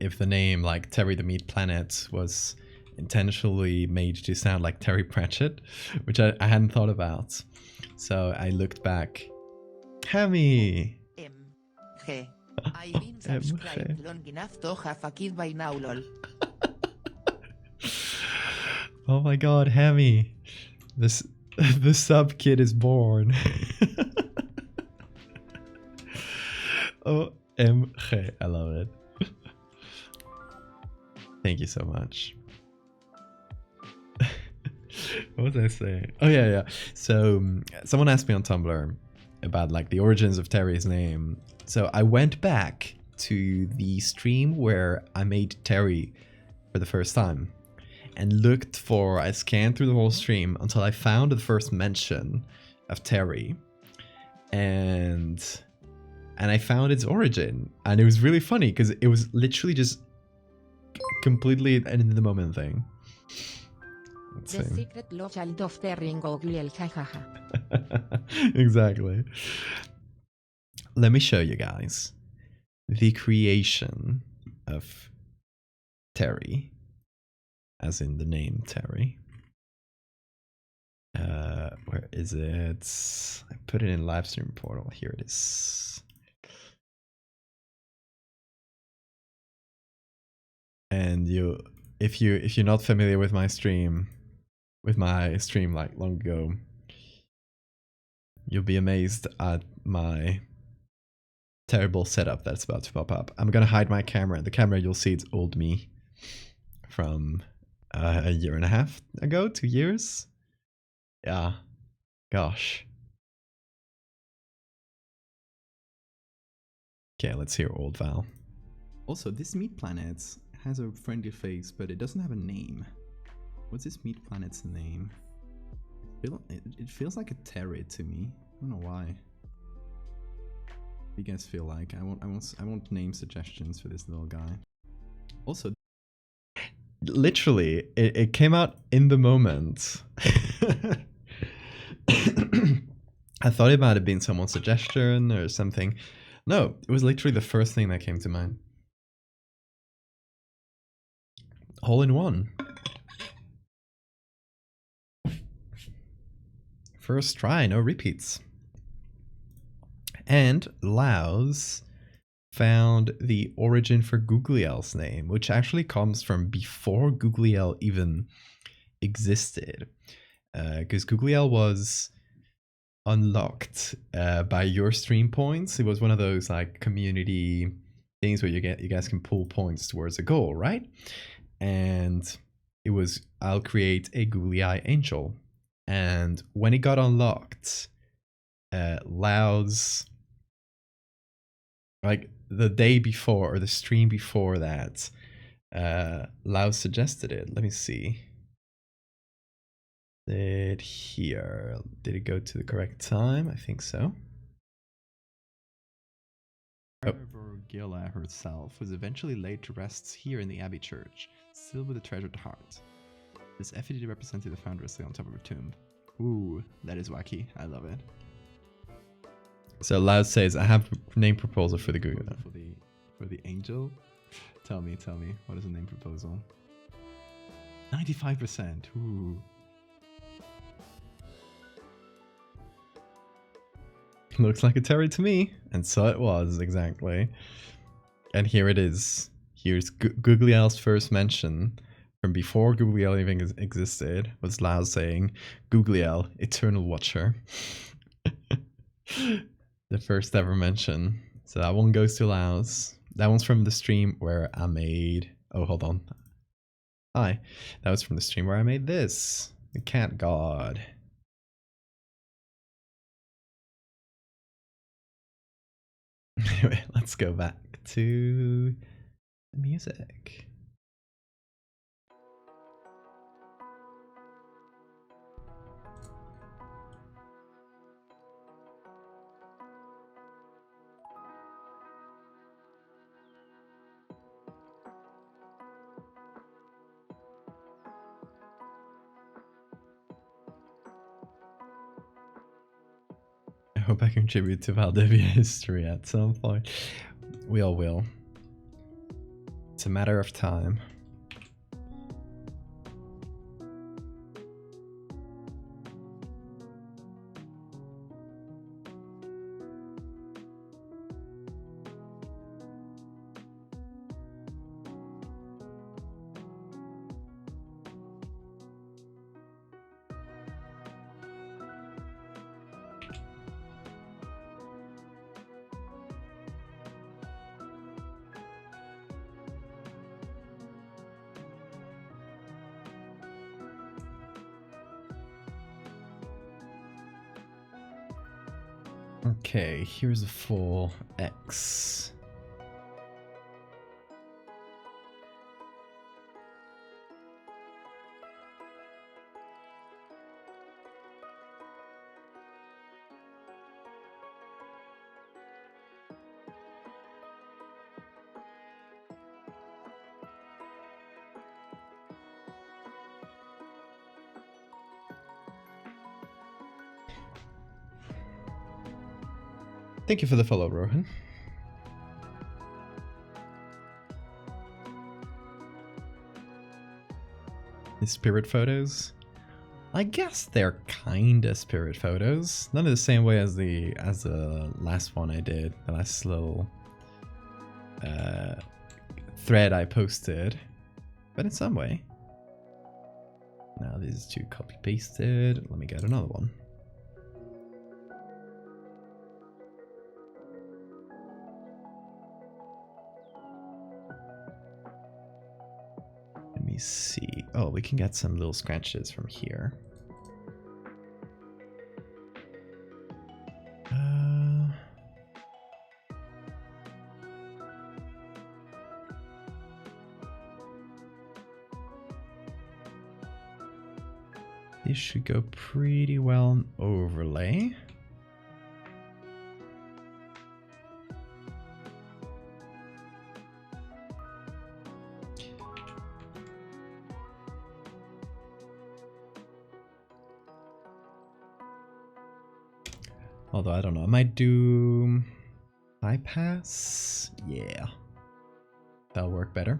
if the name like Terry the Meat Planet was intentionally made to sound like Terry Pratchett, which I hadn't thought about. So I looked back. Hemi! MG. I've been subscribed long enough to have a kid by now, lol. Oh my god, Hemi! The sub kid is born. OMG, I love it. Thank you so much. What was I saying? Oh yeah. So someone asked me on Tumblr about like the origins of Terry's name. So I went back to the stream where I made Terry for the first time and I scanned through the whole stream until I found the first mention of Terry. And I found its origin. And it was really funny because it was literally just completely an in the moment thing. Let's The see. secret love child of Terry Google, jajaja. Exactly. Let me show you guys the creation of Terry, as in the name Terry. Where is it? I put it in live stream portal. Here it is. And if you're not familiar with my stream like long ago, you'll be amazed at my terrible setup that's about to pop up. I'm gonna hide my camera. The camera you'll see it's old me from a year and a half ago, 2 years. Yeah, gosh. Okay, let's hear old Val. Also, this meat planet has a friendly face, but it doesn't have a name. What's this meat planet's name? It feels like a Terry to me. I don't know why. What do you guys feel like? I want name suggestions for this little guy. Also, literally, it came out in the moment. I thought it might have been someone's suggestion or something. No, it was literally the first thing that came to mind. All in one. First try, no repeats. And Laos found the origin for Googliel's name, which actually comes from before Googliel even existed. Because Googliel was unlocked by your stream points. It was one of those like community things where you guys can pull points towards a goal, right? And it was, I'll create a googly eye angel. And when it got unlocked, Laos, like the day before or the stream before that, Laos suggested it. Let me see. Did it go to the correct time? I think so. Gila herself was eventually laid to rest here in the Abbey Church, still with a treasured heart. This effigy represented the foundress on top of her tomb. Ooh, that is wacky. I love it. So Loud says, I have a name proposal for the Google. For the angel? Tell me, what is the name proposal? 95%. Ooh. Looks like a Terry to me. And so it was, exactly. And here it is. Here's Googliel's first mention from before Googliel even existed. Was Lao saying, Googliel, Eternal Watcher. The first ever mention. So that one goes to Laos. That one's from the stream where I made... Oh, hold on. Hi. That was from the stream where I made this. The Cat God. Anyway, let's go back to the music. I hope I contribute to Valdevia history at some point. We all will. It's a matter of time. Okay, here's a full X. Thank you for the follow, Rohan. The spirit photos? I guess they're kinda spirit photos. Not in the same way as the last one I did, the last little thread I posted, but in some way. Now these two copy pasted. Let me get another one. Let me see. Oh, we can get some little scratches from here. This should go pretty well on overlay. Although, I don't know, I might do bypass. Yeah, that'll work better.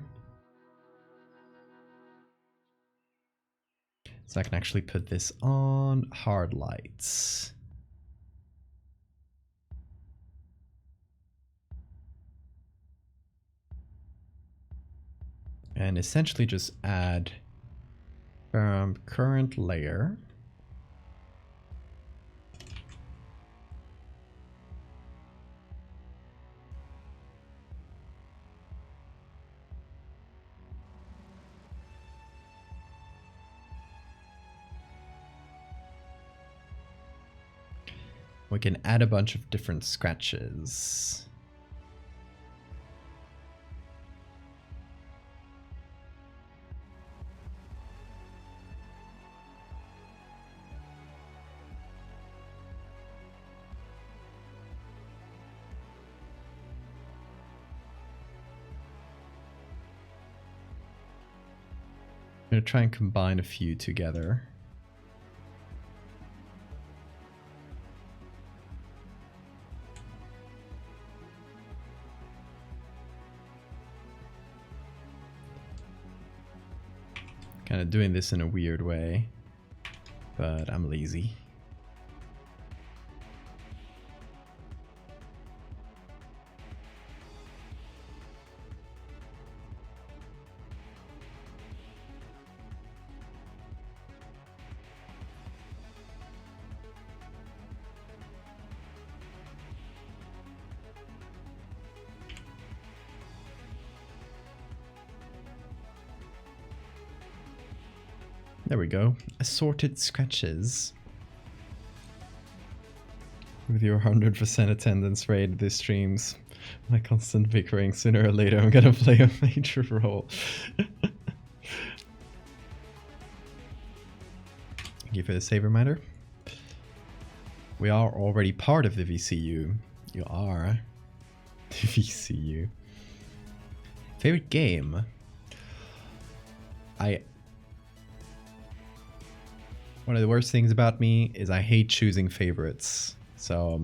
So I can actually put this on hard lights. And essentially just add current layer. We can add a bunch of different scratches. I'm going to try and combine a few together. Kind of doing this in a weird way, but I'm lazy. There we go. Assorted scratches. With your 100% attendance rate at these streams, my constant bickering, sooner or later I'm gonna play a major role. Thank you for the save reminder. We are already part of the VCU. You are. The VCU. Favorite game? One of the worst things about me is I hate choosing favorites. So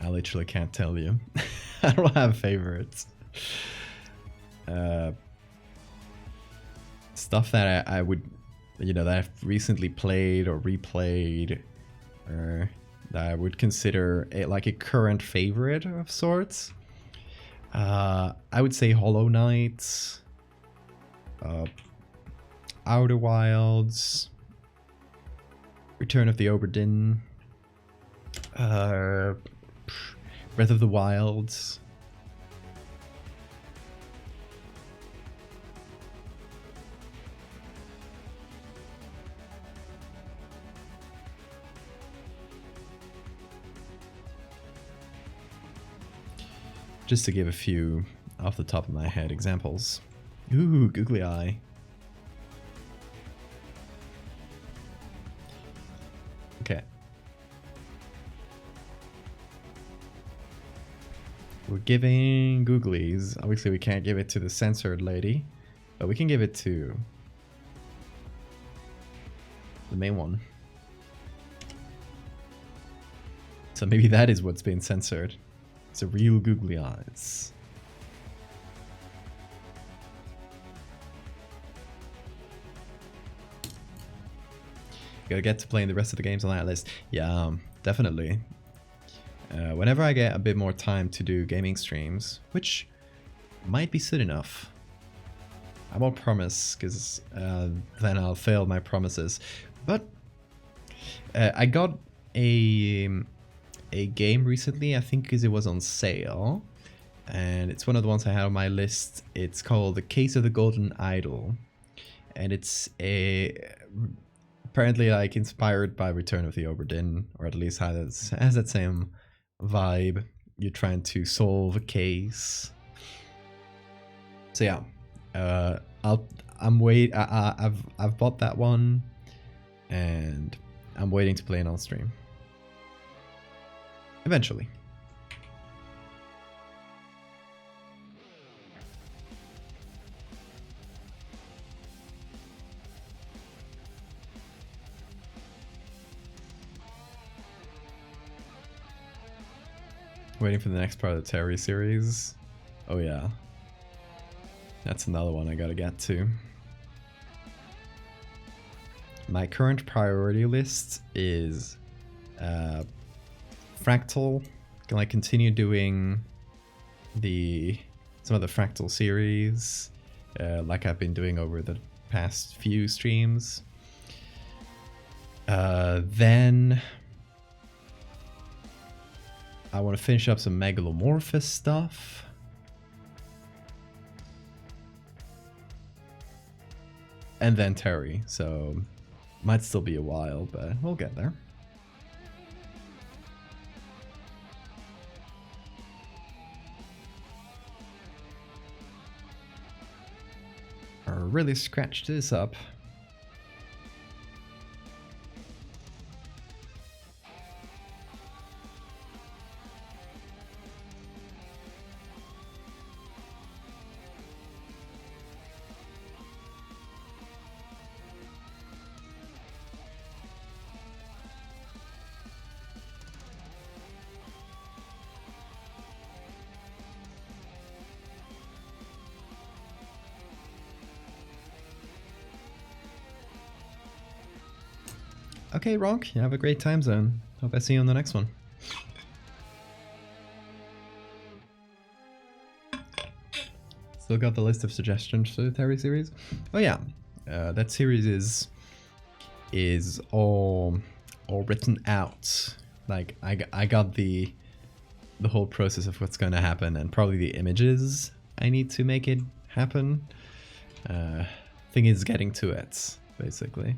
I literally can't tell you. I don't have favorites. Stuff that I would, you know, that I've recently played or replayed, or that I would consider like a current favorite of sorts. I would say Hollow Knight, Outer Wilds, Return of the Obra Dinn, Breath of the Wild. just to give a few off the top of my head examples. Ooh, googly eye. Okay. We're giving googlies. Obviously we can't give it to the censored lady, but we can give it to the main one. So maybe that is what's being censored. It's a real googly eyes. Gotta get to playing the rest of the games on that list. Yeah, definitely. Whenever I get a bit more time to do gaming streams, which might be soon enough. I won't promise, because then I'll fail my promises. But I got a game recently, I think because it was on sale. And it's one of the ones I had on my list. It's called The Case of the Golden Idol. And it's apparently like inspired by Return of the Obra Dinn, or at least has that same vibe. You're trying to solve a case. So yeah, I've bought that one, and I'm waiting to play it on stream. Eventually. Waiting for the next part of the Terry series. Oh yeah. That's another one I gotta get to. My current priority list is Fractal. Can I continue doing some of the Fractal series like I've been doing over the past few streams. Then I want to finish up some Megalomorphous stuff. And then Terry, so might still be a while, but we'll get there. I really scratched this up. Okay, Ronk, you have a great time zone. Hope I see you on the next one. Still got the list of suggestions for the Terry series. Oh yeah, that series is all written out. Like I got the whole process of what's going to happen, and probably the images I need to make it happen. Thing is getting to it, basically.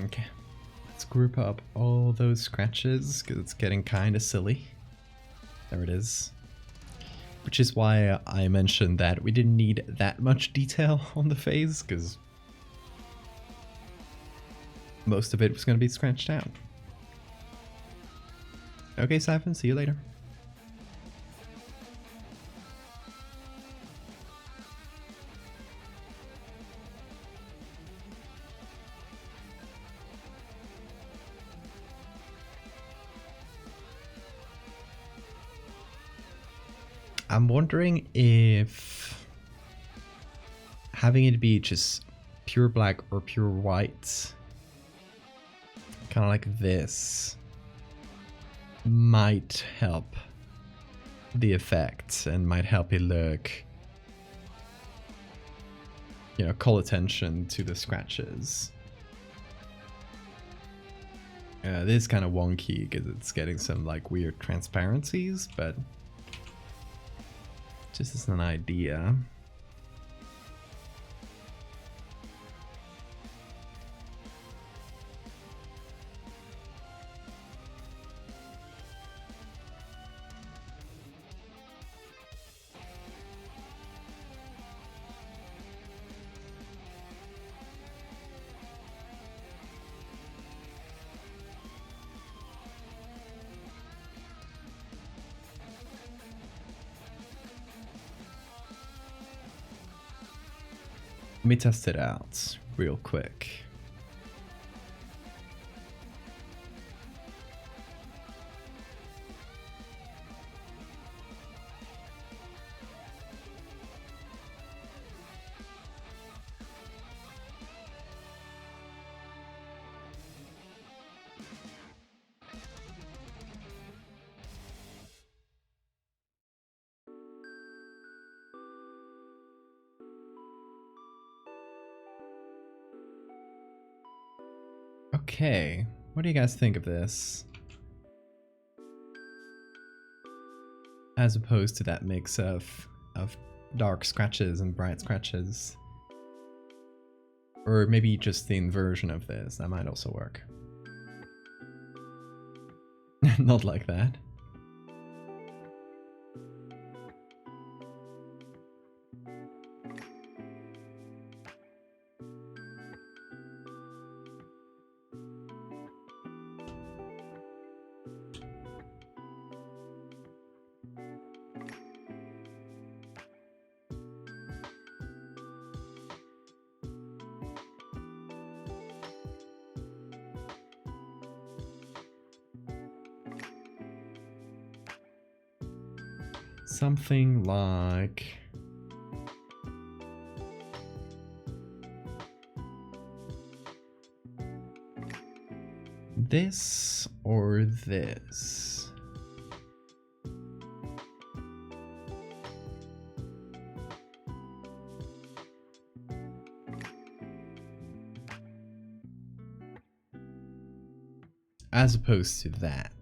Okay, let's group up all those scratches because it's getting kind of silly. There it is. Which is why I mentioned that we didn't need that much detail on the face, because most of it was going to be scratched out. Okay, Siphon, see you later. I'm wondering if having it be just pure black or pure white, kind of like this, might help the effect and might help it look, you know, call attention to the scratches. This is kind of wonky because it's getting some like weird transparencies, but just as an idea. Let me test it out real quick. Okay, what do you guys think of this? As opposed to that mix of dark scratches and bright scratches. Or maybe just the inversion of this, that might also work. Not like that. Something like this or this. As opposed to that.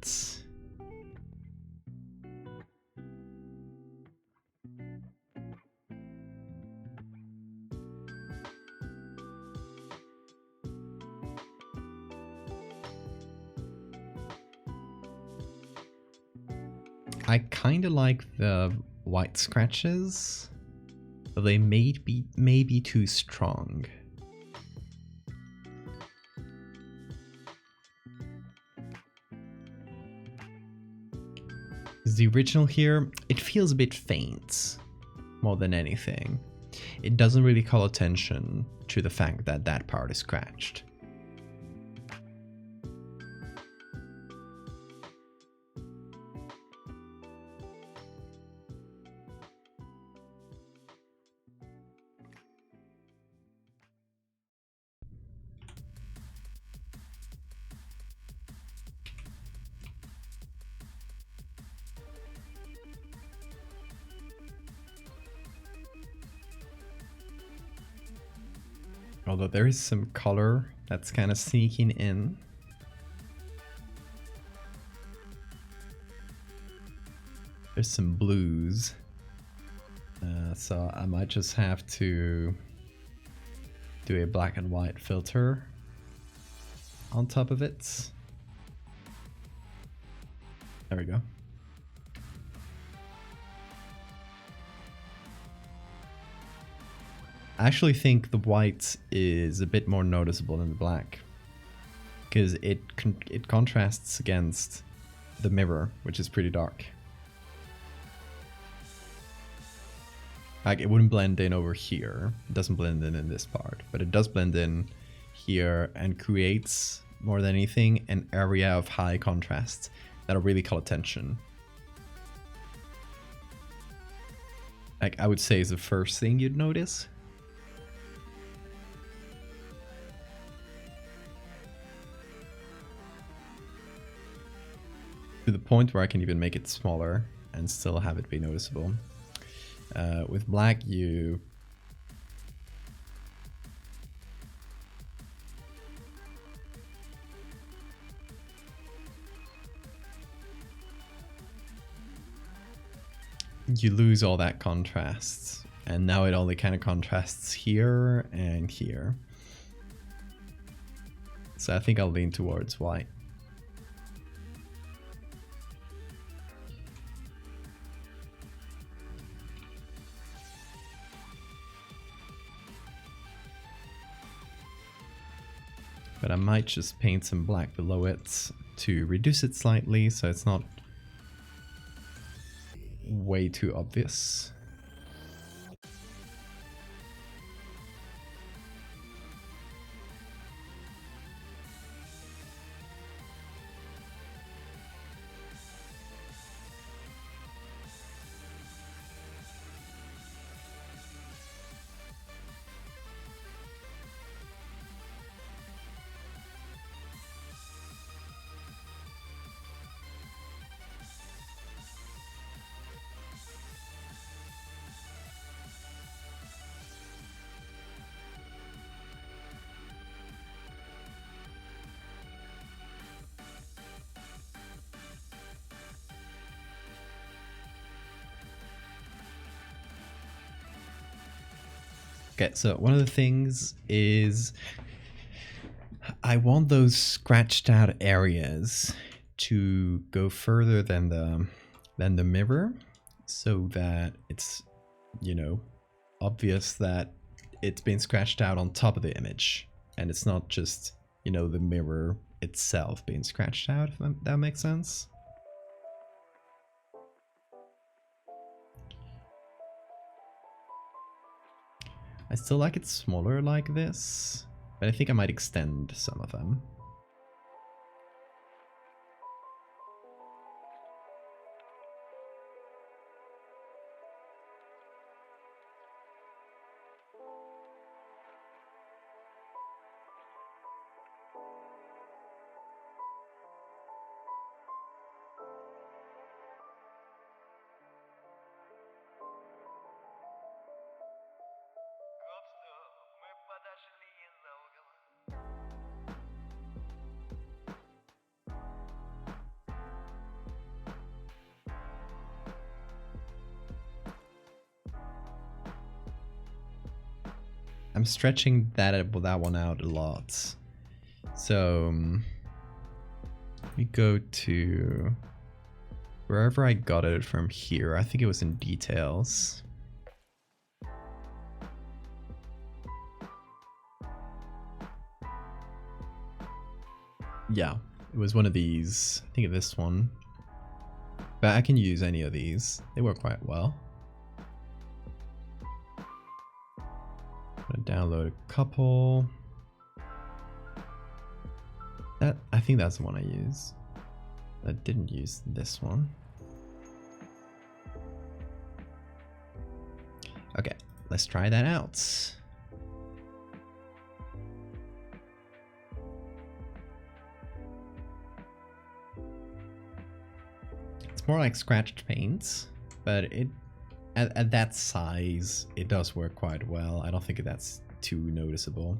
I kind of like the white scratches, but they may be too strong. The original here, it feels a bit faint more than anything. It doesn't really call attention to the fact that that part is scratched. Although there is some color that's kind of sneaking in. There's some blues. So I might just have to do a black and white filter on top of it. There we go. I actually think the white is a bit more noticeable than the black, because it contrasts against the mirror, which is pretty dark. Like, it wouldn't blend in over here. It doesn't blend in this part, but it does blend in here and creates, more than anything, an area of high contrast that'll really call attention. Like, I would say is the first thing you'd notice. To the point where I can even make it smaller and still have it be noticeable. With black, you lose all that contrast, and now it only kind of contrasts here and here. So I think I'll lean towards white. But I might just paint some black below it to reduce it slightly so it's not way too obvious. Okay, so one of the things is I want those scratched out areas to go further than the mirror, so that it's, you know, obvious that it's been scratched out on top of the image, and it's not just, you know, the mirror itself being scratched out, if that makes sense. I still like it smaller like this, but I think I might extend some of them. I'm stretching that one out a lot. So we go to wherever I got it from here. I think it was in details. Yeah, it was one of these. I think of this one. But I can use any of these. They work quite well. I'm gonna download a couple. I think that's the one I use. I didn't use this one. Okay, let's try that out. It's more like scratched paint, but it at that size, it does work quite well. I don't think that's too noticeable.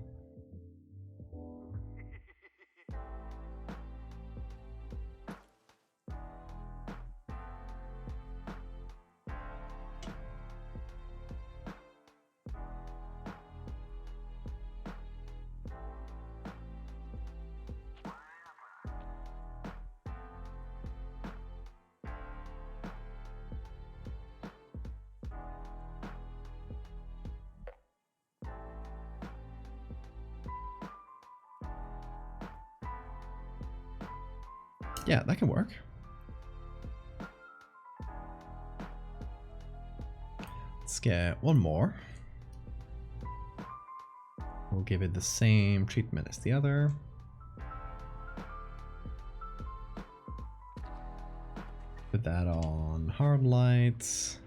Yeah, that can work. Let's get one more. We'll give it the same treatment as the other. Put that on hard lights.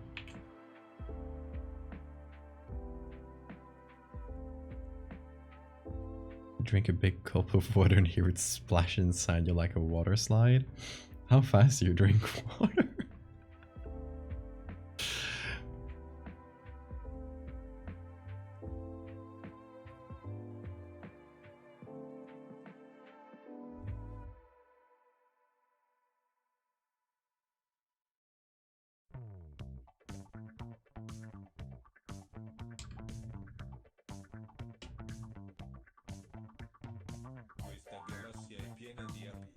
Drink a big gulp of water and hear it splash inside you like a water slide. How fast do you drink water? Questa galassia è piena di api.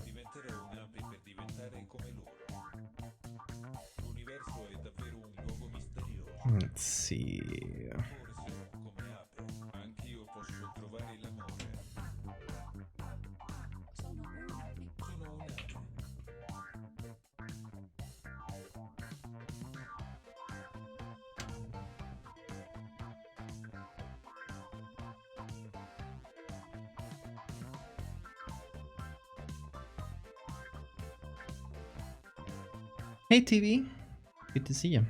Diventerò un'ape per diventare come loro. L'universo è davvero un luogo misterioso. Let's see. Forse, come ape, anch'io posso trovare l'amore. Sono un'ape. Hey TV, good to see you.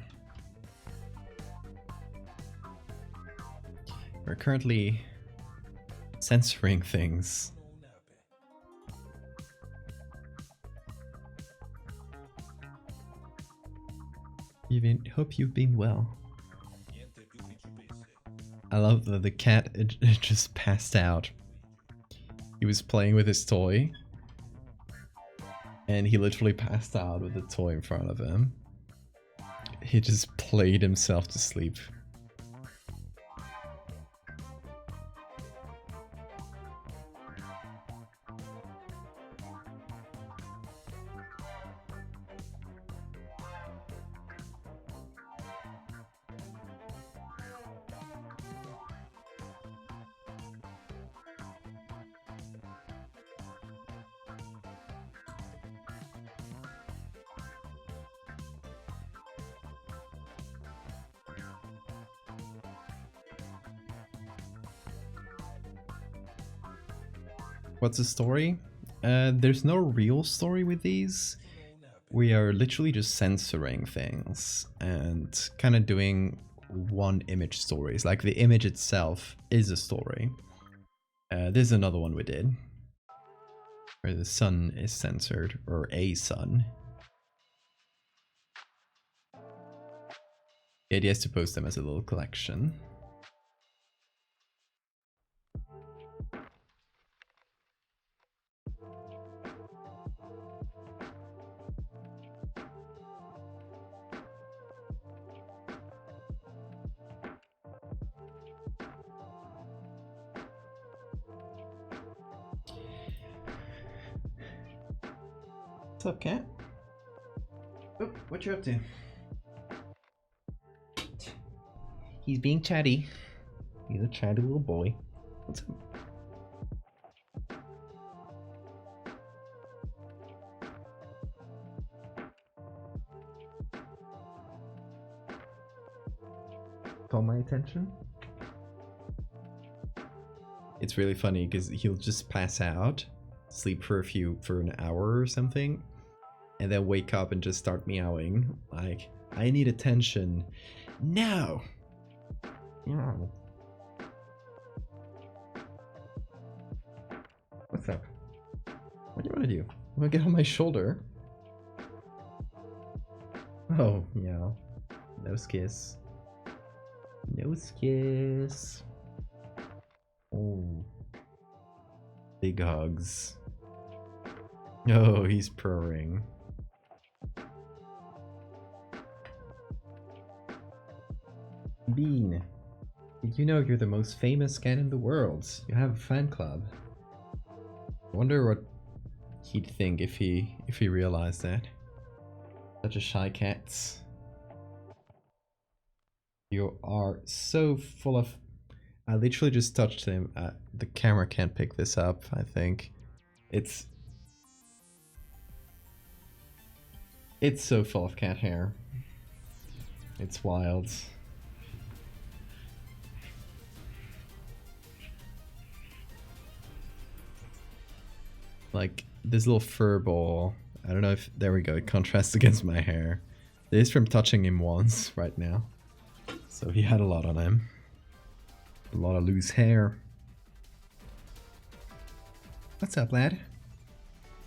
We're currently censoring things. Hope you've been well. I love that the cat it just passed out. He was playing with his toy. And he literally passed out with the toy in front of him. He just played himself to sleep. What's the story? There's no real story with these. We are literally just censoring things and kind of doing one image stories. Like the image itself is a story. There's another one we did where the sun is censored, or a sun. The idea is to post them as a little collection. What's up, cat? Oh, what you up to? He's being chatty. He's a chatty little boy. What's up? Call my attention? It's really funny because he'll just pass out, sleep for an hour or something, and then wake up and just start meowing like, I need attention now. Meow. What's up? What do you want to do? You want to get on my shoulder? Oh, meow. Nose kiss. Nose kiss. Oh. Big hugs. Oh, he's purring. Bean, did you know you're the most famous cat in the world? You have a fan club. I wonder what he'd think if he realized that. Such a shy cat. You are so full of... I literally just touched him. The camera can't pick this up, I think. It's so full of cat hair. It's wild. Like this little fur ball. I don't know if... There we go. It contrasts against my hair. This is from touching him once right now. So he had a lot on him. A lot of loose hair. What's up, lad?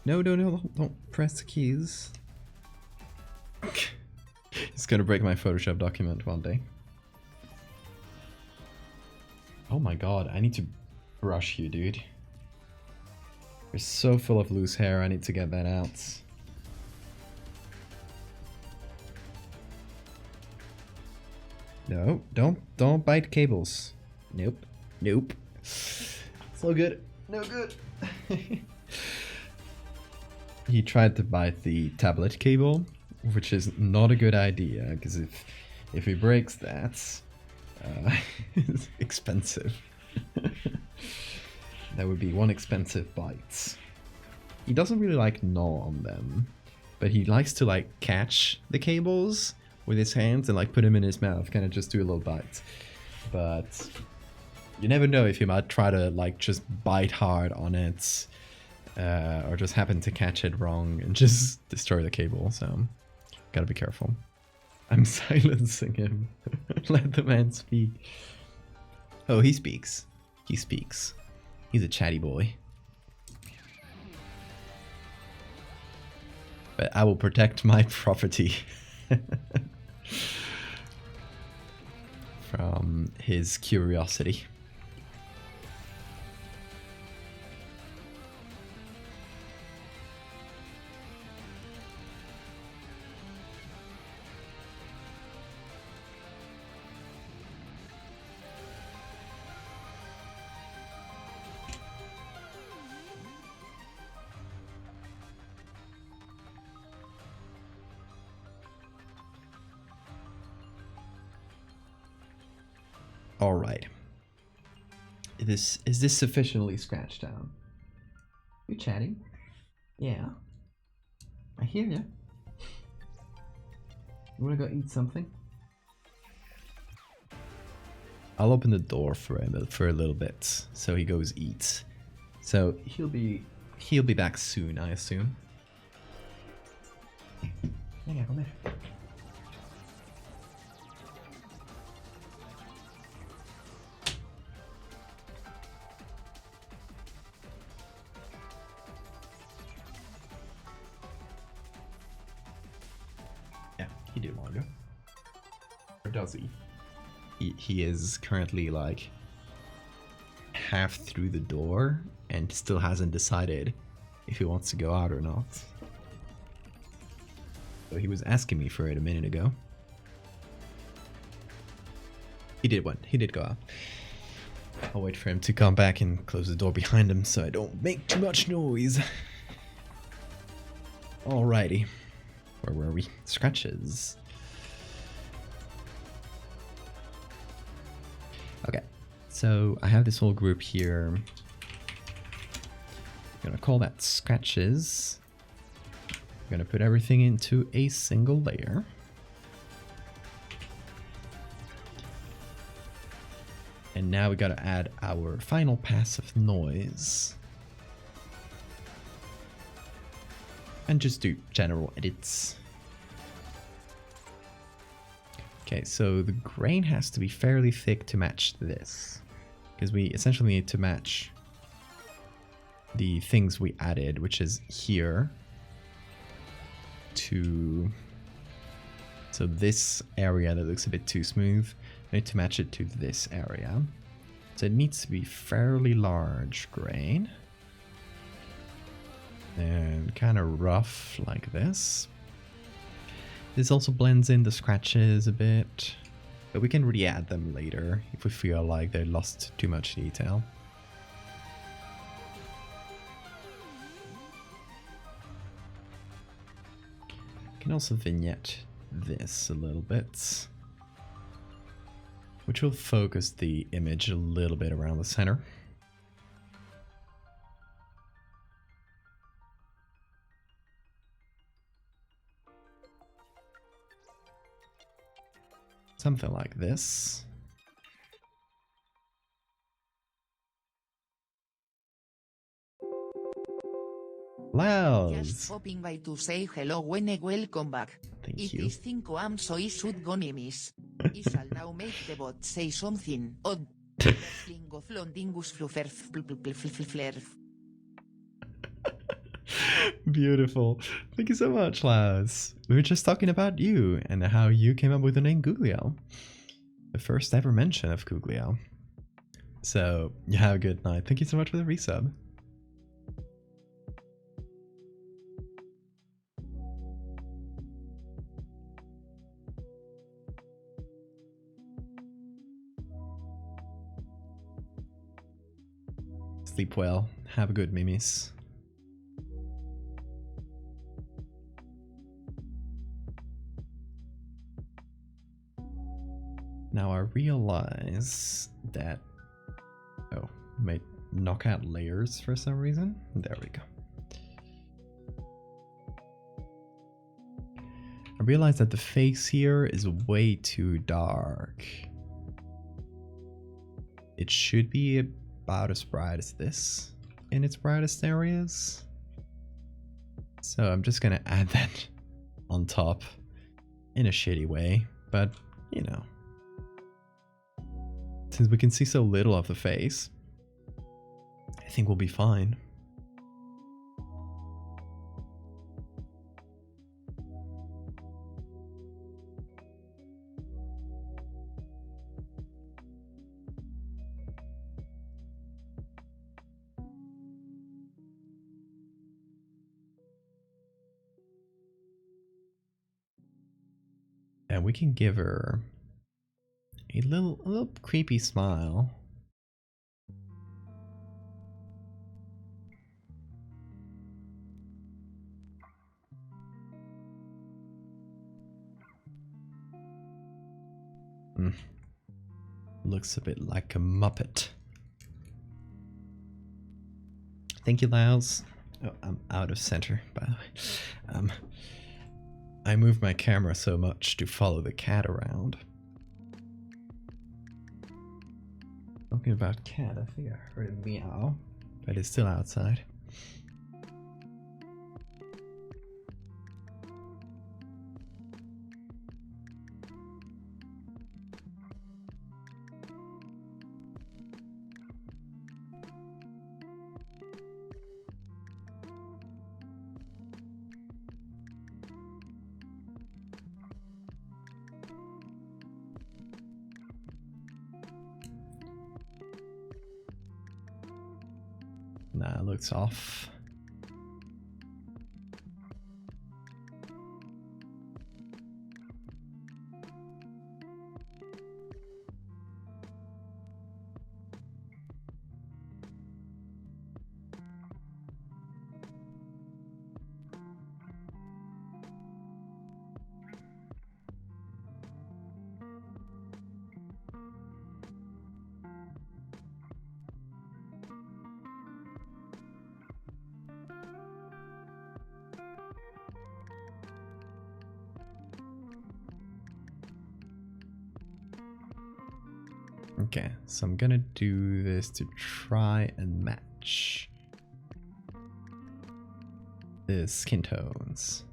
No, don't press the keys. It's gonna break my Photoshop document one day. Oh my god, I need to brush you, dude. You're so full of loose hair, I need to get that out. No, don't bite cables. Nope. So good. No good. He tried to bite the tablet cable, which is not a good idea, because if he breaks that, it's expensive. That would be one expensive bite. He doesn't really like gnaw on them, but he likes to like catch the cables with his hands and like put them in his mouth, kind of just do a little bite. But you never know if he might try to like just bite hard on it, or just happen to catch it wrong and just destroy the cable. So gotta be careful. I'm silencing him. Let the man speak. Oh, he speaks. He speaks. He's a chatty boy. But I will protect my property from his curiosity. All right. Is this sufficiently scratched down? You chatting? Yeah. I hear you. You wanna go eat something? I'll open the door for him for a little bit, so he goes eat. So he'll be back soon, I assume. Venga, comer. He did want to go. Or does he? He is currently like half through the door and still hasn't decided if he wants to go out or not. So he was asking me for it a minute ago. He did go out. I'll wait for him to come back and close the door behind him so I don't make too much noise. Alrighty. Where were we? Scratches. Okay, so I have this whole group here. I'm gonna call that scratches. I'm gonna put everything into a single layer. And now we gotta add our final passive noise. And just do general edits. Okay, so the grain has to be fairly thick to match this, because we essentially need to match the things we added, which is here to, so this area that looks a bit too smooth, I need to match it to this area. So it needs to be fairly large grain. And kind of rough like this. This also blends in the scratches a bit, but we can re-add them later if we feel like they lost too much detail. I can also vignette this a little bit, which will focus the image a little bit around the center. Something like this. Loud. Just popping by to say hello when welcome back. Thank It you. is 5 am so I should go miss. I shall now make the bot say something odd. Lingo flondingus flufferf flufferf. Beautiful. Thank you so much, Laz. We were just talking about you and how you came up with the name Googlio. The first ever mention of Googlio. So, you have a good night. Thank you so much for the resub. Sleep well. Have a good mimis. Now I realize that... Oh, made knockout layers for some reason. There we go. I realize that the face here is way too dark. It should be about as bright as this in its brightest areas. So I'm just gonna add that on top in a shitty way, but you know. Since we can see so little of the face, I think we'll be fine. And we can give her a little creepy smile. Looks a bit like a Muppet. Thank you, Lyles. Oh, I'm out of center, by the way. I moved my camera so much to follow the cat around. Talking about cat, I think I heard a meow, but it's still outside. Nah, it looks off. Okay, so I'm gonna do this to try and match the skin tones.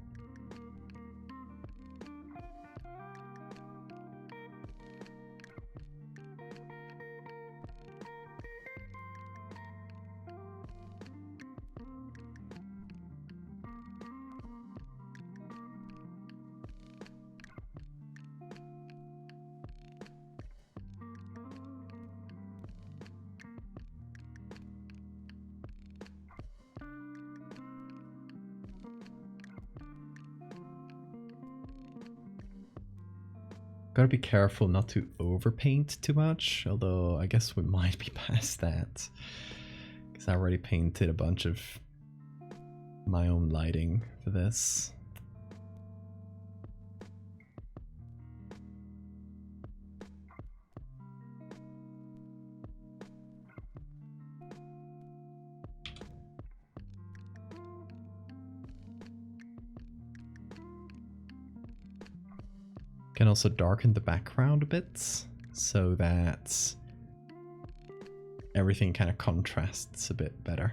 Gotta be careful not to overpaint too much, although I guess we might be past that. Because I already painted a bunch of my own lighting for this. Can also darken the background a bit so that everything kind of contrasts a bit better.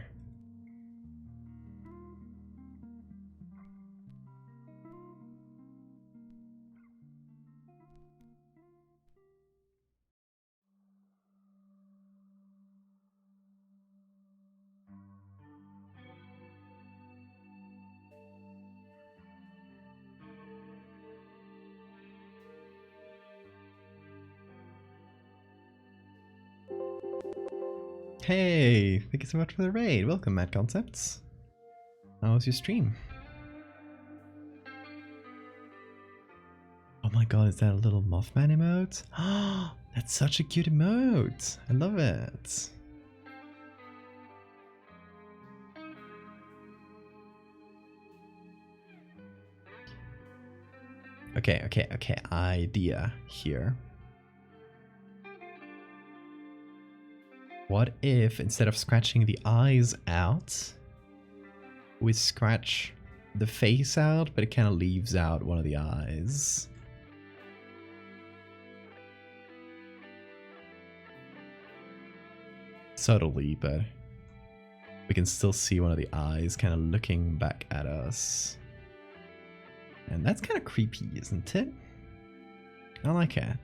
Hey, thank you so much for the raid. Welcome, Mad Concepts. How was your stream? Oh my god, is that a little Mothman emote? Oh, that's such a cute emote. I love it. Okay. Idea here. What if instead of scratching the eyes out, we scratch the face out, but it kind of leaves out one of the eyes? Subtly, but we can still see one of the eyes kind of looking back at us. And that's kind of creepy, isn't it? I like it.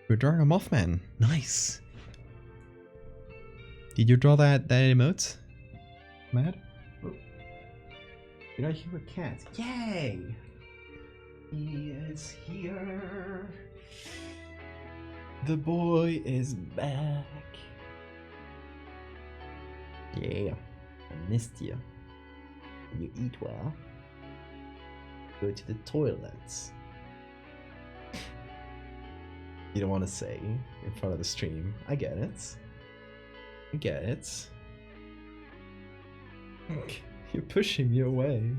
We're drawing a Mothman. Nice. Did you draw that emote, Mad? Oh. Did I hear a cat? Yay! He is here. The boy is back. Yeah, I missed you. You eat well. Go to the toilets. You don't want to say in front of the stream. I get it. I get it. You're pushing me away.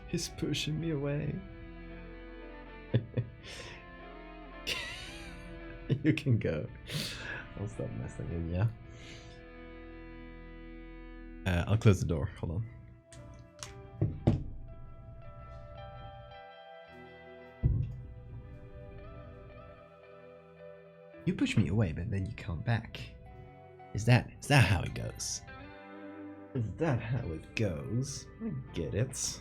He's pushing me away. You can go. I'll stop messing with you. I'll close the door. Hold on. You push me away, but then you come back. Is that how it goes? Is that how it goes? I get it.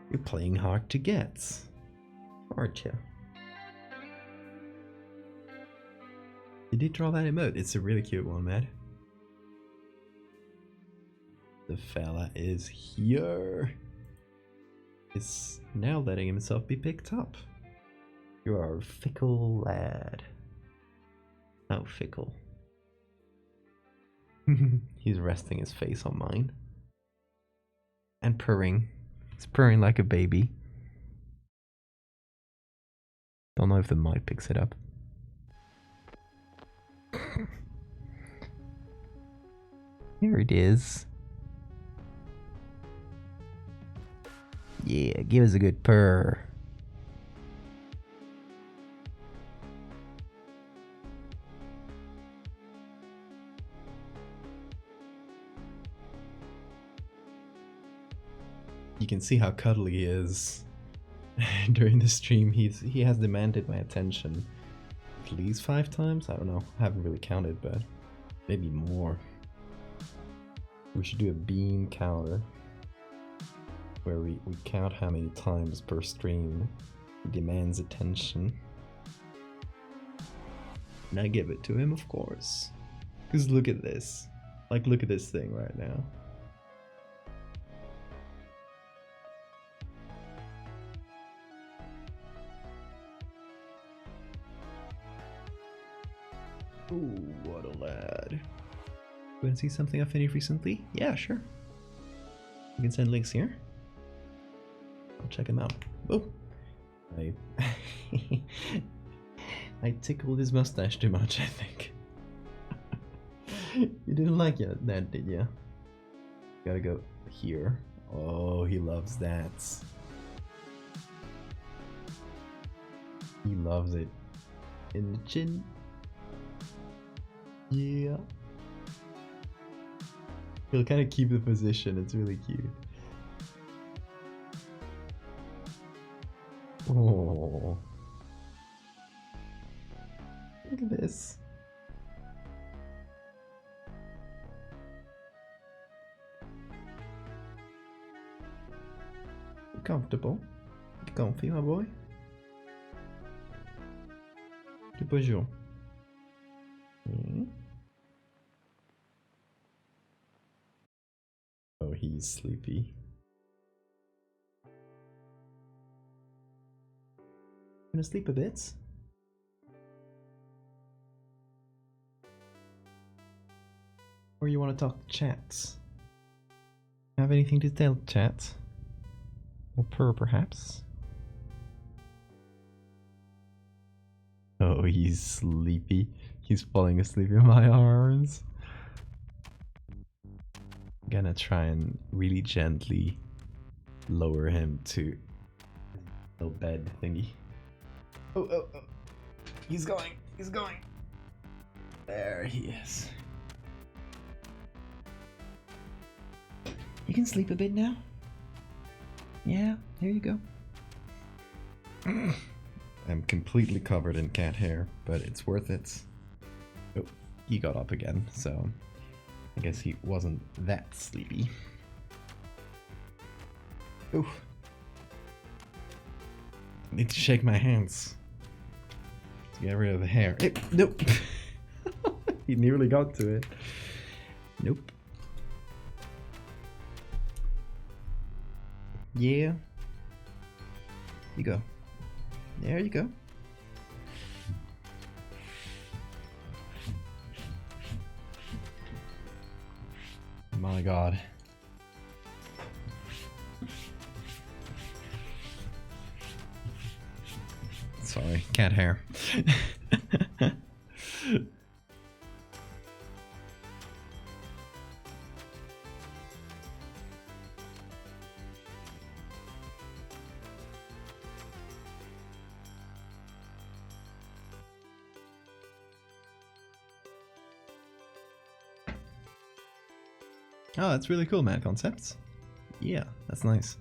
You're playing hard to get, aren't you? You did draw that emote. It's a really cute one, man. The fella is here. Is now letting himself be picked up. You are a fickle lad. How fickle. He's resting his face on mine. And purring. He's purring like a baby. Don't know if the mic picks it up. Here it is. Yeah, give us a good purr. You can see how cuddly he is during the stream. He has demanded my attention at least 5 times. I don't know. I haven't really counted, but maybe more. We should do a bean counter where we count how many times per stream he demands attention. And I give it to him, of course. Because look at this. Like, look at this thing right now. Ooh, what a lad. You want to see something I finished recently? Yeah, sure. You can send links here. I'll check them out. Oh, I tickled his mustache too much, I think. You didn't like that, did you? Gotta go here. Oh, he loves that. He loves it. In the chin. Yeah. He'll kind of keep the position. It's really cute. Oh. Look at this. Comfortable. Comfy, my boy. Que bonjour. Oh, he's sleepy. Gonna sleep a bit? Or you want to talk chat? Have anything to tell, chat? Or purr, perhaps? Oh, he's sleepy. He's falling asleep in my arms. I'm gonna try and really gently lower him to the bed thingy. Oh, oh, oh. He's going. He's going. There he is. You can sleep a bit now. Yeah, here you go. I'm completely covered in cat hair, but it's worth it. Oh, he got up again, so I guess he wasn't that sleepy. Ooh. Need to shake my hands to get rid of the hair. Hey, nope. He nearly got to it. Nope. Yeah. You go. There you go. My God. Sorry, cat hair. Oh, that's really cool, Mad Concepts. Yeah, that's nice.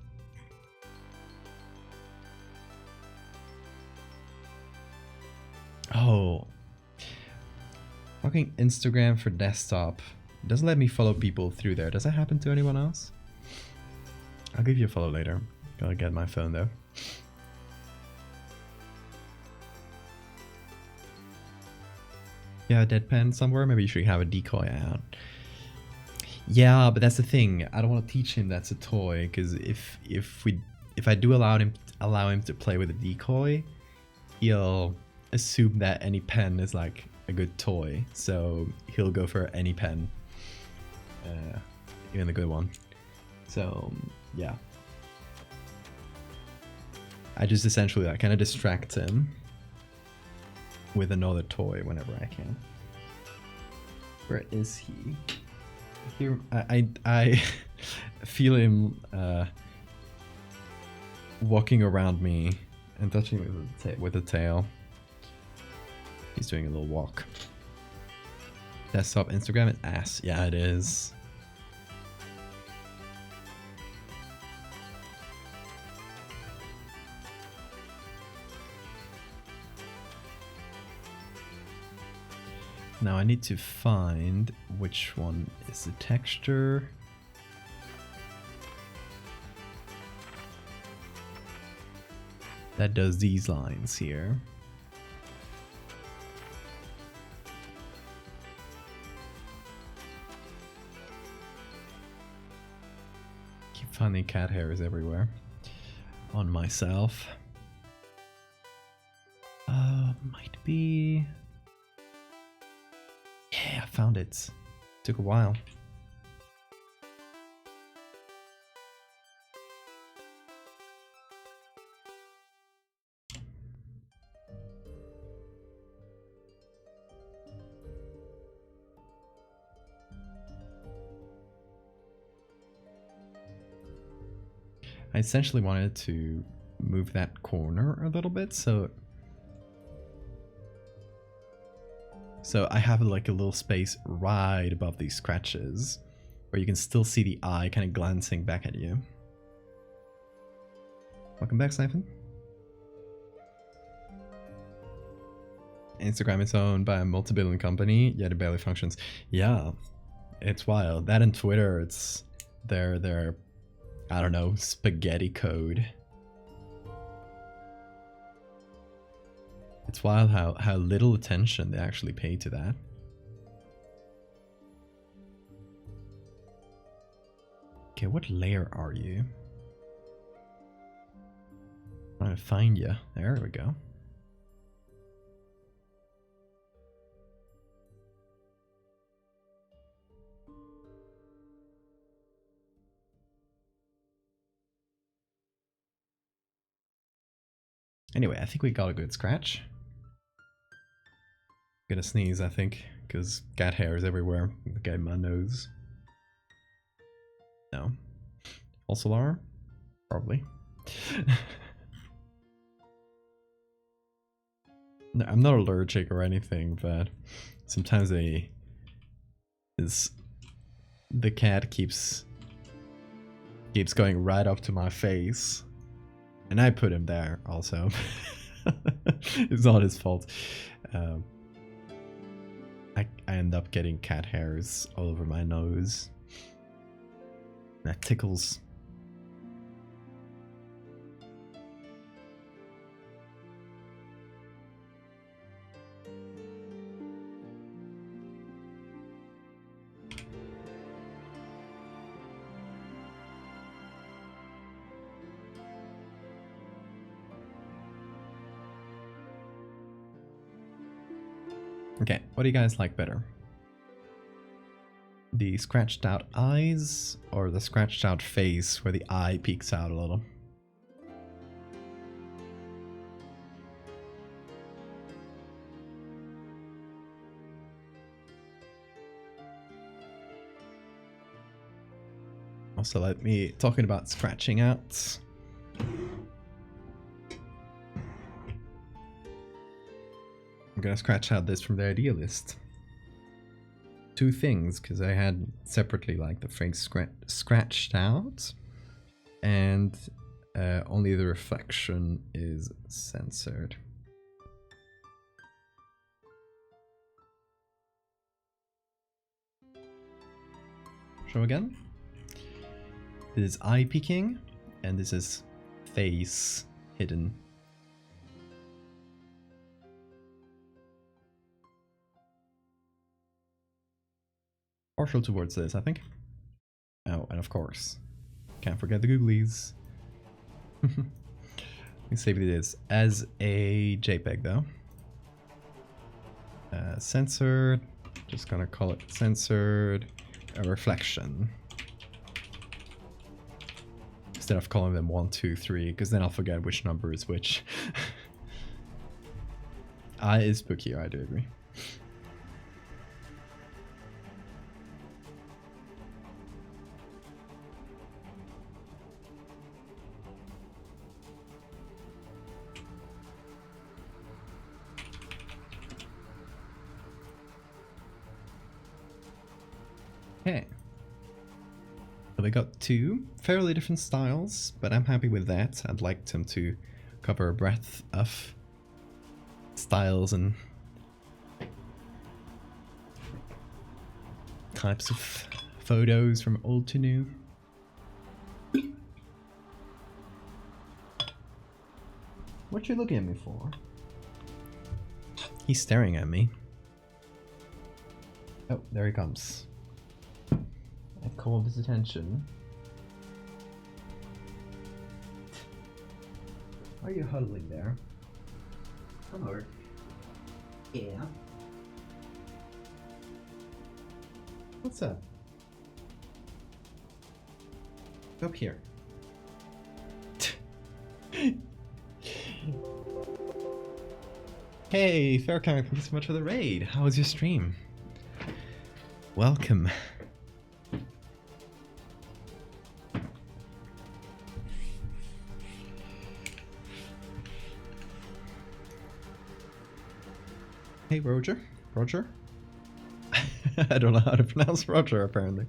Oh. Fucking Instagram for desktop. It doesn't let me follow people through there. Does that happen to anyone else? I'll give you a follow later. Gotta get my phone though. Yeah, deadpan somewhere. Maybe you should have a decoy out. Yeah, but that's the thing. I don't want to teach him that's a toy, because if I do allow him to play with a decoy, he'll assume that any pen is like a good toy. So he'll go for any pen, even the good one. So yeah, I just essentially like kind of distract him with another toy whenever I can. Where is he? Here, I feel him walking around me and touching me with the tail. He's doing a little walk. Desktop Instagram is ass. Yeah, it is. Now I need to find which one is the texture. That does these lines here. Keep finding cat hairs everywhere on myself. Might be... Yeah, I found it. Took a while. I essentially wanted to move that corner a little bit, so I have like a little space right above these scratches where you can still see the eye kind of glancing back at you. Welcome back, Siphon. Instagram is owned by a multi-billion company, yet it barely functions. Yeah, it's wild. That and Twitter, it's their I don't know, spaghetti code. It's wild how little attention they actually pay to that. Okay, what layer are you? I'm trying to find you. There we go. Anyway, I think we got a good scratch. I'm gonna sneeze, I think, because cat hair is everywhere. Okay, my nose. No. False alarm? Probably. No, I'm not allergic or anything, but sometimes the cat keeps going right up to my face. And I put him there also. It's not his fault. I end up getting cat hairs all over my nose. That tickles. Okay, what do you guys like better? The scratched out eyes or the scratched out face where the eye peeks out a little? Also, let me talking about scratching out. I'm gonna scratch out this from the idea list. Two things, because I had separately like the face scratched out, and only the reflection is censored. Show again. This is eye peeking, and this is face hidden. Partial towards this, I think. Oh, and of course, can't forget the googlies. Let me save this as a JPEG though. Censored, just gonna call it censored, a reflection. Instead of calling them 1, 2, 3, because then I'll forget which number is which. Eye is spookier, I do agree. Okay. So we got two fairly different styles, but I'm happy with that. I'd like them to cover a breadth of styles and types of photos from old to new. What you looking at me for? He's staring at me. Oh, there he comes. I've called his attention. Why are you huddling there? Come over. Yeah. What's up? Up here. Hey, Faircon, thank you so much for the raid. How was your stream? Welcome. Hey, Roger? Roger? I don't know how to pronounce Roger, apparently.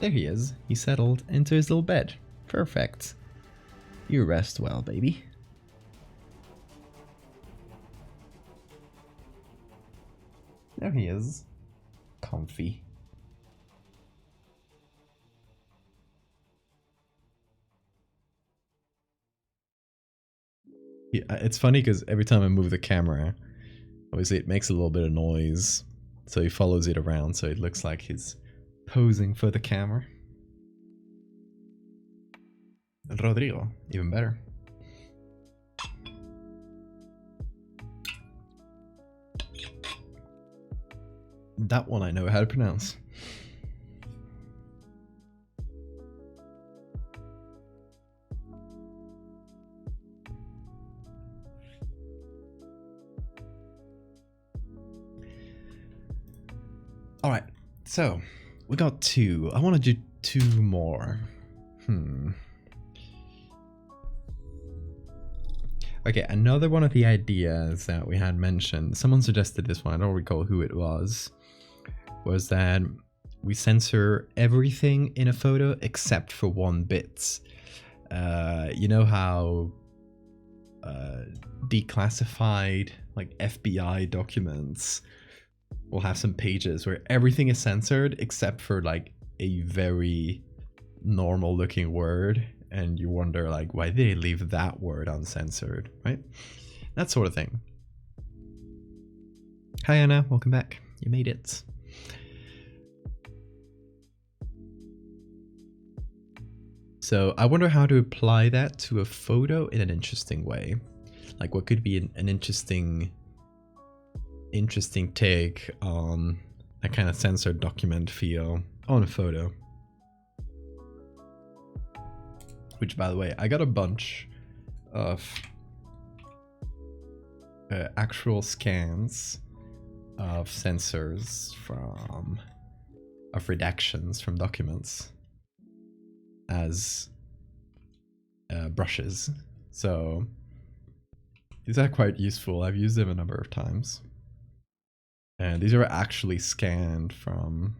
There he is. He settled into his little bed. Perfect. You rest well, baby. There he is. Comfy. Yeah, it's funny because every time I move the camera, obviously it makes a little bit of noise. So he follows it around so it looks like he's posing for the camera. Rodrigo, even better. That one I know how to pronounce. Alright, so we got two. I want to do two more. Okay, another one of the ideas that we had mentioned, someone suggested this one, I don't recall who it was that we censor everything in a photo except for one bit. You know how declassified, like FBI documents will have some pages where everything is censored except for like a very normal looking word, and you wonder like why they leave that word uncensored, right? That sort of thing. Hi Anna, welcome back. You made it. So I wonder how to apply that to a photo in an interesting way. Like what could be an interesting take on a kind of censored document feel on a photo. Which, by the way, I got a bunch of actual scans of censors of redactions from documents as brushes. So these are quite useful. I've used them a number of times. And these are actually scanned from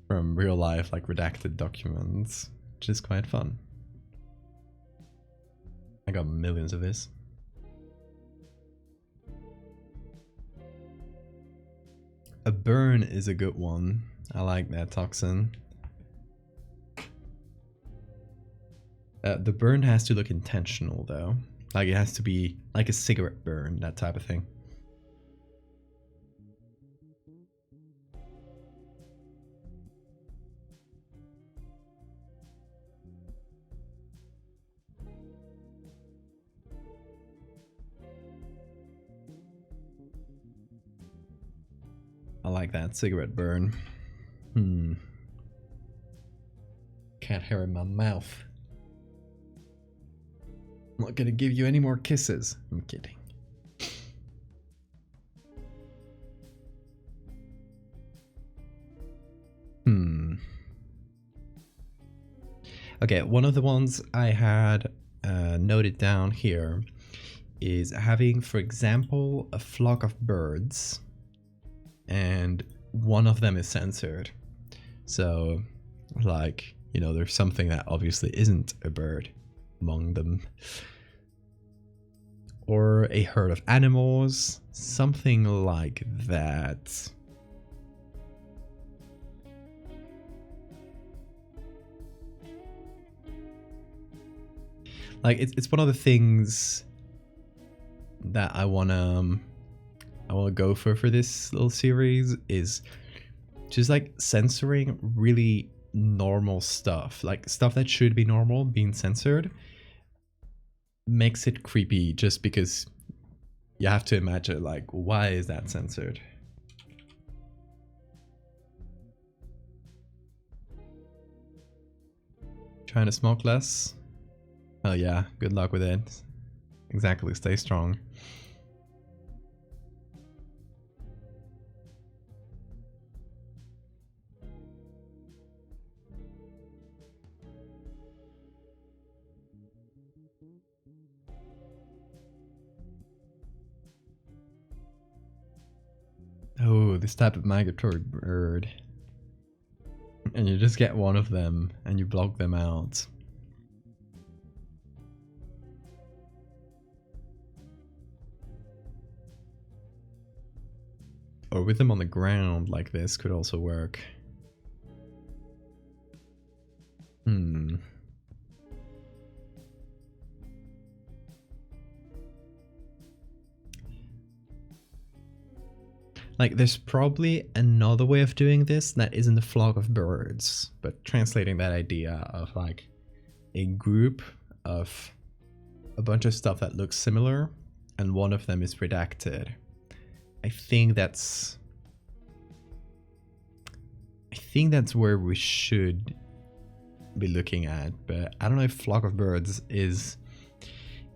real life, like redacted documents, which is quite fun. I got millions of this. A burn is a good one. I like that, Toxin. The burn has to look intentional though. Like it has to be like a cigarette burn, that type of thing. I like that cigarette burn. Cat hair in my mouth. I'm not gonna give you any more kisses. I'm kidding. Okay, one of the ones I had noted down here is having, for example, a flock of birds and one of them is censored. So, like, you know, there's something that obviously isn't a bird among them. Or a herd of animals, something like that. Like, it's one of the things that I wanna go for this little series, is just like censoring really normal stuff, like stuff that should be normal being censored makes it creepy just because you have to imagine like, why is that censored? Trying to smoke less? Oh yeah, good luck with it. Exactly, stay strong. Oh, this type of migratory bird. And you just get one of them and you block them out. Or with them on the ground like this could also work. Like, there's probably another way of doing this that isn't a flock of birds, but translating that idea of like a group of a bunch of stuff that looks similar, and one of them is redacted. I think that's where we should be looking at, but I don't know if flock of birds is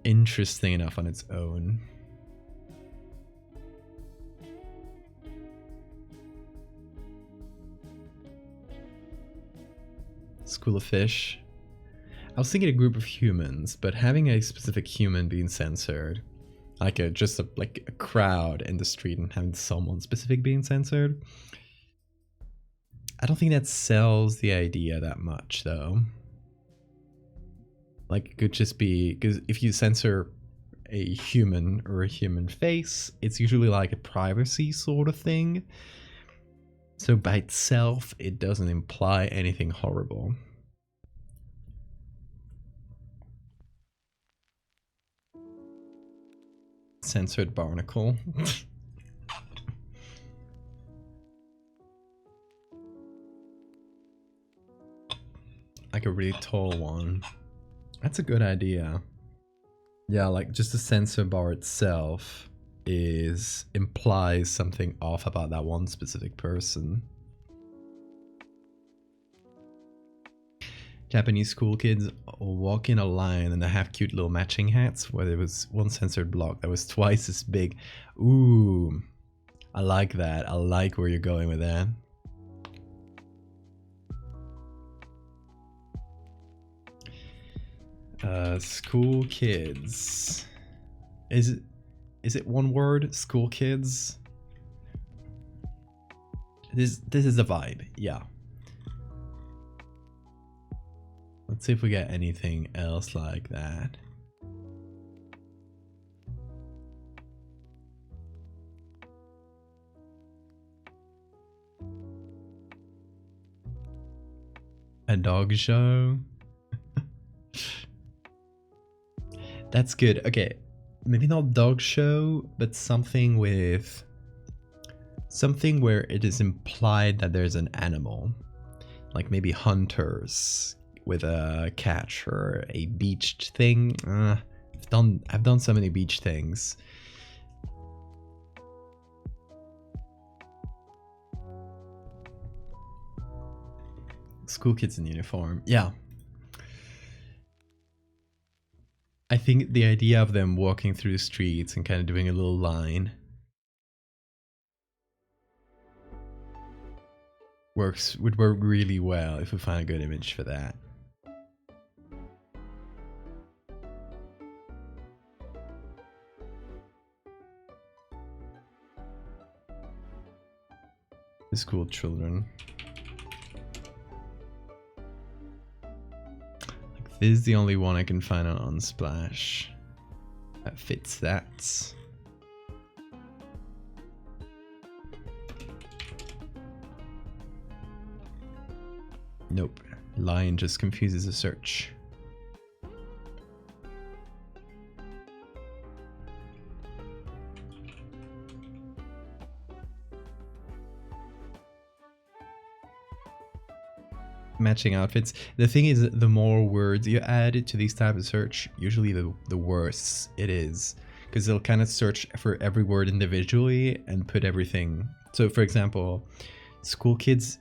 interesting enough on its own. School of fish. I was thinking a group of humans, but having a specific human being censored, like a crowd in the street and having someone specific being censored, I don't think that sells the idea that much, though. Like, it could just be, because if you censor a human or a human face, it's usually like a privacy sort of thing. So by itself, it doesn't imply anything horrible. Censored barnacle. Like a really tall one. That's a good idea. Yeah, like just the censor bar itself implies something off about that one specific person. Japanese school kids walk in a line and they have cute little matching hats where there was one censored block that was twice as big. Ooh, I like that. I like where you're going with that. School kids. Is it one word? School kids? This is the vibe, yeah. Let's see if we get anything else like that. A dog show? That's good. Okay, maybe not dog show, but something where it is implied that there's an animal. Like maybe hunters with a catch or a beached thing. I've done so many beach things. School kids in uniform. Yeah. I think the idea of them walking through the streets and kind of doing a little line would work really well if we find a good image for that. The school children. This is the only one I can find on Unsplash that fits that. Nope. Lion just confuses the search. Matching outfits. The thing is, the more words you add to these types of search, usually the worse it is, because they'll kind of search for every word individually and put everything. So for example, school kids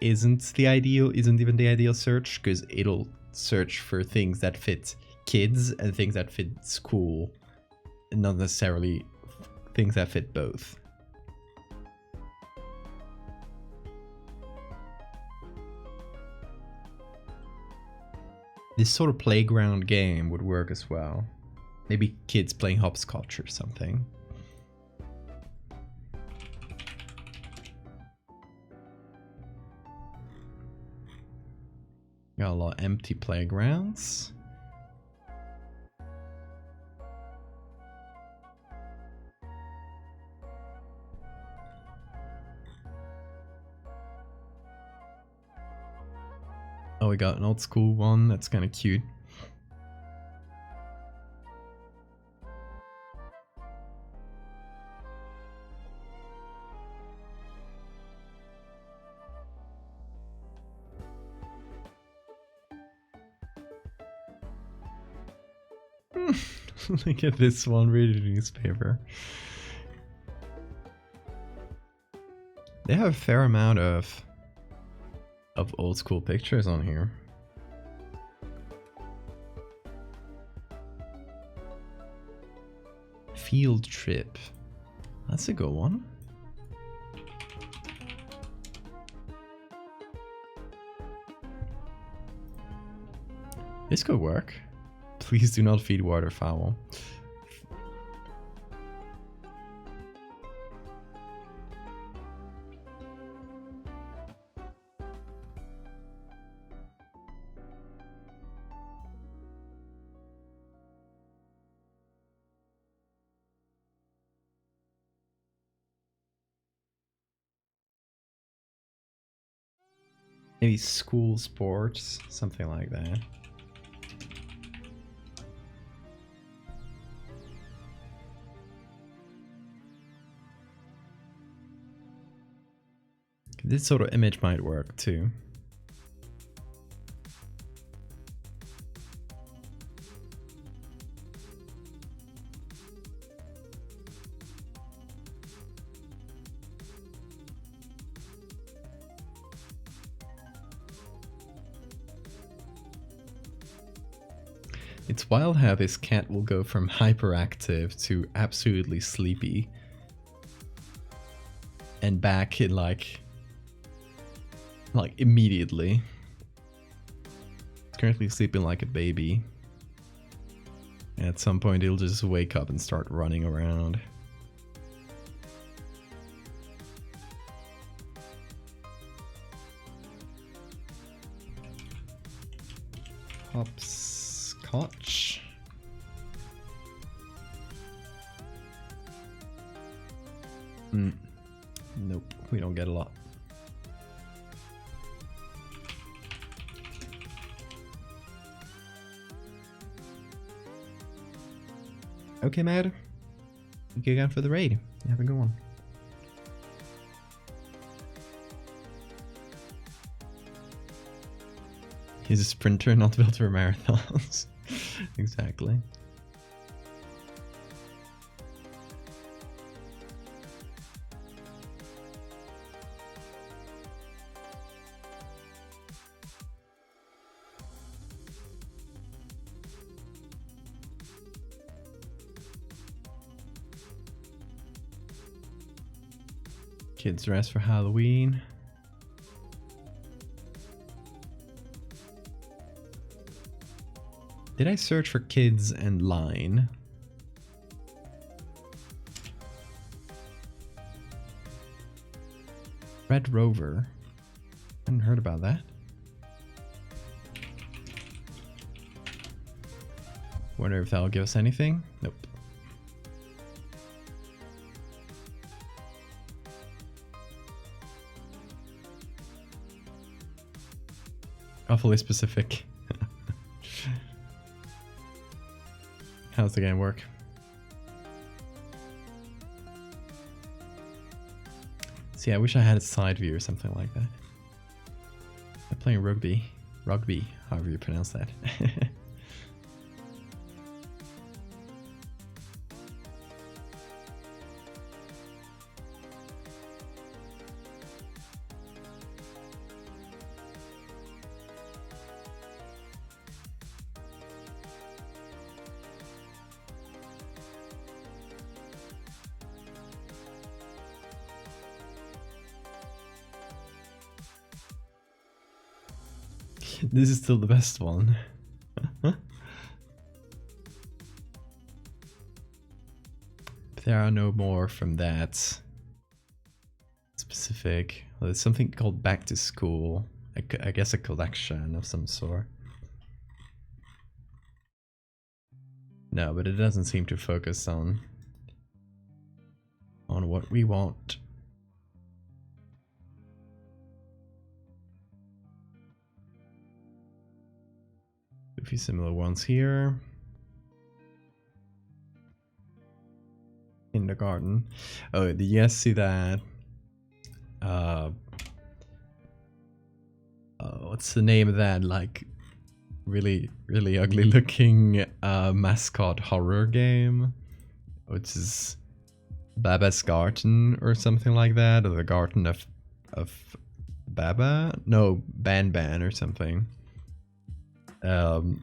isn't even the ideal search, because it'll search for things that fit kids and things that fit school, and not necessarily things that fit both. This sort of playground game would work as well. Maybe kids playing hopscotch or something. Got a lot of empty playgrounds. Oh, we got an old school one. That's kind of cute. Look at this one, read a newspaper. They have a fair amount of old school pictures on here. Field trip. That's a good one. This could work. Please do not feed waterfowl. Maybe school sports, something like that. This sort of image might work too. It's wild how this cat will go from hyperactive to absolutely sleepy and back in like immediately. It's currently sleeping like a baby. And at some point he'll just wake up and start running around. Hopscotch. Nope, we don't get a lot. Okay, Mad. You go again for the raid. Have a good one. He's a sprinter, not built for marathons. Exactly. Kids dressed for Halloween. Did I search for kids and line? Red Rover. I hadn't heard about that. Wonder if that'll give us anything. Nope. Awfully specific. How's the game work? See, I wish I had a side view or something like that. I'm playing rugby. Rugby, however you pronounce that. This is still the best one. There are no more from that specific. Well, there's something called Back to School. I guess a collection of some sort. No, but it doesn't seem to focus on what we want. A few similar ones here. In the garden. Oh, did you guys see that? What's the name of that? Like, really ugly looking mascot horror game, which is Baba's Garden or something like that, or the Garden of Baba? No, Ban or something.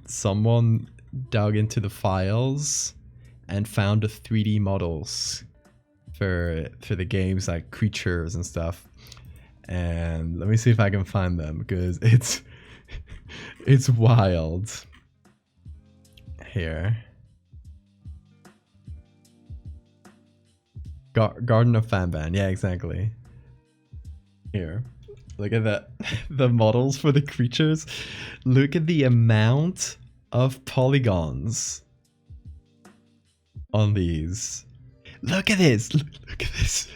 Someone dug into the files and found the 3D models for the games, like creatures and stuff. And let me see if I can find them, because it's wild. Here. Garden of Fanban, yeah, exactly. Here. Look at that. The models for the creatures. Look at the amount of polygons on these. Look at this. Look at this.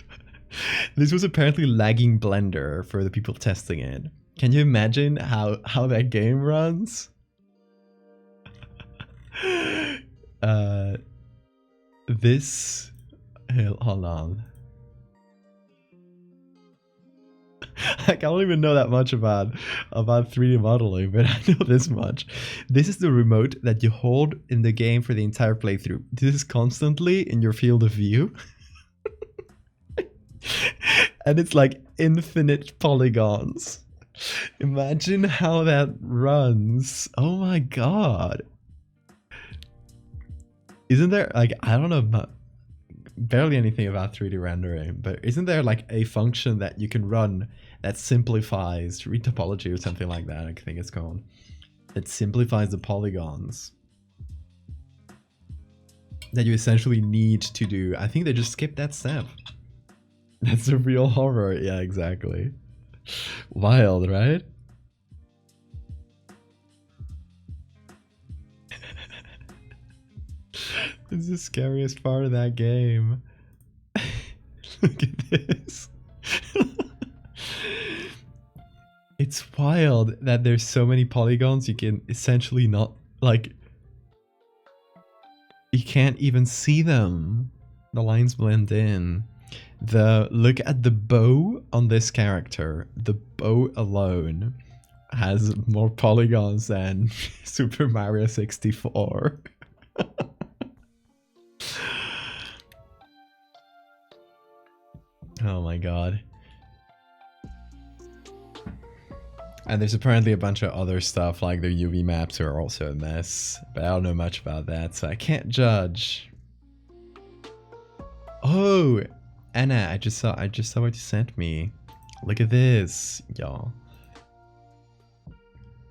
This was apparently lagging Blender for the people testing it. Can you imagine how that game runs? This... Hold on. I don't even know that much about 3D modeling, but I know this much. This is the remote that you hold in the game for the entire playthrough. This is constantly in your field of view. And it's like infinite polygons. Imagine how that runs. Oh my god. Isn't there, like, I don't know about, barely anything about 3D rendering, but isn't there like a function that you can run that simplifies retopology or something like that, I think it's called, that simplifies the polygons that you essentially need to do? I think they just skipped that step. That's a real horror. Yeah, exactly. Wild, right? This is the scariest part of that game. Look at this. It's wild that there's so many polygons you can essentially not, like, you can't even see them. The lines blend in. Look at the bow on this character. The bow alone has more polygons than Super Mario 64. Oh my god. And there's apparently a bunch of other stuff, like the UV maps are also a mess, but I don't know much about that, so I can't judge. Oh, Anna, I just saw what you sent me. Look at this, y'all.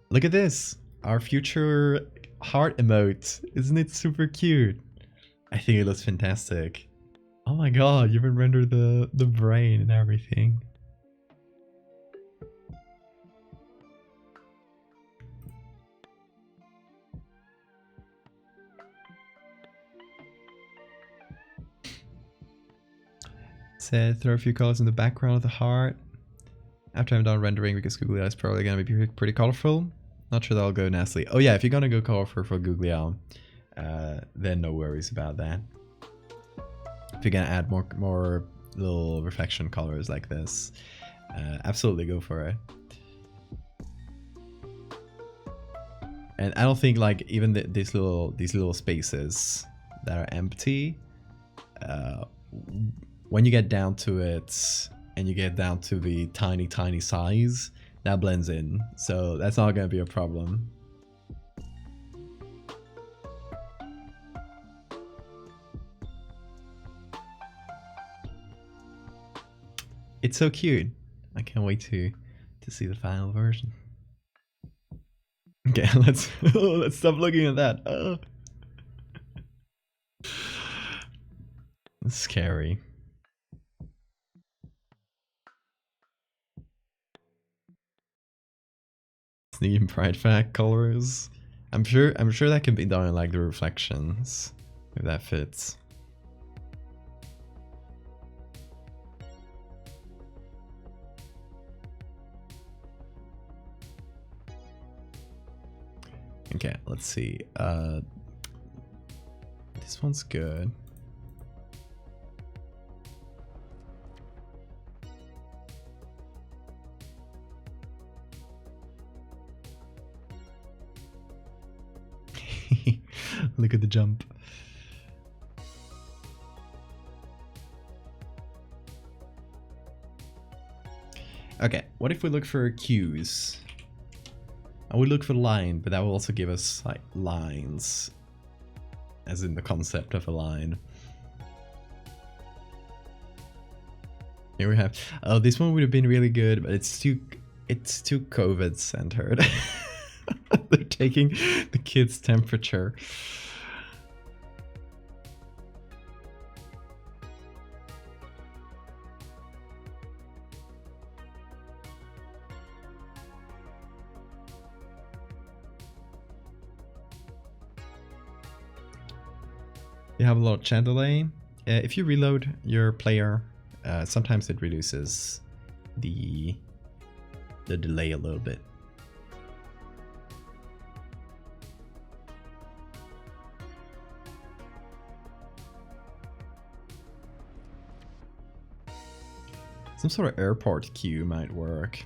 Look at this, our future heart emote. Isn't it super cute? I think it looks fantastic. Oh my god, you even rendered the brain and everything. Said throw a few colors in the background of the heart. After I'm done rendering, because Googly Eye is probably gonna be pretty colorful. Not sure that'll go nastily. Oh yeah, if you're gonna go colorful for Googly Eye, then no worries about that. If you're gonna add more little reflection colors like this, absolutely go for it. And I don't think, like, even these little spaces that are empty, when you get down to it and you get down to the tiny size, that blends in, so that's not gonna be a problem. It's so cute. I can't wait to see the final version. Okay, let's stop looking at that. It's scary. Sneaking pride fact colors. I'm sure that can be done in, like, the reflections, if that fits. Okay, let's see. This one's good. Look at the jump. Okay, what if we look for cues? I would look for line, but that will also give us like lines, as in the concept of a line. Here we have. Oh, this one would have been really good, but it's too COVID centered. They're taking the kids' temperature. You have a lot of chat delay. If you reload your player, sometimes it reduces the delay a little bit. Some sort of airport queue might work.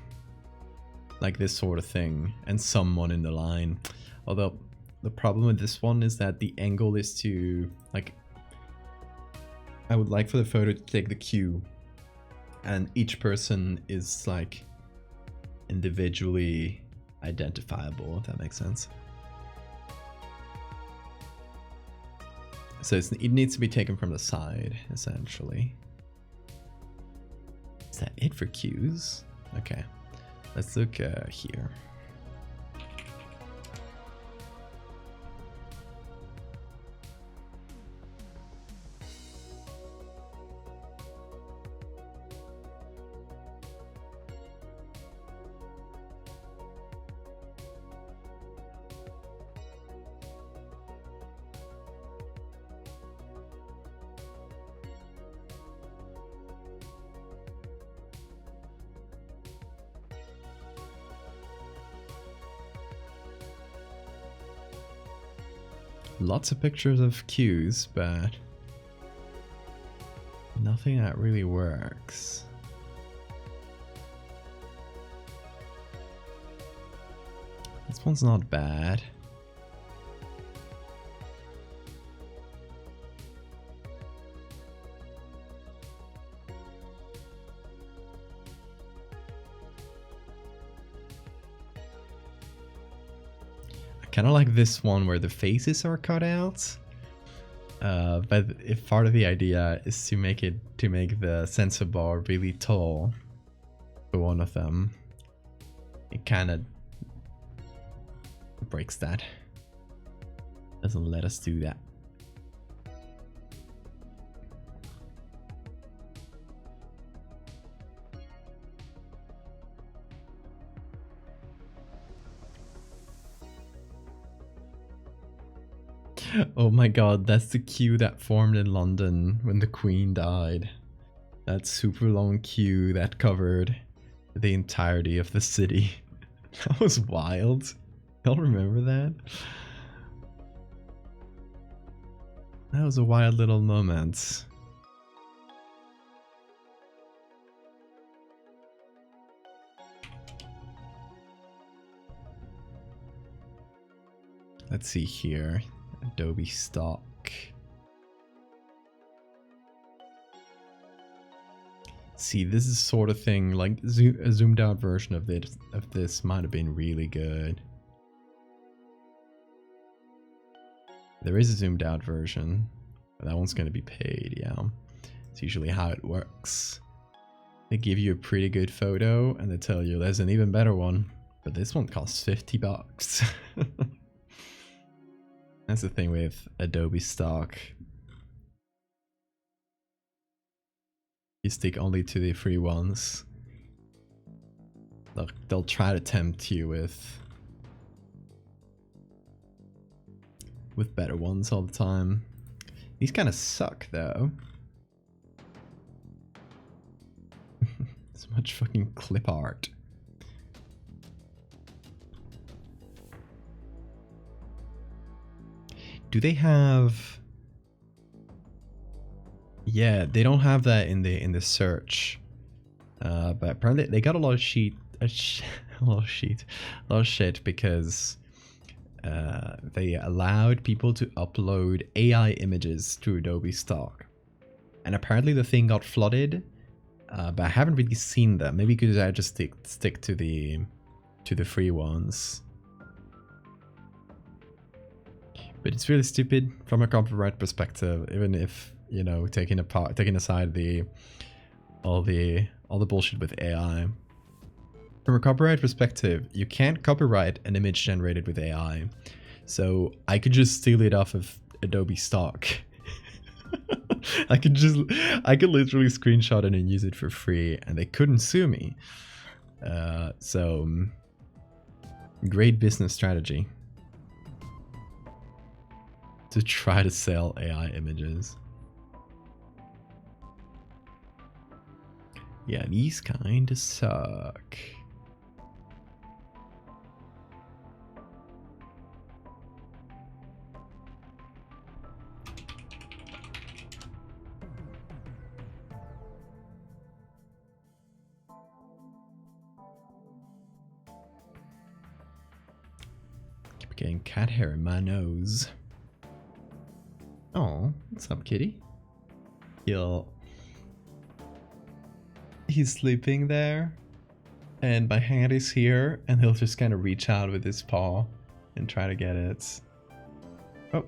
Like this sort of thing, and someone in the line. Although, the problem with this one is that the angle is to, like, I would like for the photo to take the queue, and each person is, like, individually identifiable, if that makes sense. So it needs to be taken from the side, essentially. Is that it for cues? Okay, let's look here. Lots of pictures of cues, but nothing that really works. This one's not bad. Kind of like this one where the faces are cut out, but if part of the idea is to make the sensor bar really tall for one of them, it kind of breaks that. Doesn't let us do that. Oh my god, that's the queue that formed in London when the Queen died. That super long queue that covered the entirety of the city. That was wild. Y'all remember that? That was a wild little moment. Let's see here. Adobe stock. See, this is sort of thing, like a zoomed out version of this might have been really good. There is a zoomed out version, but that one's going to be paid, yeah. It's usually how it works. They give you a pretty good photo and they tell you there's an even better one, but this one costs 50 bucks. That's the thing with Adobe stock. You stick only to the free ones. They'll try to tempt you with better ones all the time. These kind of suck though. So much fucking clip art. Do they have? Yeah, they don't have that in the search. But apparently they got a lot of a lot of shit because they allowed people to upload AI images to Adobe Stock, and apparently the thing got flooded. But I haven't really seen them. Maybe because I just stick to the free ones. But it's really stupid from a copyright perspective, even if, you know, taking aside all the bullshit with AI. From a copyright perspective, you can't copyright an image generated with AI. So I could just steal it off of Adobe Stock. I could literally screenshot it and use it for free, and they couldn't sue me. So great business strategy to try to sell AI images. Yeah, these kinda suck. Keep getting cat hair in my nose. Oh, what's up, kitty? He's sleeping there, and my hand is here, and he'll just kind of reach out with his paw and try to get it. Oh.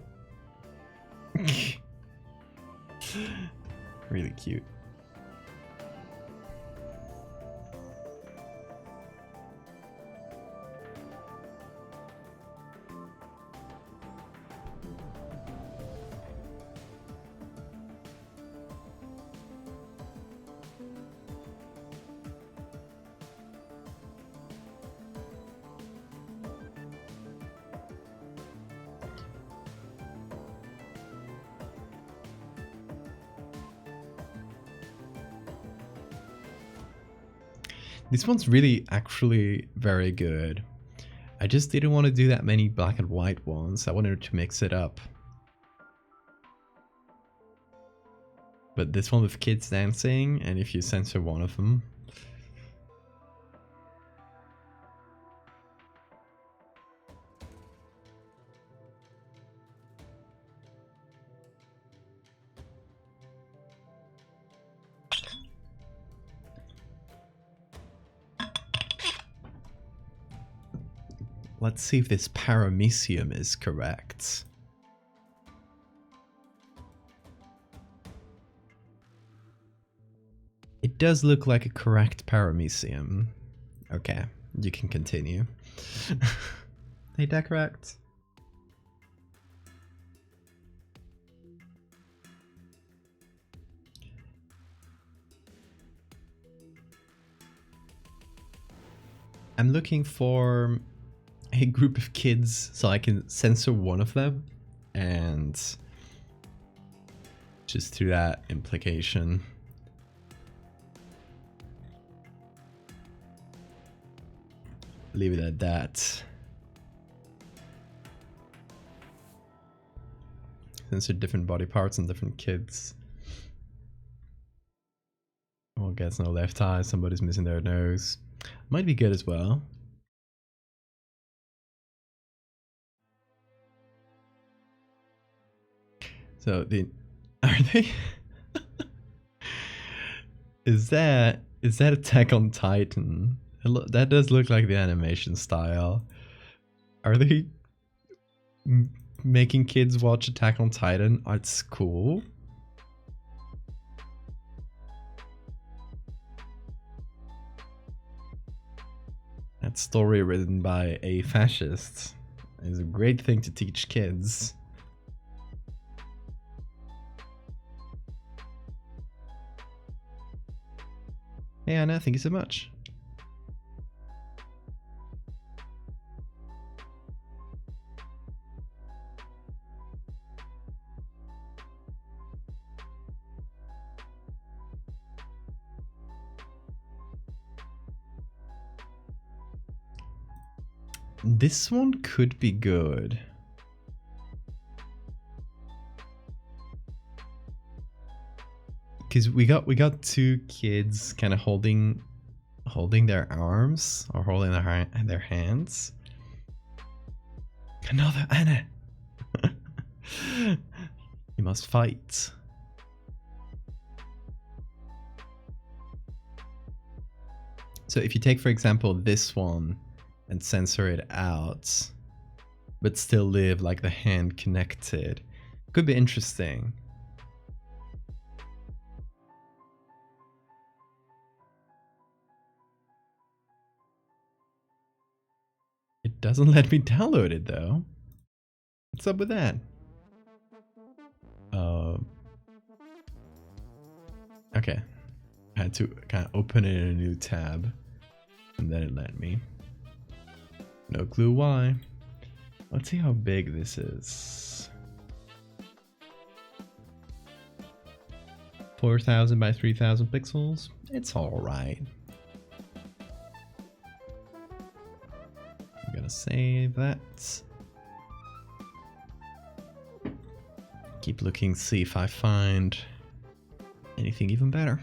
Really cute. This one's really actually very good. I just didn't want to do that many black and white ones. I wanted to mix it up. But this one with kids dancing, and if you censor one of them. Let's see if this paramecium is correct. It does look like a correct paramecium. Okay, you can continue. Ain't that correct? I'm looking for a group of kids so I can censor one of them, and just through that implication leave it at that. Censor different body parts and different kids. Oh, gets no left eye, somebody's missing their nose. Might be good as well. So are they is that Attack on Titan? That does look like the animation style. Are they making kids watch Attack on Titan at school? That story written by a fascist is a great thing to teach kids. Hey Anna, thank you so much. This one could be good. because we got two kids kind of holding their arms or holding their hands. Another Anna. You must fight. So if you take, for example, this one and censor it out, but still leave like the hand connected, could be interesting. It doesn't let me download it though. What's up with that? Okay. I had to kind of open it in a new tab and then it let me. No clue why. Let's see how big this is. 4,000 by 3,000 pixels. It's alright. I'm gonna save that. Keep looking, see if I find anything even better.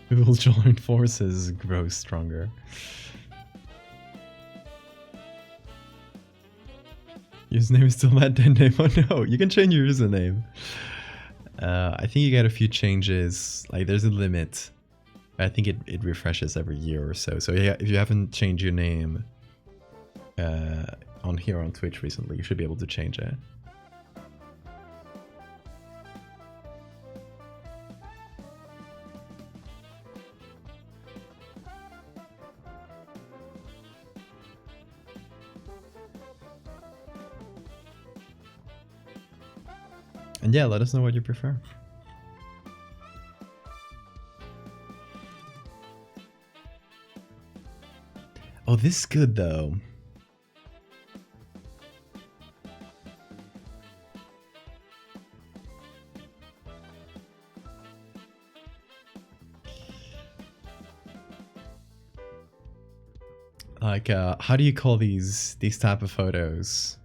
We will join forces, grow stronger. Username is still Matt Dendame. Oh no, you can change your username. I think you get a few changes. Like there's a limit. I think it refreshes every year or so. So yeah, if you haven't changed your name on here on Twitch recently, you should be able to change it. And yeah, let us know what you prefer. Oh, this is good though. Like, how do you call these type of photos?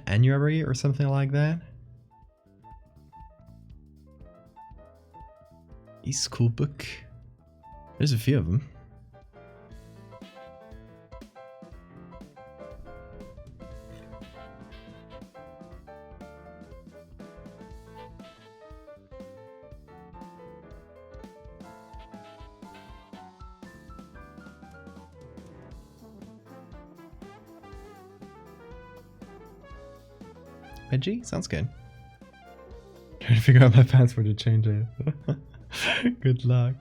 Annuary or something like that? School book. There's a few of them. Veggie? Sounds good. Trying to figure out my password to change it. Good luck.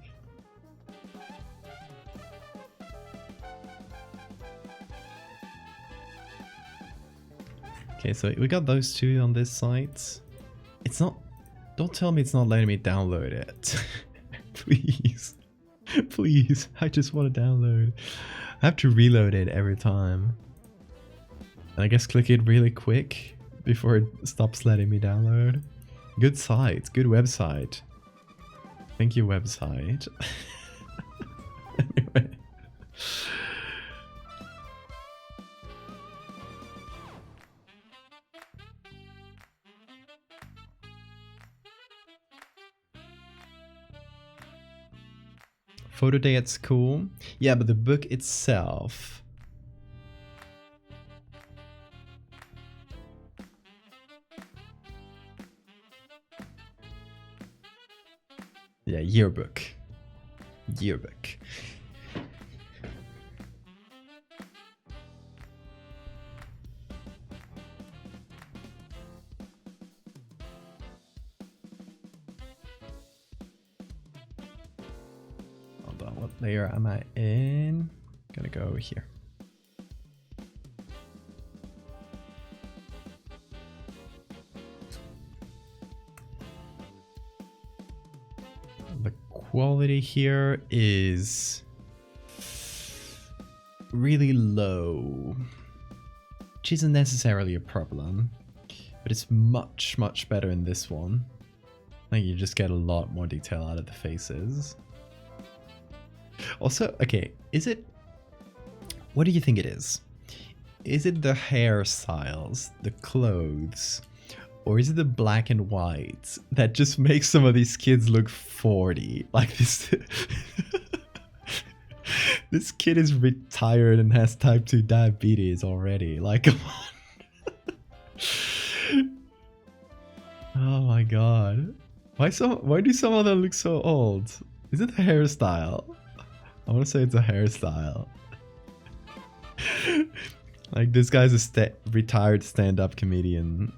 Okay, so we got those two on this site. It's not... Don't tell me it's not letting me download it. Please. Please. I just want to download. I have to reload it every time. And I guess click it really quick before it stops letting me download. Good site. Good website. Thank you, website. Anyway. Photo day at school. Yeah, but the book itself. Yeah, yearbook. Yearbook. Hold on, what layer am I in? Gonna go over here. Quality here is really low, which isn't necessarily a problem, but it's much better in this one. Like you just get a lot more detail out of the faces. Also, okay, is it, what do you think it is? is it the hairstyles, the clothes, or is it the black and white that just makes some of these kids look 40? Like this. This kid is retired and has type 2 diabetes already. Like, come on. Oh my god. Why do some of them look so old? Is it the hairstyle? I want to say it's a hairstyle. Like, this guy's a retired stand-up comedian.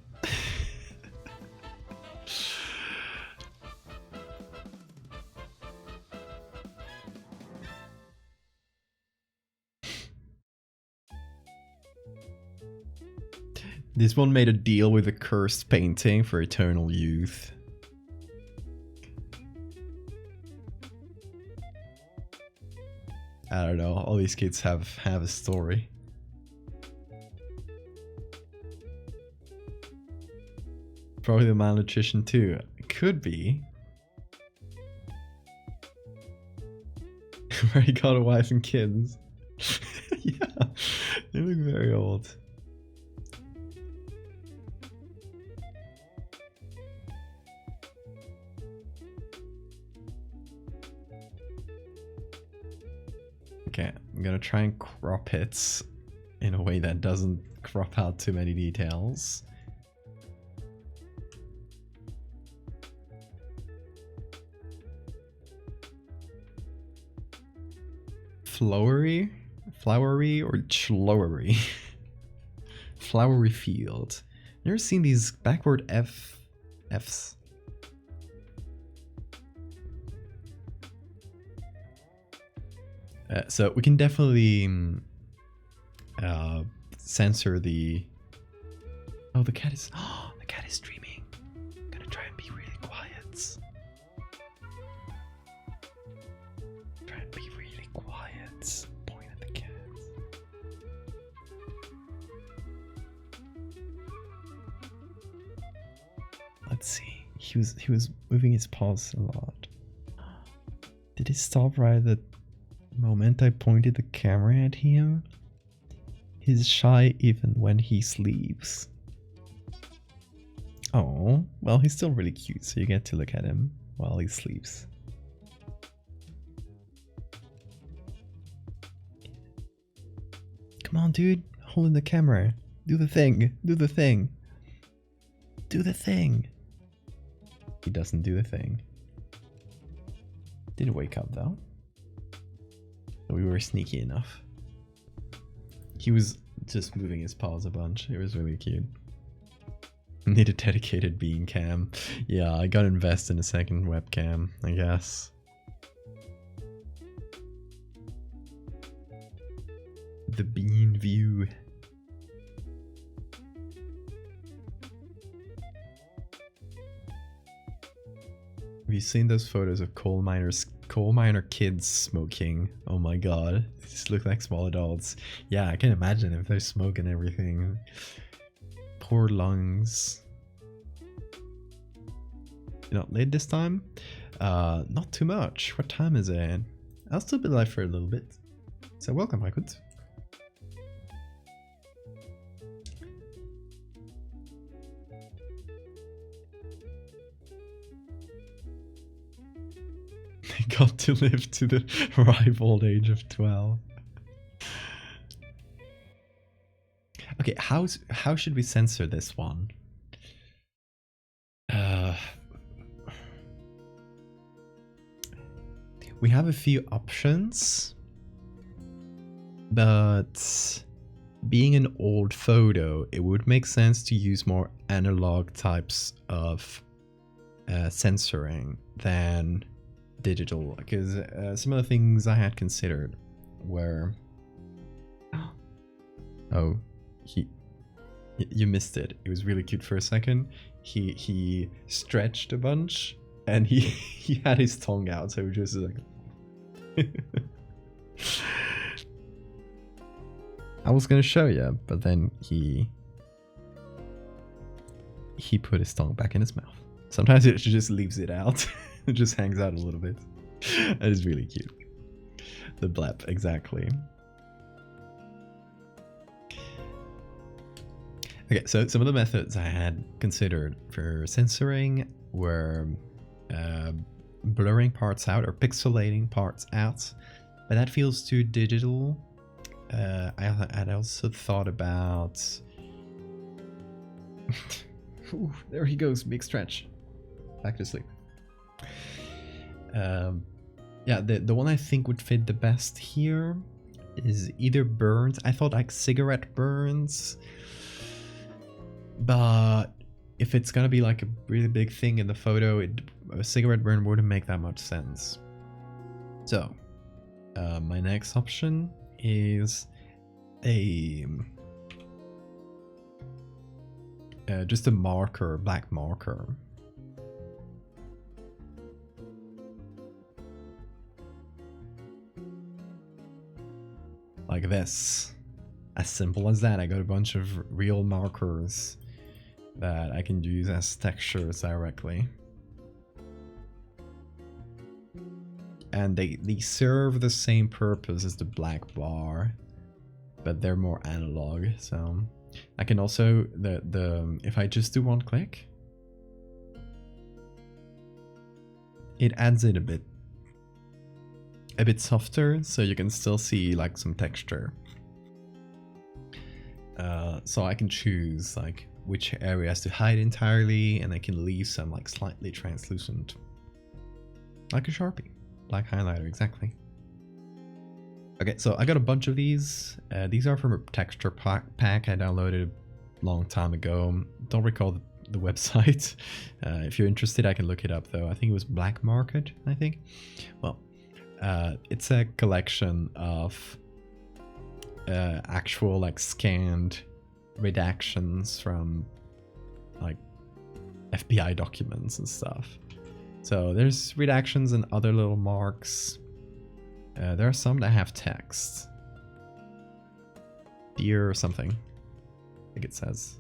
This one made a deal with a cursed painting for eternal youth. I don't know, all these kids have a story. Probably the malnutrition too. It could be. Where he got a wife and kids. Yeah, they look very old. Okay, I'm gonna try and crop it in a way that doesn't crop out too many details. Flowery or chlowery? Flowery field. Never seen these backward Fs. So we can definitely censor the. Oh, the cat is. Oh, the cat is dreaming. I'm gonna try and be really quiet. Try and be really quiet. Point at the cat. Let's see. He was moving his paws a lot. Did he stop right at the moment I pointed the camera at him? He's shy even when he sleeps. Oh, well, he's still really cute, so you get to look at him while he sleeps. Come on, dude, holding the camera. Do the thing. Do the thing. Do the thing. He doesn't do the thing. Did wake up though. We were sneaky enough. He was just moving his paws a bunch. It was really cute. Need a dedicated bean cam. Yeah, I gotta invest in a second webcam, I guess. The bean view. Have you seen those photos of coal miner kids smoking? Oh my god, they just look like small adults. Yeah, I can imagine if they're smoking everything. Poor lungs. You're not late this time? Not too much. What time is it? I'll still be live for a little bit. So welcome, Raikut. Got to live to the ripe old age of 12. Okay, how should we censor this one? We have a few options, but being an old photo, it would make sense to use more analog types of censoring than digital, because some of the things I had considered were oh, you missed it. It was really cute for a second. He stretched a bunch and he had his tongue out, so it was just like I was gonna show you, but then he put his tongue back in his mouth. Sometimes it just leaves it out. It just hangs out a little bit. That is really cute. The blep, exactly. Okay, so some of the methods I had considered for censoring were blurring parts out or pixelating parts out, but that feels too digital. I'd also thought about... Ooh, there he goes, big stretch. Back to sleep. Yeah, the one I think would fit the best here is either burns. I thought like cigarette burns, but if it's gonna be like a really big thing in the photo, a cigarette burn wouldn't make that much sense. So my next option is just a marker, black marker. Like this. As simple as that. I got a bunch of real markers that I can use as textures directly. And they serve the same purpose as the black bar, but they're more analog. So I can also, if I just do one click, it adds it a bit softer, so you can still see like some texture. So I can choose like which areas to hide entirely, and I can leave some like slightly translucent, like a Sharpie, black highlighter, exactly. Okay, so I got a bunch of these. These are from a texture pack I downloaded a long time ago. Don't recall the website. If you're interested, I can look it up though. I think it was Black Market, I think. Well, it's a collection of actual like scanned redactions from like FBI documents and stuff. So there's redactions and other little marks. There are some that have text. Dear or something, I think it says.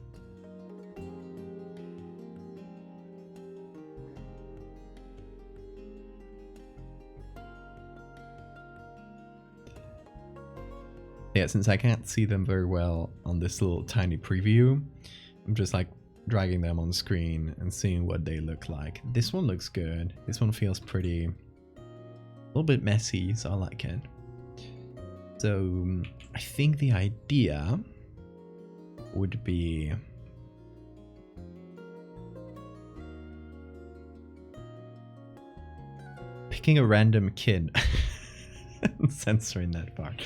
Yeah, since I can't see them very well on this little tiny preview, I'm just like dragging them on screen and seeing what they look like. This one looks good. This one feels pretty, a little bit messy, so I like it. So I think the idea would be picking a random kid and censoring that part.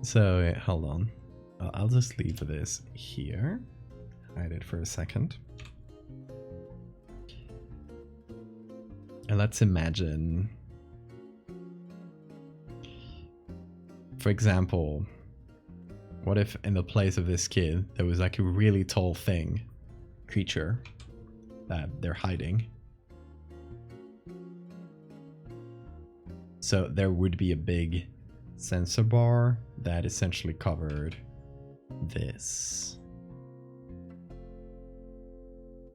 So hold on, I'll just leave this here, hide it for a second, and let's imagine, for example, what if in the place of this kid there was like a really tall creature that they're hiding. So there would be a big sensor bar that essentially covered this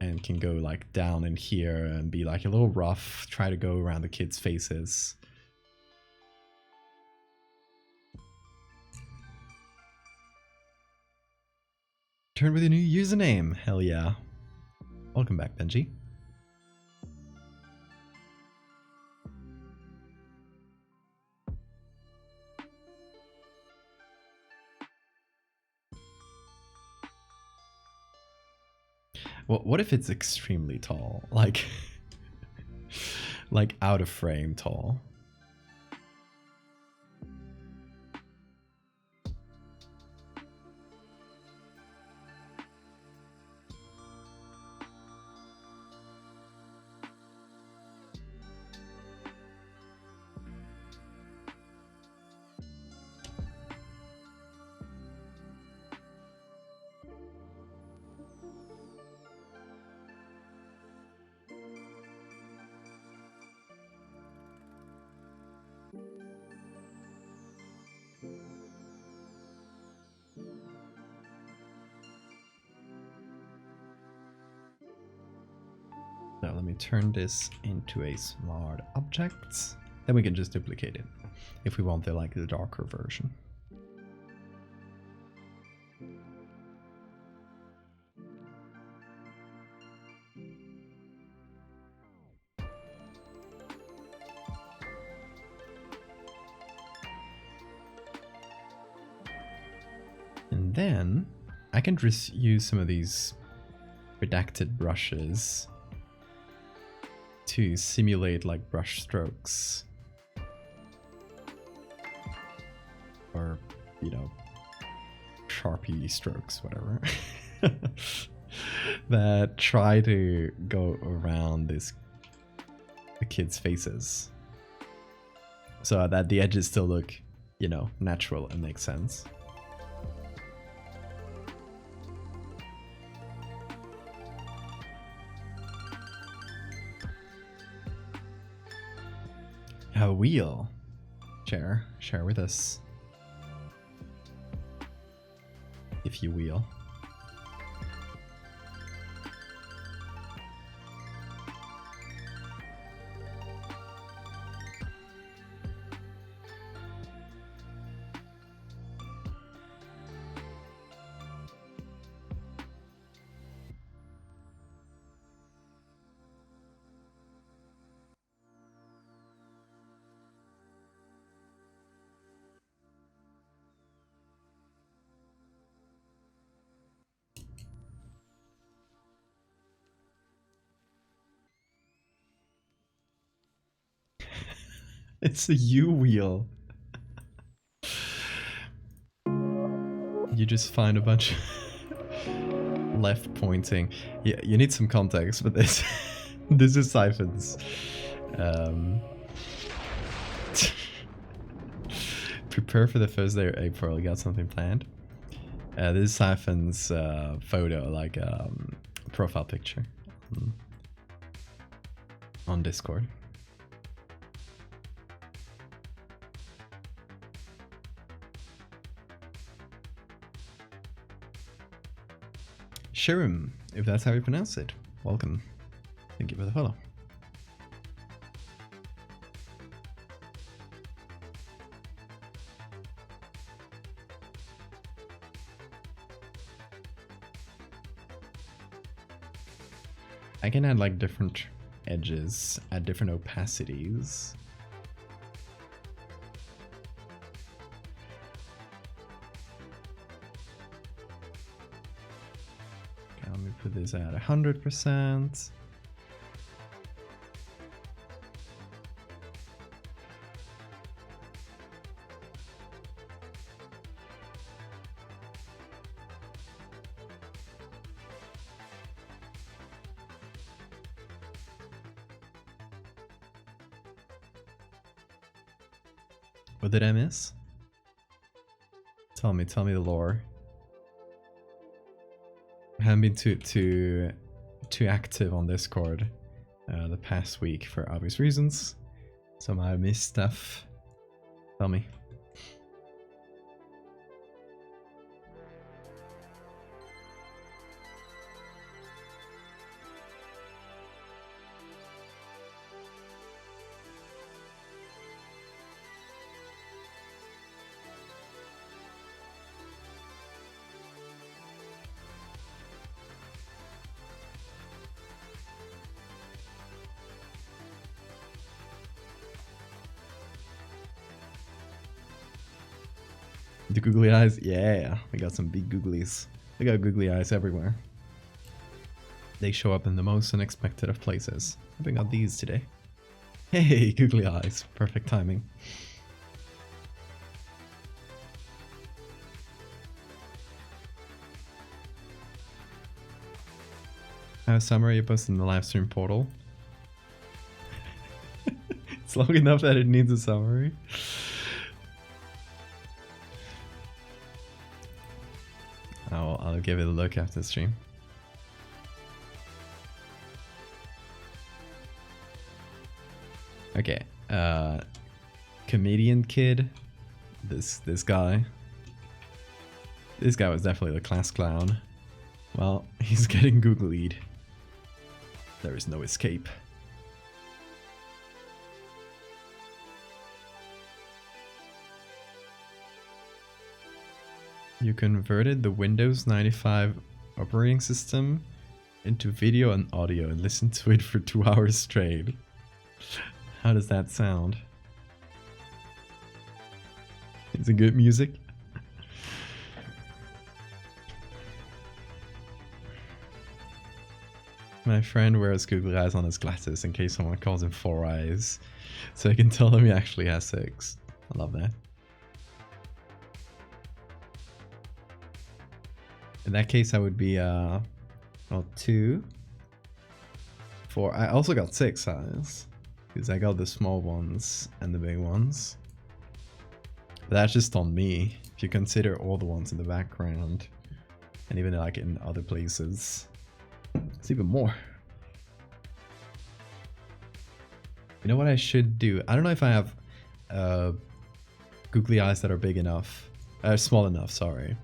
and can go like down in here and be like a little rough, try to go around the kids' faces. Turn with a new username, hell yeah. Welcome back, Benji. Well, what if it's extremely tall? Like, like out of frame tall? Now let me turn this into a smart object. Then we can just duplicate it if we want the darker version. And then I can just use some of these redacted brushes to simulate like brush strokes. Or, you know, Sharpie strokes, whatever. That try to go around the kids' faces. So that the edges still look, you know, natural and make sense. A wheel. Share with us. If you will. It's a U-wheel. You just find a bunch of left pointing. Yeah, you need some context for this. This is Siphon's. Prepare for the first day of April. You got something planned? This is Siphon's photo, like profile picture on Discord. Shirim, if that's how you pronounce it. Welcome. Thank you for the follow. I can add like different edges at different opacities. Okay, let me put this at 100%. What did I miss? Tell me the lore. I haven't been too active on Discord the past week for obvious reasons. So I missed stuff. Tell me. The googly eyes? Yeah, we got some big googlies. We got googly eyes everywhere. They show up in the most unexpected of places. I think I got these today. Hey, googly eyes. Perfect timing. I have a summary you posted in the live stream portal. It's long enough that it needs a summary. I'll give it a look after the stream. Okay, comedian kid. This guy. This guy was definitely the class clown. Well, he's getting googlied. There is no escape. You converted the Windows 95 operating system into video and audio and listened to it for 2 hours straight. How does that sound? Is it good music? My friend wears googly eyes on his glasses in case someone calls him 4 eyes. So I can tell him he actually has 6. I love that. In that case, I would be, well, 2, 4. I also got 6 eyes. Because I got the small ones and the big ones. But that's just on me. If you consider all the ones in the background. And even like in other places. It's even more. You know what I should do? I don't know if I have googly eyes that are big enough. Small enough, sorry.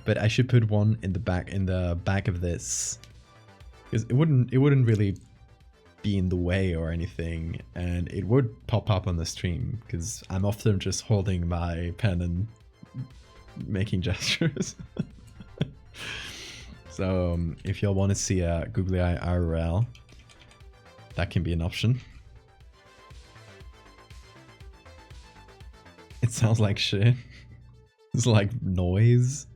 But I should put one in the back of this. Because it wouldn't really be in the way or anything, and it would pop up on the stream because I'm often just holding my pen and making gestures. So if y'all want to see a googly eye IRL, that can be an option. It sounds like shit. It's like noise.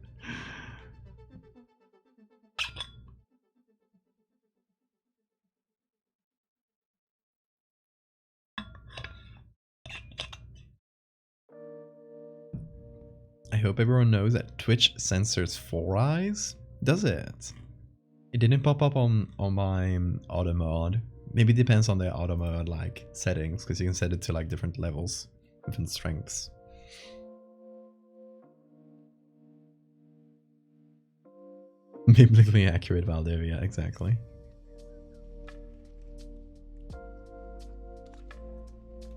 I hope everyone knows that Twitch censors 4 eyes. Does it? It didn't pop up on my auto mode. Maybe it depends on the auto mode like settings, because you can set it to like different levels, different strengths. Biblically accurate Valdevia, exactly.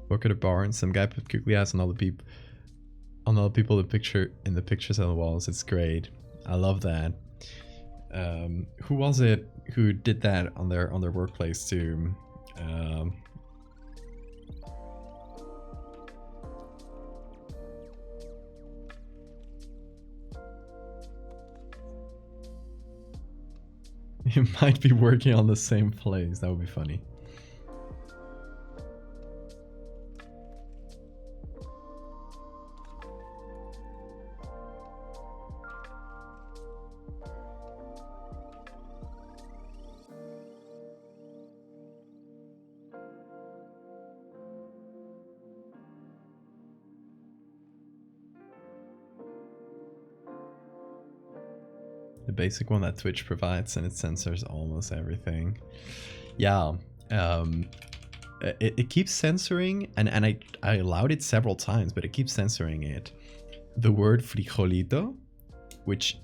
Work at a bar and some guy put googly eyes on all the people. On all the people in the pictures on the walls. It's great. I love that. Who was it who did that on their workplace too? You might be working on the same place. That would be funny. The basic one that Twitch provides, and it censors almost everything. Yeah, it keeps censoring, and I allowed it several times, but it keeps censoring it. The word frijolito, which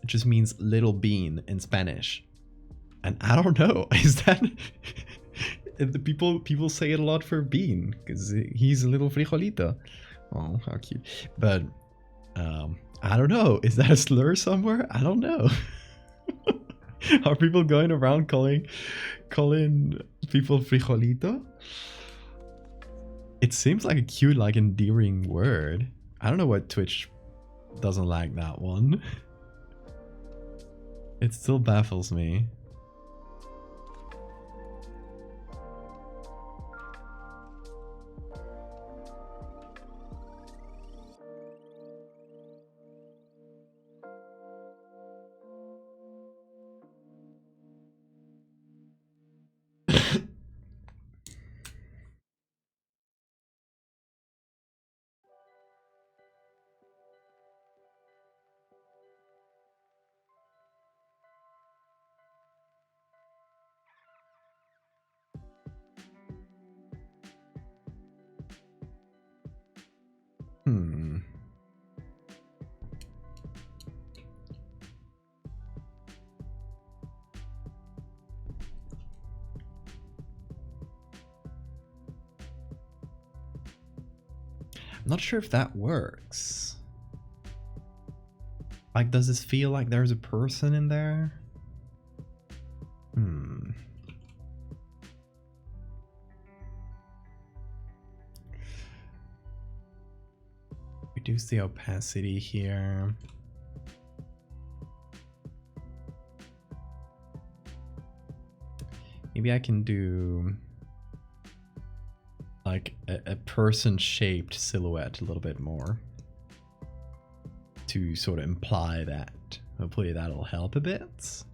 just means little bean in Spanish, and I don't know, is that the people say it a lot for bean because he's a little frijolito. Oh, how cute! But I don't know. Is that a slur somewhere? I don't know. Are people going around calling people frijolito? It seems like a cute, like endearing word. I don't know what Twitch doesn't like that one. It still baffles me. I'm not sure if that works. Like, does this feel like there's a person in there? Reduce the opacity here. Maybe I can do like a person-shaped silhouette a little bit more to sort of imply that. Hopefully that'll help a bit.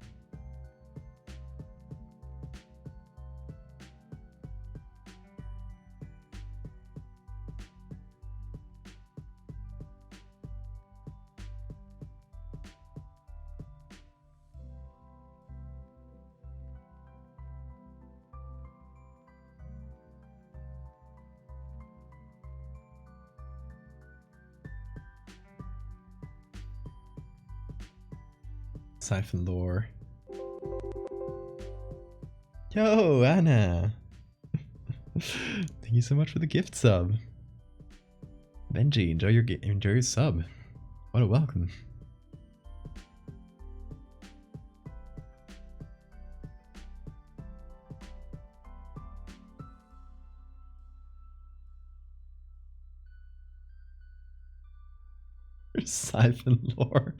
Siphon lore. Yo, Anna! Thank you so much for the gift sub. Benji, enjoy your sub. What a welcome. Siphon lore.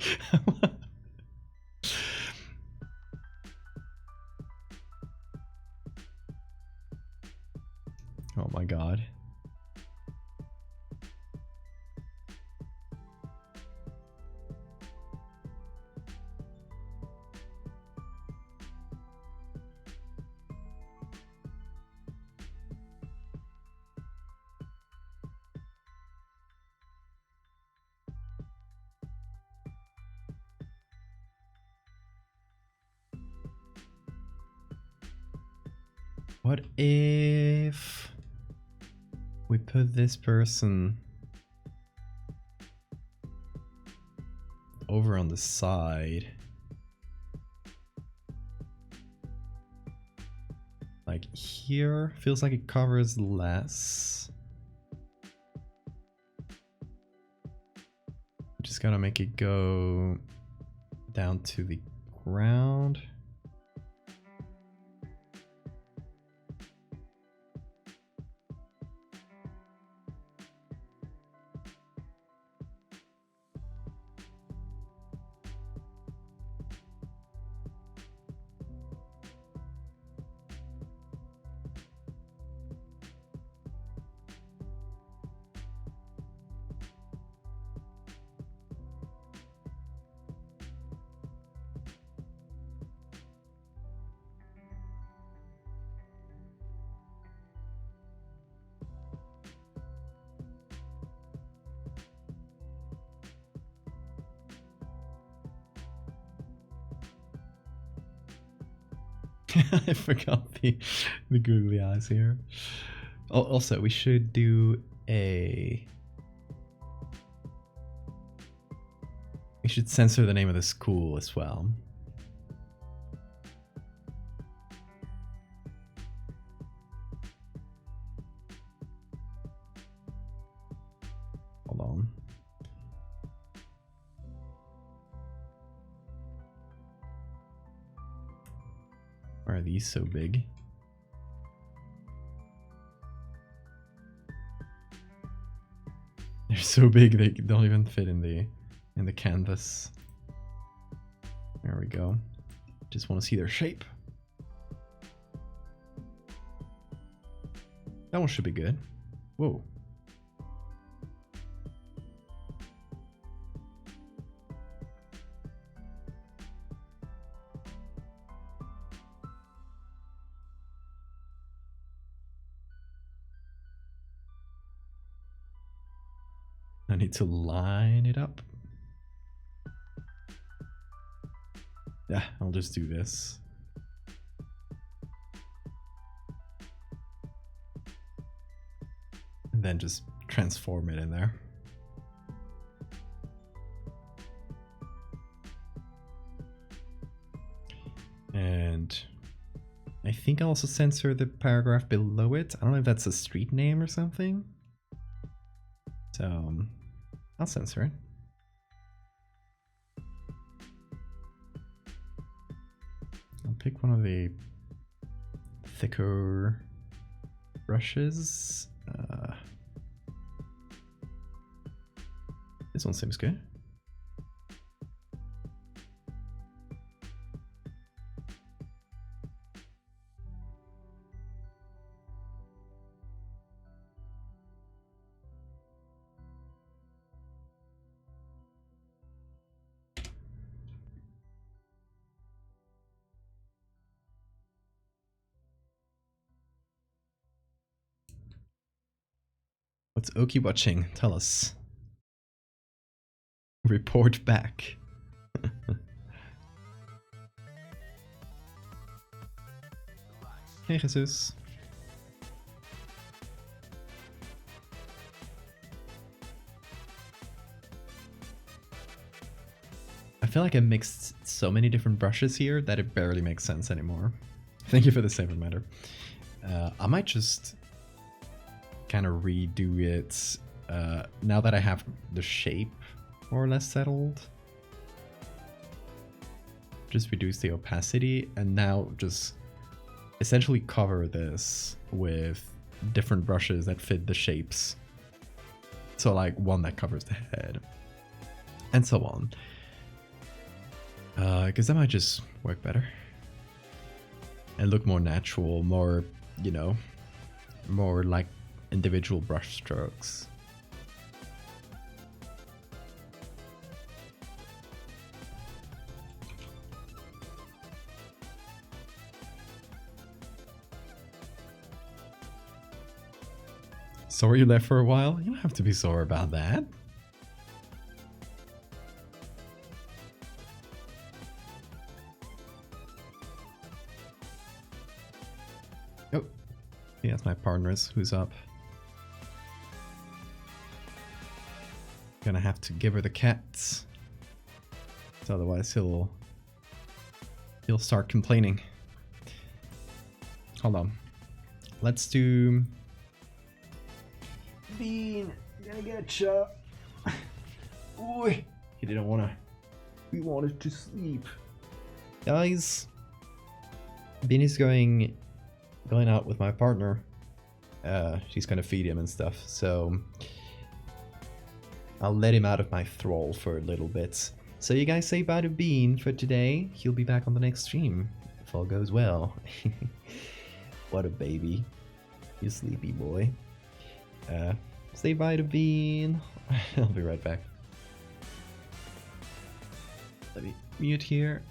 Oh my god. What if we put this person over on the side? Like here, feels like it covers less. Just gotta make it go down to the ground. I forgot the googly eyes here. Also, we should do a... We should censor the name of the school as well. Hold on. Why are these so big? They're so big they don't even fit in the canvas. There we go. Just want to see their shape. That one should be good. Whoa. I need to line it up. Yeah, I'll just do this. And then just transform it in there. And I think I'll also censor the paragraph below it. I don't know if that's a street name or something. So I'll censor it. I'll pick one of the thicker brushes. This one seems good. What's Oki watching? Tell us. Report back. Hey, Jesus. feel like I mixed so many different brushes here that it barely makes sense anymore. Thank you for the save reminder. I might just kind of redo it now that I have the shape more or less settled. Just reduce the opacity and now just essentially cover this with different brushes that fit the shapes. So like one that covers the head and so on. Because that might just work better and look more natural, more, you know, more like individual brush strokes. Sore you left for a while? You don't have to be sore about that. Oh, yeah, that's my partner's who's up. Gonna have to give her the cats. So otherwise he'll start complaining. Hold on. Let's do Bean, gonna get you. Oi, he didn't wanna. We wanted to sleep. Guys, Bean is going out with my partner. She's gonna feed him and stuff, so I'll let him out of my thrall for a little bit. So you guys say bye to Bean for today. He'll be back on the next stream if all goes well. What a baby. You sleepy boy. Say bye to Bean. I'll be right back. Let me mute here.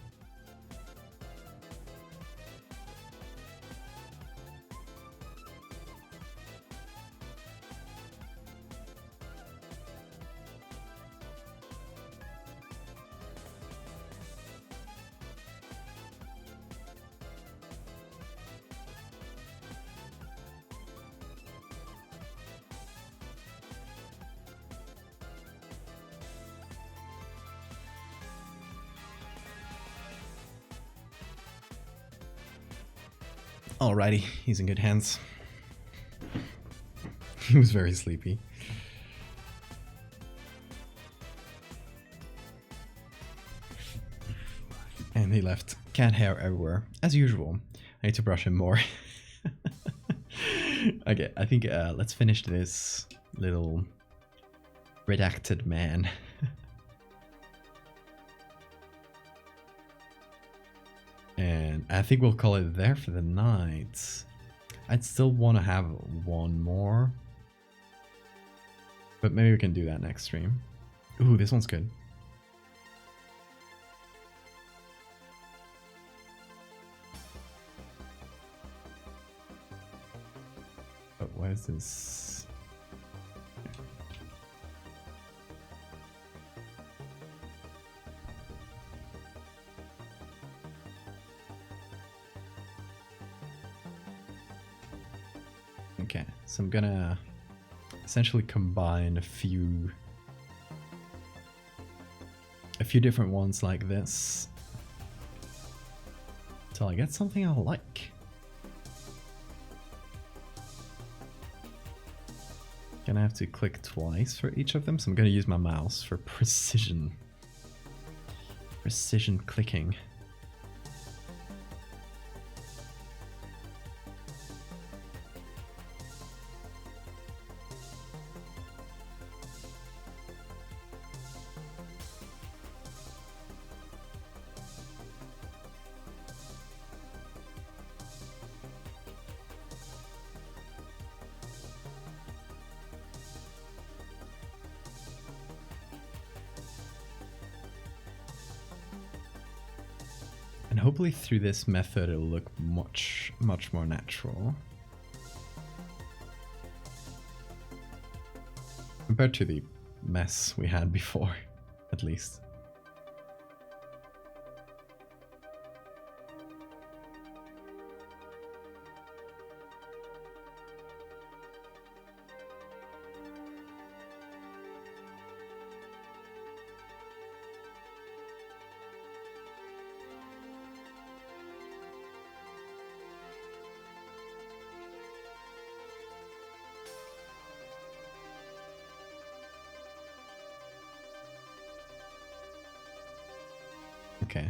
Alrighty, he's in good hands. He was very sleepy. And he left cat hair everywhere, as usual. I need to brush him more. Okay, I think let's finish this little redacted man. And I think we'll call it there for the night. I'd still want to have one more. But maybe we can do that next stream. Ooh, this one's good. But why is this? Okay, so I'm gonna essentially combine a few different ones like this till I get something I like. Gonna have to click twice for each of them, so I'm gonna use my mouse for precision clicking. And hopefully through this method it'll look much more natural. Compared to the mess we had before, at least. Okay.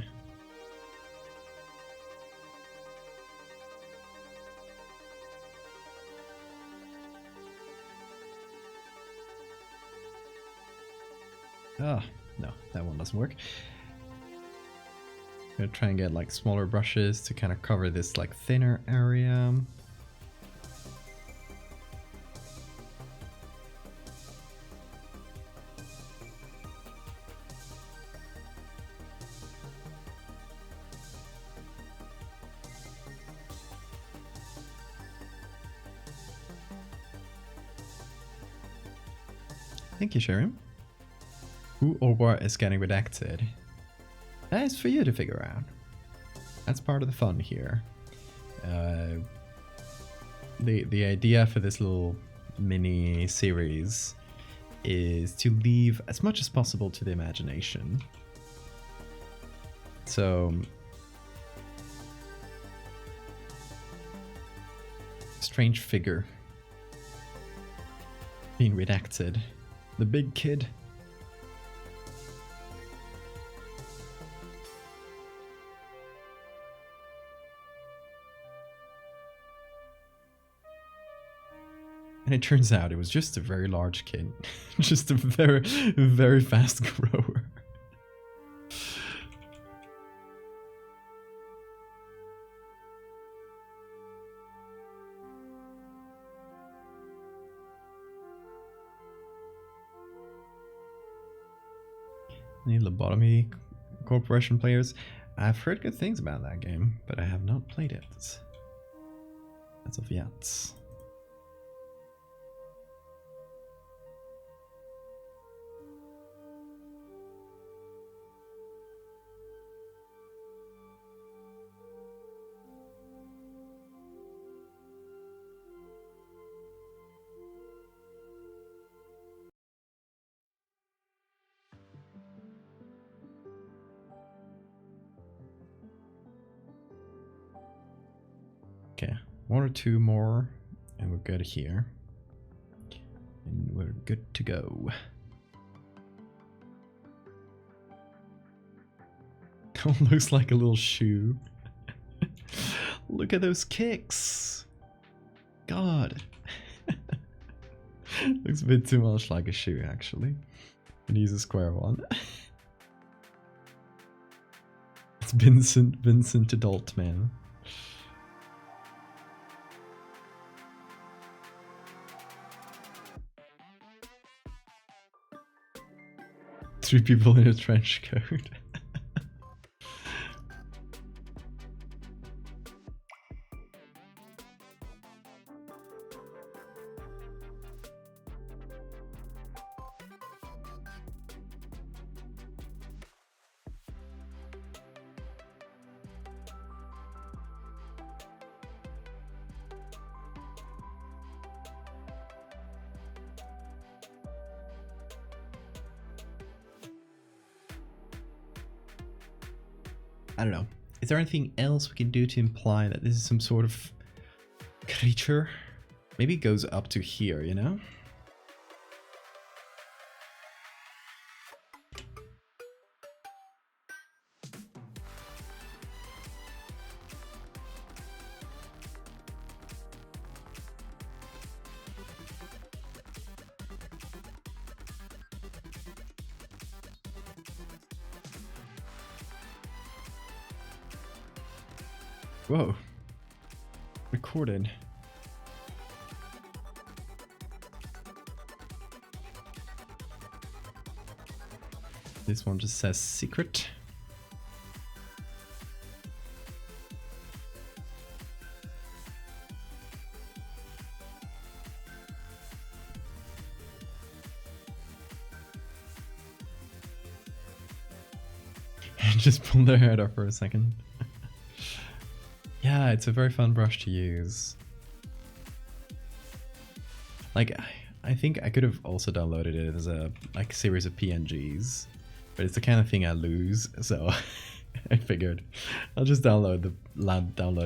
Ah, no, that one doesn't work. I'm gonna try and get like smaller brushes to kind of cover this like thinner area. Thank you, Sharon. Who or what is getting redacted? That is for you to figure out. That's part of the fun here. The idea for this little mini series is to leave as much as possible to the imagination. So strange figure being redacted. The big kid. And it turns out it was just a very large kid. Just a very, very fast grower. Any lobotomy corporation players? I've heard good things about that game, but I have not played it as of yet. Okay, one or two more, and we're good here. And we're good to go. Oh, looks like a little shoe. Look at those kicks. God. Looks a bit too much like a shoe, actually. And use a square one. It's Vincent Adult Man. Three people in a trench coat. I don't know. Is there anything else we can do to imply that this is some sort of creature? Maybe it goes up to here, you know? Whoa. Recorded. This one just says secret. Just pull their head off for a second. Yeah, it's a very fun brush to use. Like, I think I could have also downloaded it as a like series of PNGs, but it's the kind of thing I lose, so I figured I'll just download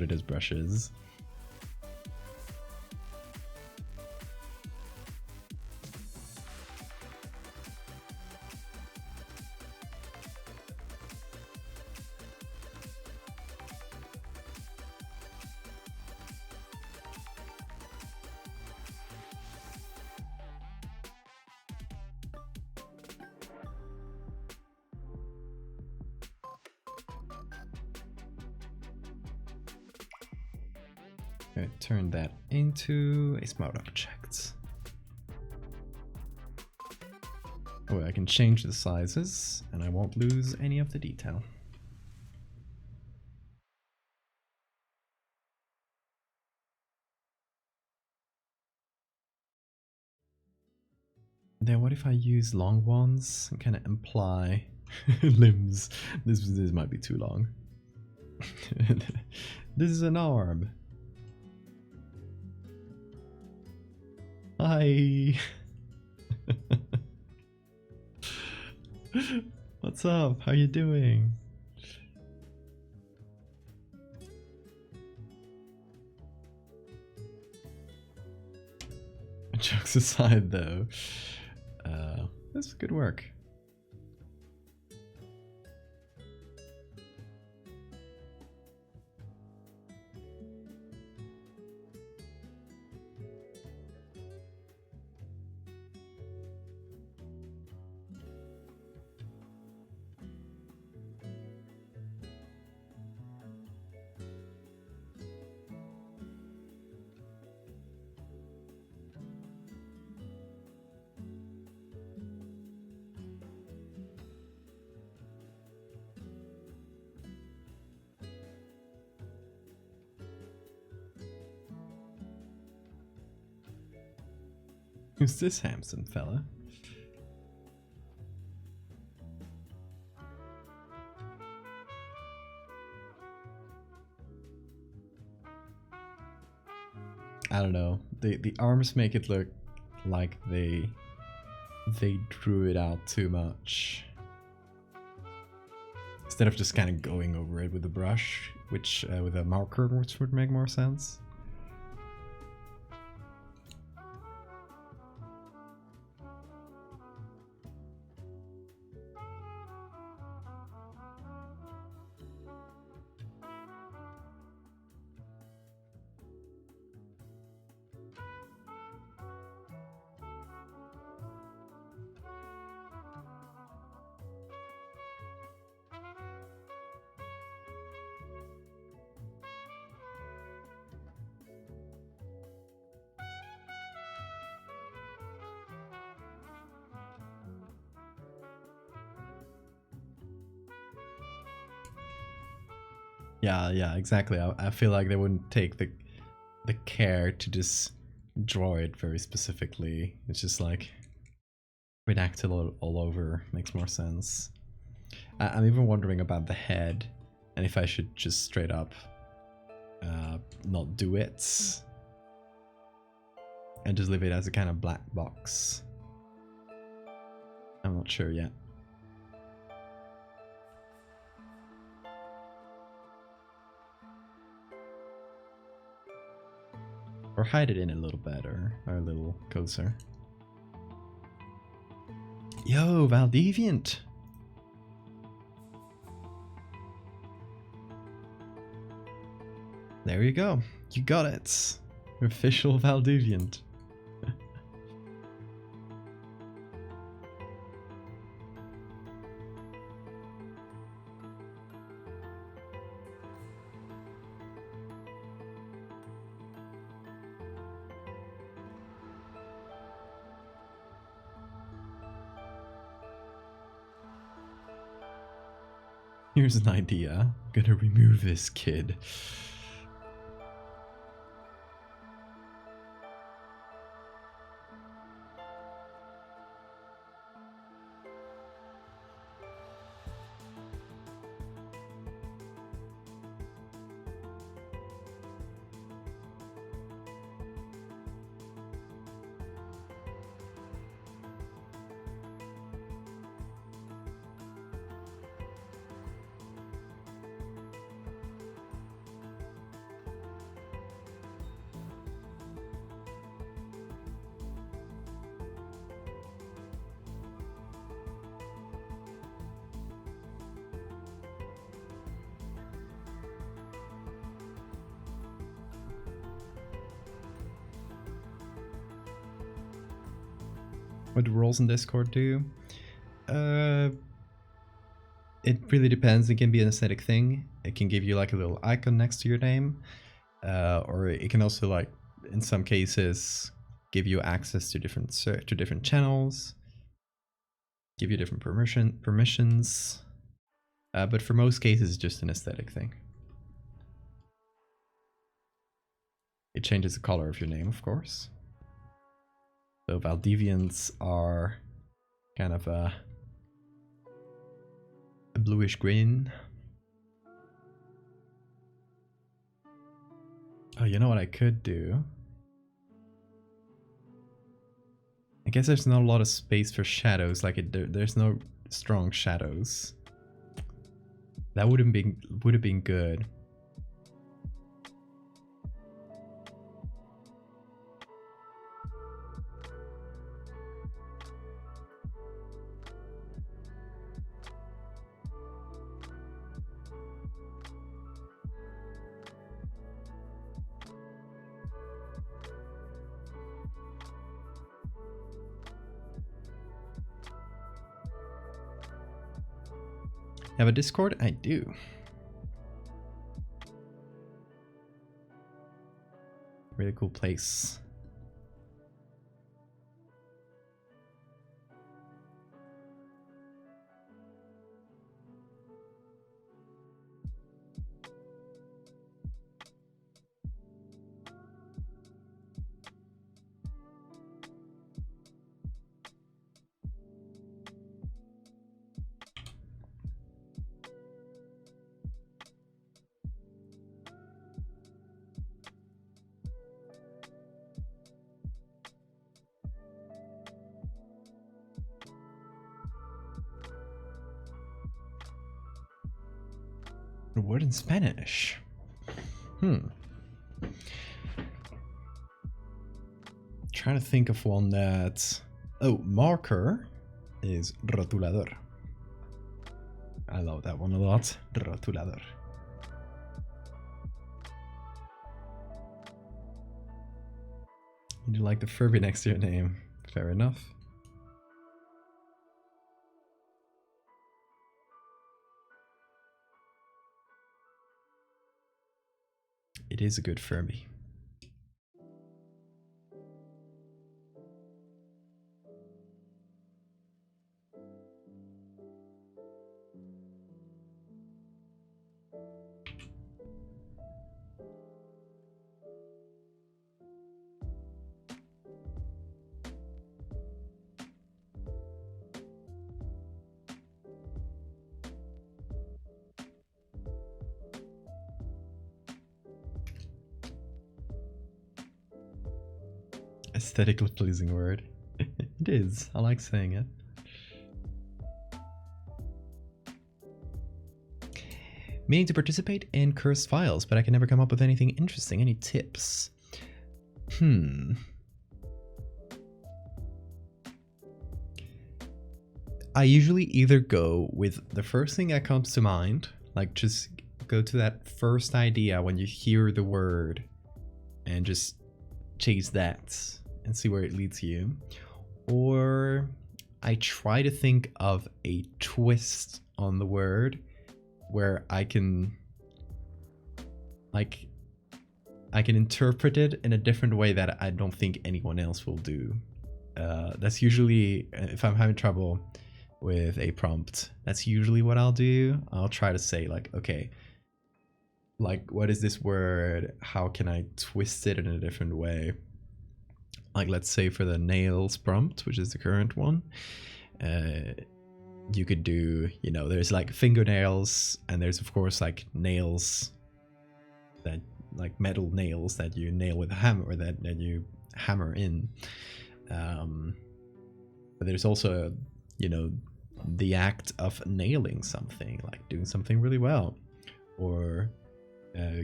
it as brushes. I'm gonna turn that into a smart object. Oh, I can change the sizes and I won't lose any of the detail. Then what if I use long ones and kind of imply limbs? This might be too long. This is an arm. Hi. What's up? How you doing? Jokes aside, though, this is good work. Who's this handsome fella? I don't know. The arms make it look like they drew it out too much. Instead of just kind of going over it with a brush, which with a marker, which would make more sense. Yeah, exactly. I feel like they wouldn't take the care to just draw it very specifically. It's just like redacted all over. Makes more sense. I'm even wondering about the head and if I should just straight up not do it and just leave it as a kind of black box. I'm not sure yet. Or hide it in a little better, or a little closer. Yo, Valdeviant! There you go. You got it. Official Valdeviant. Here's an idea. I'm gonna remove this kid. What do roles in Discord do? It really depends. It can be an aesthetic thing. It can give you like a little icon next to your name. or it can also, like, in some cases, give you access to different channels, give you different permissions. But for most cases, it's just an aesthetic thing. It changes the color of your name, of course. So Valdevians are kind of a bluish green. Oh, you know what I could do? I guess there's not a lot of space for shadows. Like there's no strong shadows. That would have been good. Have a Discord? I do. Really cool place. A word in Spanish. Trying to think of one that... Oh, marker is rotulador. I love that one a lot. Rotulador. You like the Furby next to your name. Fair enough. It is a good Furby. Aesthetically pleasing word. It is. I like saying it. Meaning to participate in cursed files, but I can never come up with anything interesting. Any tips? I usually either go with the first thing that comes to mind, like just go to that first idea when you hear the word and just chase that and see where it leads you. Or I try to think of a twist on the word where I can interpret it in a different way that I don't think anyone else will do. That's usually, if I'm having trouble with a prompt, that's usually what I'll do. I'll try to say like, okay, like what is this word? How can I twist it in a different way? Like let's say for the nails prompt, which is the current one, you could do, you know, there's like fingernails and there's of course like nails that like metal nails that you nail with a hammer or that you hammer in. But there's also, you know, the act of nailing something, like doing something really well, or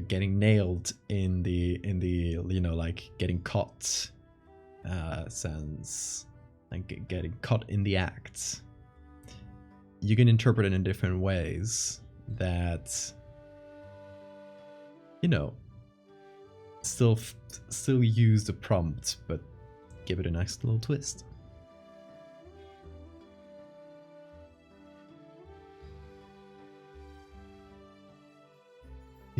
getting nailed in the you know, like getting caught sense, like getting caught in the act. You can interpret it in different ways that, you know, still use the prompt but give it a nice little twist.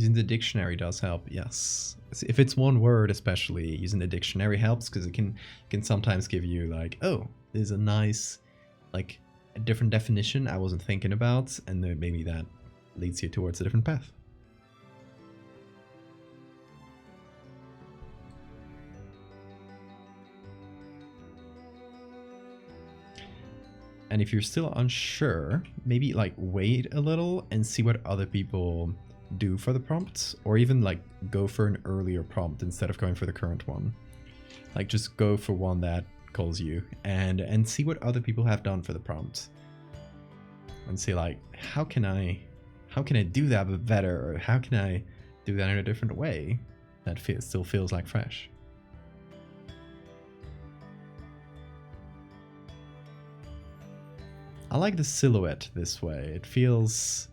Using the dictionary does help, yes. If it's one word especially, using the dictionary helps because it can sometimes give you like, oh, there's a nice, like, a different definition I wasn't thinking about, and then maybe that leads you towards a different path. And if you're still unsure, maybe like wait a little and see what other people do for the prompts, or even like go for an earlier prompt instead of going for the current one. Like just go for one that calls you and see what other people have done for the prompt. And see like, how can I do that but better, or how can I do that in a different way that still feels like fresh. I like the silhouette this way. It feels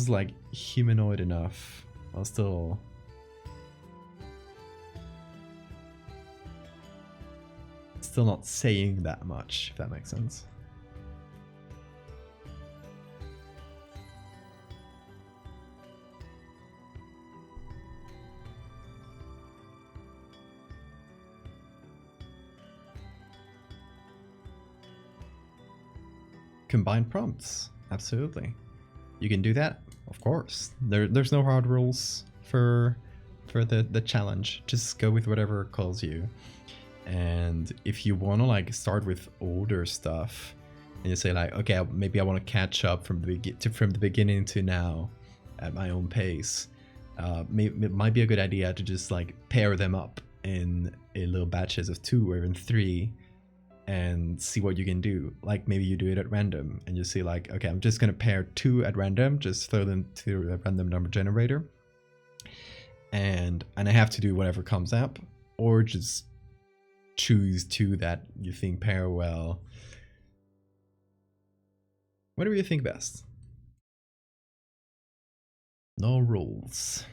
like humanoid enough while still not saying that much, if that makes sense. Combine prompts, absolutely. You can do that, of course. There's no hard rules for the challenge. Just go with whatever calls you. And if you want to like start with older stuff, and you say like, okay, maybe I want to catch up from the beginning to now at my own pace. It might be a good idea to just like pair them up in little batches of 2 or even 3. And see what you can do. Like maybe you do it at random and you see like, okay, I'm just gonna pair 2 at random, just throw them to a random number generator, and I have to do whatever comes up, or just choose 2 that you think pair well. Whatever you think best. No rules.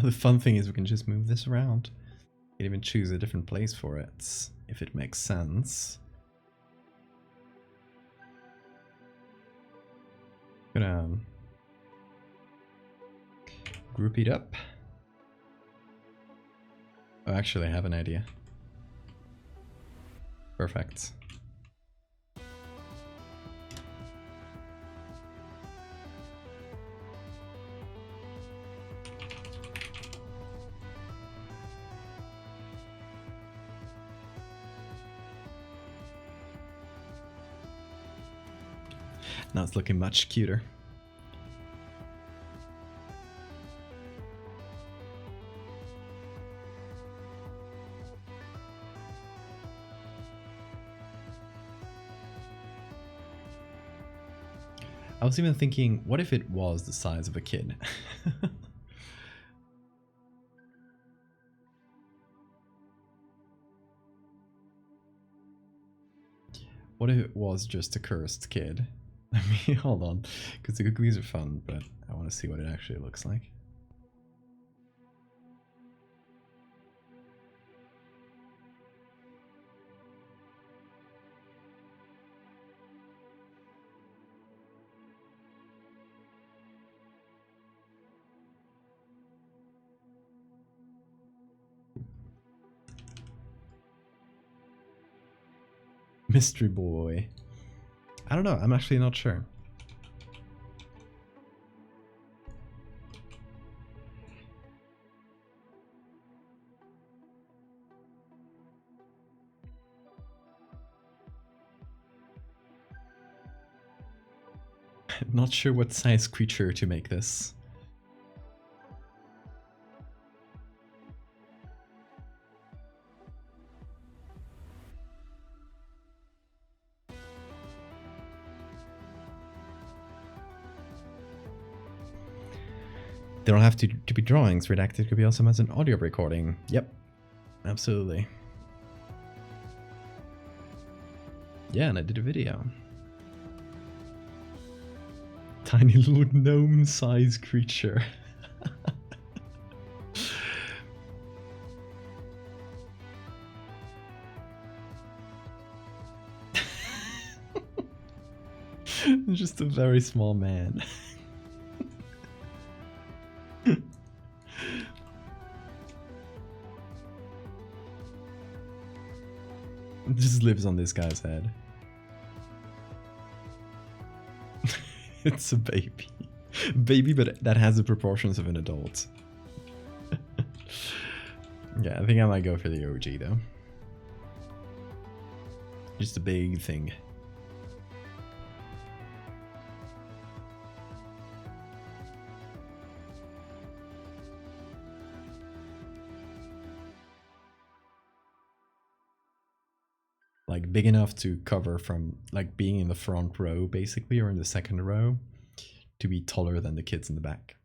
The fun thing is we can just move this around. You can even choose a different place for it, if it makes sense. Gonna group it up. Oh, actually I have an idea. Perfect. Now it's looking much cuter. I was even thinking, what if it was the size of a kid? What if it was just a cursed kid? I mean, hold on, because the cookies are fun, but I want to see what it actually looks like. Mystery boy. I don't know, I'm actually not sure. Not sure what size creature to make this. They don't have to be drawings. Redacted could be awesome as an audio recording. Yep, absolutely. Yeah, and I did a video. Tiny little gnome-sized creature. Just a very small man. It just lives on this guy's head. It's a baby. Baby, but that has the proportions of an adult. Yeah, I think I might go for the OG though. Just a big thing. Like big enough to cover from like being in the front row basically, or in the second row, to be taller than the kids in the back.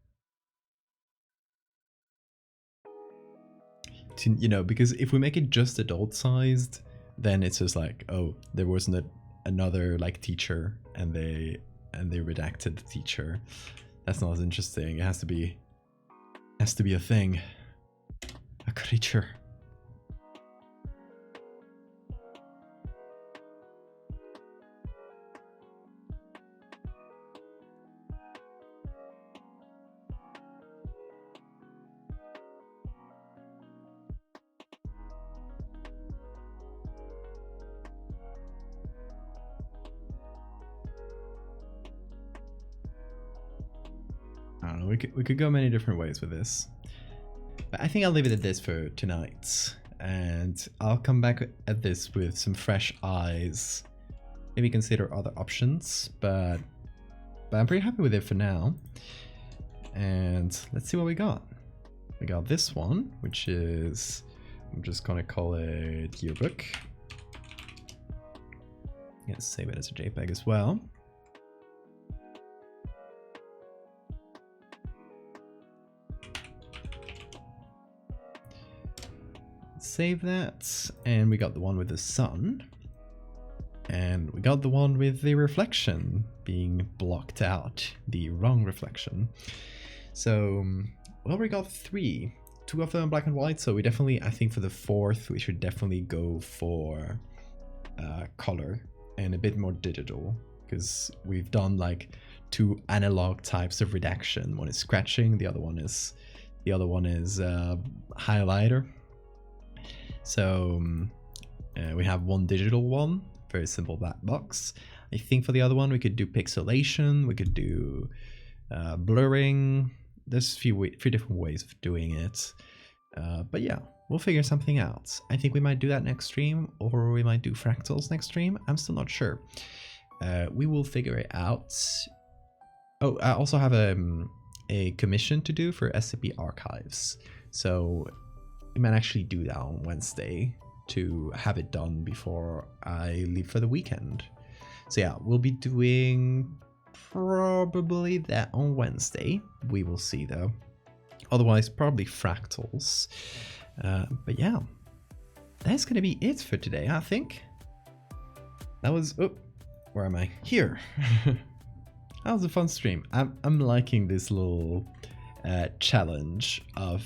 To, you know, because if we make it just adult sized, then it's just like, oh, there wasn't another like teacher and they redacted the teacher. That's not as interesting. It has to be a thing. A creature. I don't know, we could go many different ways with this. But I think I'll leave it at this for tonight. And I'll come back at this with some fresh eyes. Maybe consider other options, but I'm pretty happy with it for now. And let's see what we got. We got this one, which is, I'm just gonna call it yearbook. Let's save it as a JPEG as well. Save that, and we got the one with the sun, and we got the one with the reflection being blocked out, the wrong reflection. So, well, we got three, two of them black and white, so we definitely, I think for the fourth, we should definitely go for color and a bit more digital, because we've done like two analog types of redaction. One is scratching, the other one is highlighter. So we have one digital one, very simple black box. I think for the other one we could do pixelation, we could do blurring. There's a few different ways of doing it. But yeah, we'll figure something out. I think we might do that next stream, or we might do fractals next stream. I'm still not sure. We will figure it out. Oh, I also have a commission to do for SCP archives. So we might actually do that on Wednesday to have it done before I leave for the weekend. So yeah, we'll be doing probably that on Wednesday. We will see though. Otherwise, probably fractals. But yeah, that's gonna be it for today, I think. That was, oh, where am I? Here. That was a fun stream. I'm liking this little challenge of,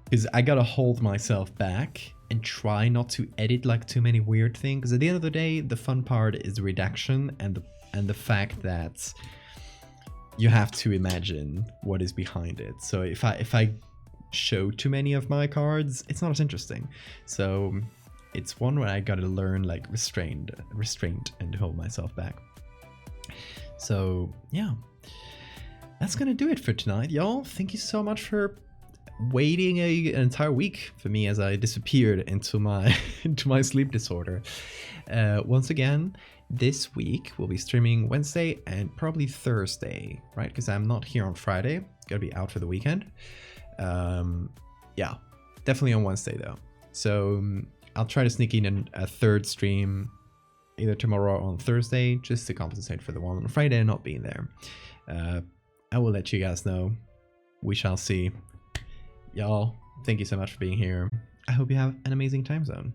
because I gotta hold myself back and try not to edit like too many weird things. Because at the end of the day, the fun part is redaction and the fact that you have to imagine what is behind it. So if I show too many of my cards, it's not as interesting. So it's one where I gotta learn like restraint and hold myself back. So yeah, that's gonna do it for tonight, y'all. Thank you so much for waiting an entire week for me as I disappeared into my sleep disorder. Once again, this week we'll be streaming Wednesday and probably Thursday, right? Because I'm not here on Friday. Gonna be out for the weekend. Yeah, definitely on Wednesday though. So I'll try to sneak in a third stream either tomorrow or on Thursday, just to compensate for the one on Friday not being there. I will let you guys know. We shall see. Y'all, thank you so much for being here. I hope you have an amazing time zone.